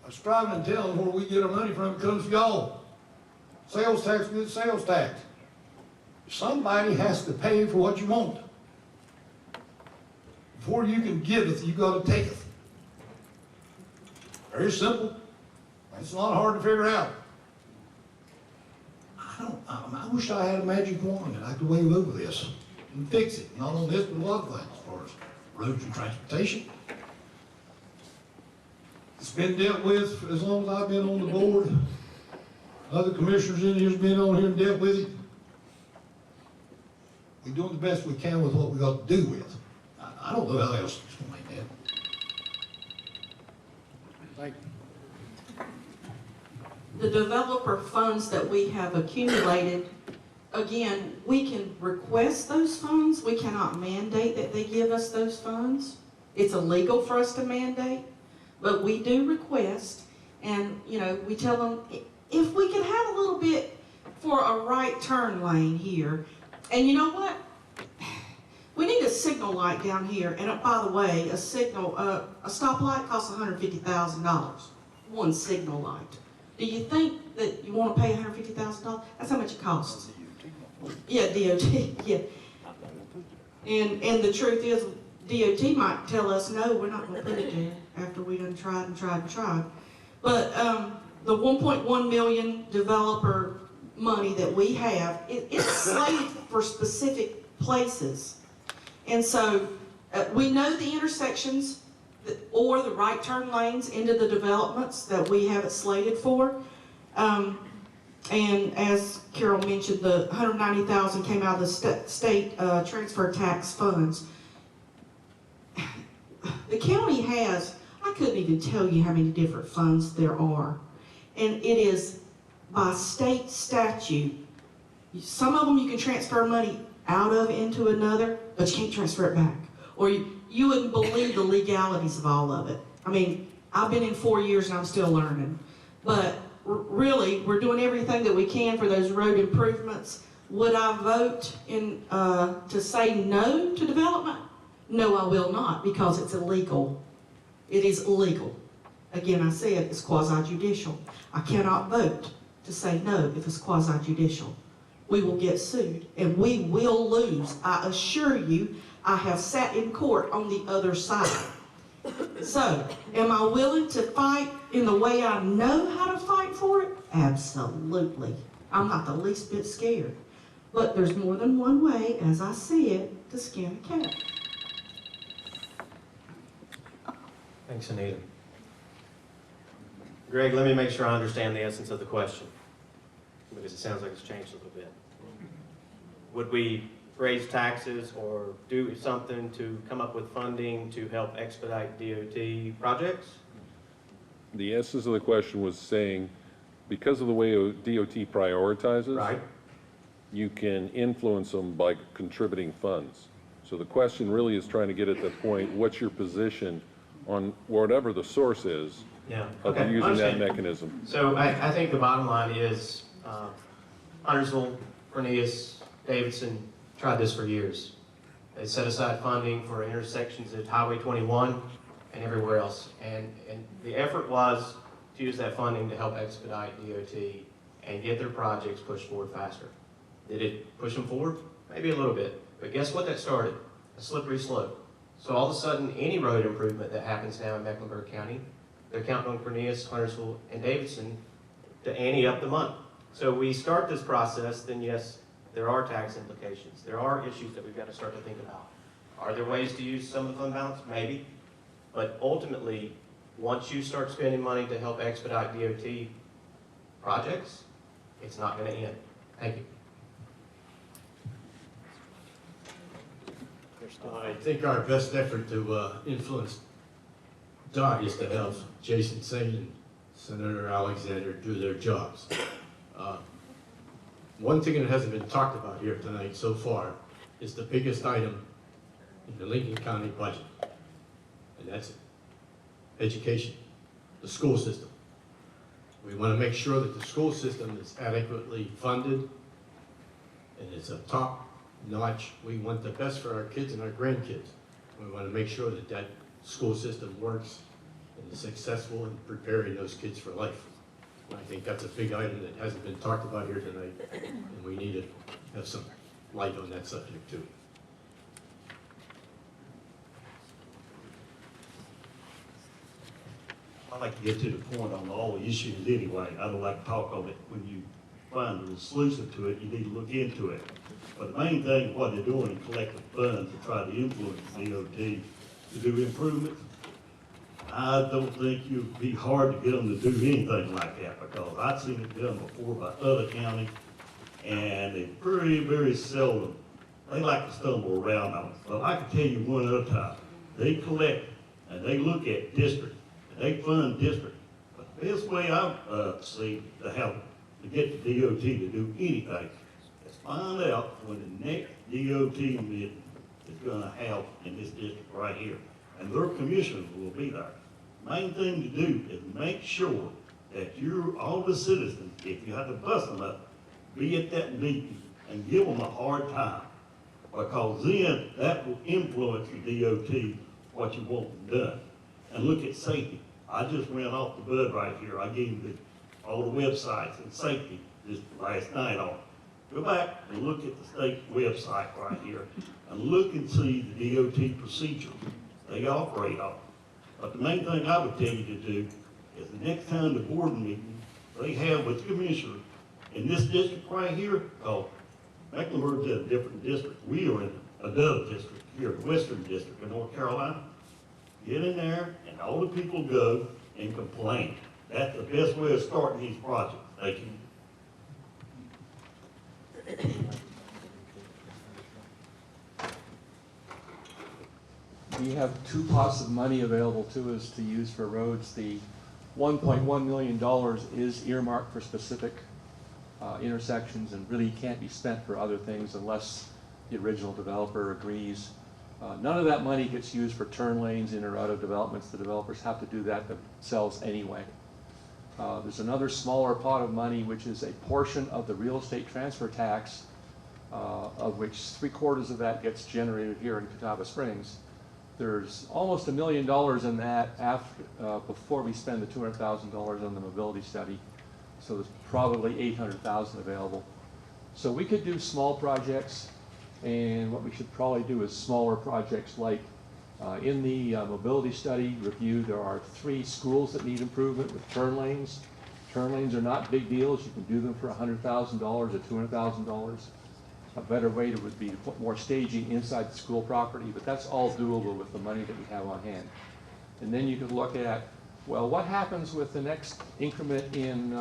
I was striving to tell them where we get our money from. It comes from y'all. Sales tax, good sales tax. Somebody has to pay for what you want. Before you can giveth, you gotta taketh. Very simple. It's not hard to figure out. I wish I had a magic wand and I could wave over this and fix it. Not on this, but a lot of things as far as roads and transportation. It's been dealt with as long as I've been on the board. Other commissioners in here's been on here and dealt with it. We're doing the best we can with what we got to do with. I don't know how else to explain that. Thank you. The developer funds that we have accumulated, again, we can request those funds. We cannot mandate that they give us those funds. It's illegal for us to mandate, but we do request. And, you know, we tell them, if we could have a little bit for a right turn lane here. And you know what? We need a signal light down here. And by the way, a stoplight costs $150,000. One signal light. Do you think that you want to pay $150,000? That's how much it costs. Yeah, DOT, yeah. And the truth is, DOT might tell us, no, we're not going to put it there after we done tried and tried and tried. But the 1.1 million developer money that we have, it's slated for specific places. And so we know the intersections or the right turn lanes into the developments that we have it slated for. And as Carol mentioned, the $190,000 came out of the state transfer tax funds. The county has, I couldn't even tell you how many different funds there are. And it is by state statute. Some of them you can transfer money out of into another, but you can't transfer it back. Or you wouldn't believe the legalities of all of it. I mean, I've been in 4 years and I'm still learning. But really, we're doing everything that we can for those road improvements. Would I vote to say no to development? No, I will not, because it's illegal. It is illegal. Again, I said it's quasi-judicial. I cannot vote to say no if it's quasi-judicial. We will get sued, and we will lose. I assure you, I have sat in court on the other side. So, am I willing to fight in the way I know how to fight for it? Absolutely. I'm not the least bit scared. But there's more than one way, as I see it, to skin a cat. Thanks, Anita. Greg, let me make sure I understand the essence of the question, because it sounds like it's changed a little bit. Would we raise taxes or do something to come up with funding to help expedite DOT projects? The essence of the question was saying, because of the way DOT prioritizes, Right. you can influence them by contributing funds. So the question really is trying to get at the point, what's your position on whatever the source is Yeah. of Okay. using that Understand. mechanism? So I think the bottom line is Huntersville, Cornelius, Davidson tried this for years. They set aside funding for intersections at Highway 21 and everywhere else. And the effort was to use that funding to help expedite DOT and get their projects pushed forward faster. Did it push them forward? Maybe a little bit. But guess what that started? A slippery slope. So all of a sudden, any road improvement that happens now in Mecklenburg County, they're counting on Cornelius, Huntersville, and Davidson to ante up the money. So we start this process, then yes, there are tax implications. There are issues that we've got to start to think about. Are there ways to use some of the fund balance? Maybe. But ultimately, once you start spending money to help expedite DOT projects, it's not going to end. Thank you. I think our best effort to influence DOT is to help Jason Singh and Senator Alexander do their jobs. One thing that hasn't been talked about here tonight so far is the biggest item in the Lincoln County budget, and that's education, the school system. We want to make sure that the school system is adequately funded and it's a top-notch. We want the best for our kids and our grandkids. We want to make sure that that school system works and is successful in preparing those kids for life. I think that's a big item that hasn't been talked about here tonight, and we need to have some light on that subject too. I'd like to get to the point on all the issues anyway. I don't like to talk on it. When you find a solution to it, you need to look into it. But the main thing, what they're doing is collecting funds to try to influence DOT to do improvements. I don't think it'd be hard to get them to do anything like that, because I've seen it done before by other counties, and they very, very seldom, they like to stumble around on it. But I can tell you one other time, they collect and they look at districts, and they fund districts. But the best way I've seen to help to get the DOT to do anything is find out when the next DOT meeting is gonna have in this district right here. And their commissioners will be there. Main thing to do is make sure that all the citizens, if you have to bust them up, be at that meeting and give them a hard time. Because then that will influence the DOT, what you want done. And look at safety. I just ran off the bud right here. I gave them all the websites and safety just last night on. Go back and look at the state website right here and look and see the DOT procedures they operate on. But the main thing I would tell you to do is the next time the board meeting they have with the commissioners in this district right here, called Mecklenburg's in a different district. We are in another district here, the Western District of North Carolina. Get in there and all the people go and complain. That's the best way of starting these projects. Thank you. we have two pots of money available to us to use for roads. The $1.1 million is earmarked for specific intersections and really can't be spent for other things unless the original developer agrees. None of that money gets used for turn lanes in or out of developments. The developers have to do that themselves anyway. There's another smaller pot of money, which is a portion of the real estate transfer tax, of which 3/4 of that gets generated here in Catawba Springs. There's almost $1 million in that before we spend the $200,000 on the mobility study. So there's probably $800,000 available. So we could do small projects, and what we should probably do is smaller projects like in the mobility study review, there are 3 schools that need improvement with turn lanes. Turn lanes are not big deals. You can do them for $100,000 or $200,000. A better way would be to put more staging inside the school property, but that's all doable with the money that we have on hand. And then you could look at, well, what happens with the next increment in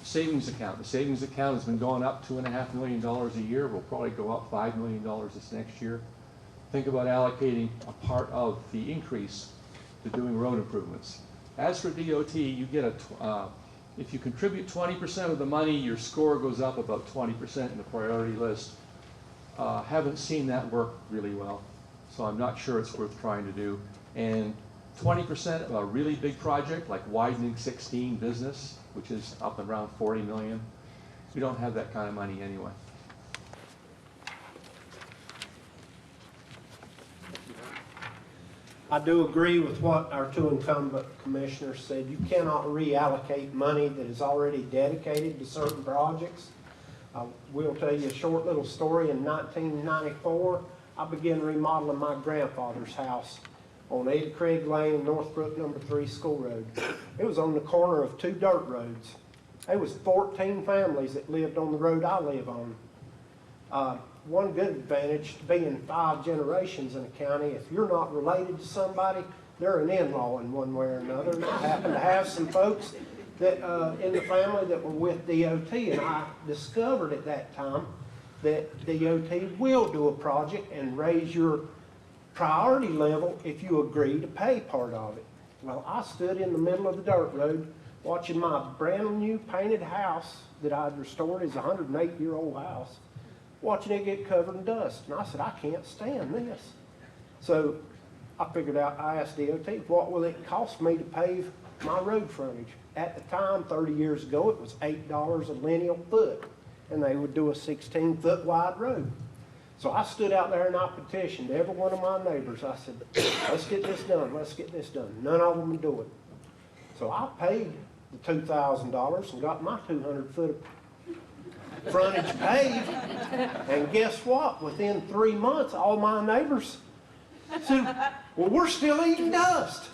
savings account? The savings account has been going up $2.5 million a year. Will probably go up $5 million this next year. Think about allocating a part of the increase to doing road improvements. As for DOT, you get if you contribute 20% of the money, your score goes up about 20% in the priority list. Haven't seen that work really well, so I'm not sure it's worth trying to do. And 20% of a really big project like widening 16 business, which is up around 40 million, we don't have that kind of money anyway. I do agree with what our 2 incumbent commissioners said. You cannot reallocate money that is already dedicated to certain projects. We'll tell you a short little story. In 1994, I began remodeling my grandfather's house on Ada Craig Lane, Northbrook No. 3 School Road. It was on the corner of 2 dirt roads. There was 14 families that lived on the road I live on. One good advantage to being 5 generations in a county, if you're not related to somebody, they're an in-law in one way or another. And I happen to have some folks that in the family that were with DOT, and I discovered at that time that DOT will do a project and raise your priority level if you agree to pay part of it. Well, I stood in the middle of the dirt road watching my brand new painted house that I'd restored as a 108-year-old house, watching it get covered in dust. And I said, I can't stand this. So I figured out, I asked DOT, what will it cost me to pave my road frontage? At the time, 30 years ago, it was $8 a lineal foot, and they would do a 16-foot wide road. So I stood out there and I petitioned every one of my neighbors. I said, let's get this done, let's get this done. None of them would do it. So I paid the $2,000 and got my 200-foot of frontage paved, and guess what? Within 3 months, all my neighbors said, well, we're still eating dust.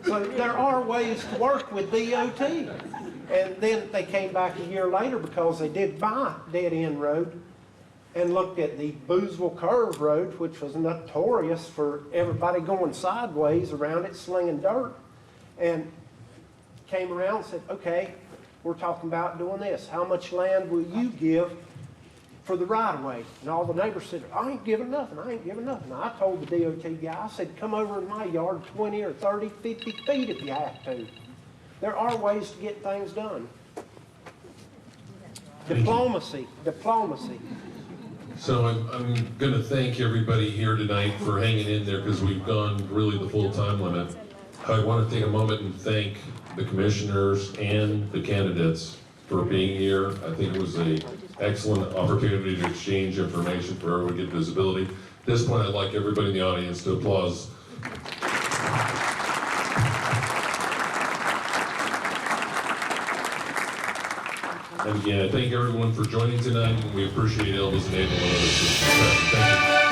So there are ways to work with DOT. And then they came back a year later because they did buy Dead End Road and looked at the Boozville Curve Road, which was notorious for everybody going sideways around it, slinging dirt, and came around and said, okay, we're talking about doing this. How much land will you give for the right-of-way? And all the neighbors said, I ain't giving nothing, I ain't giving nothing. I told the DOT guy, I said, come over in my yard 20 or 30, 50 feet if you have to. There are ways to get things done. Diplomacy, diplomacy. So I'm going to thank everybody here tonight for hanging in there because we've gone really the full time limit. I want to take a moment and thank the commissioners and the candidates for being here. I think it was an excellent opportunity to exchange information for everyone to get visibility. At this point, I'd like everybody in the audience to applaud. And again, I thank everyone for joining tonight, and we appreciate Elba's enablement of this discussion. Thank you.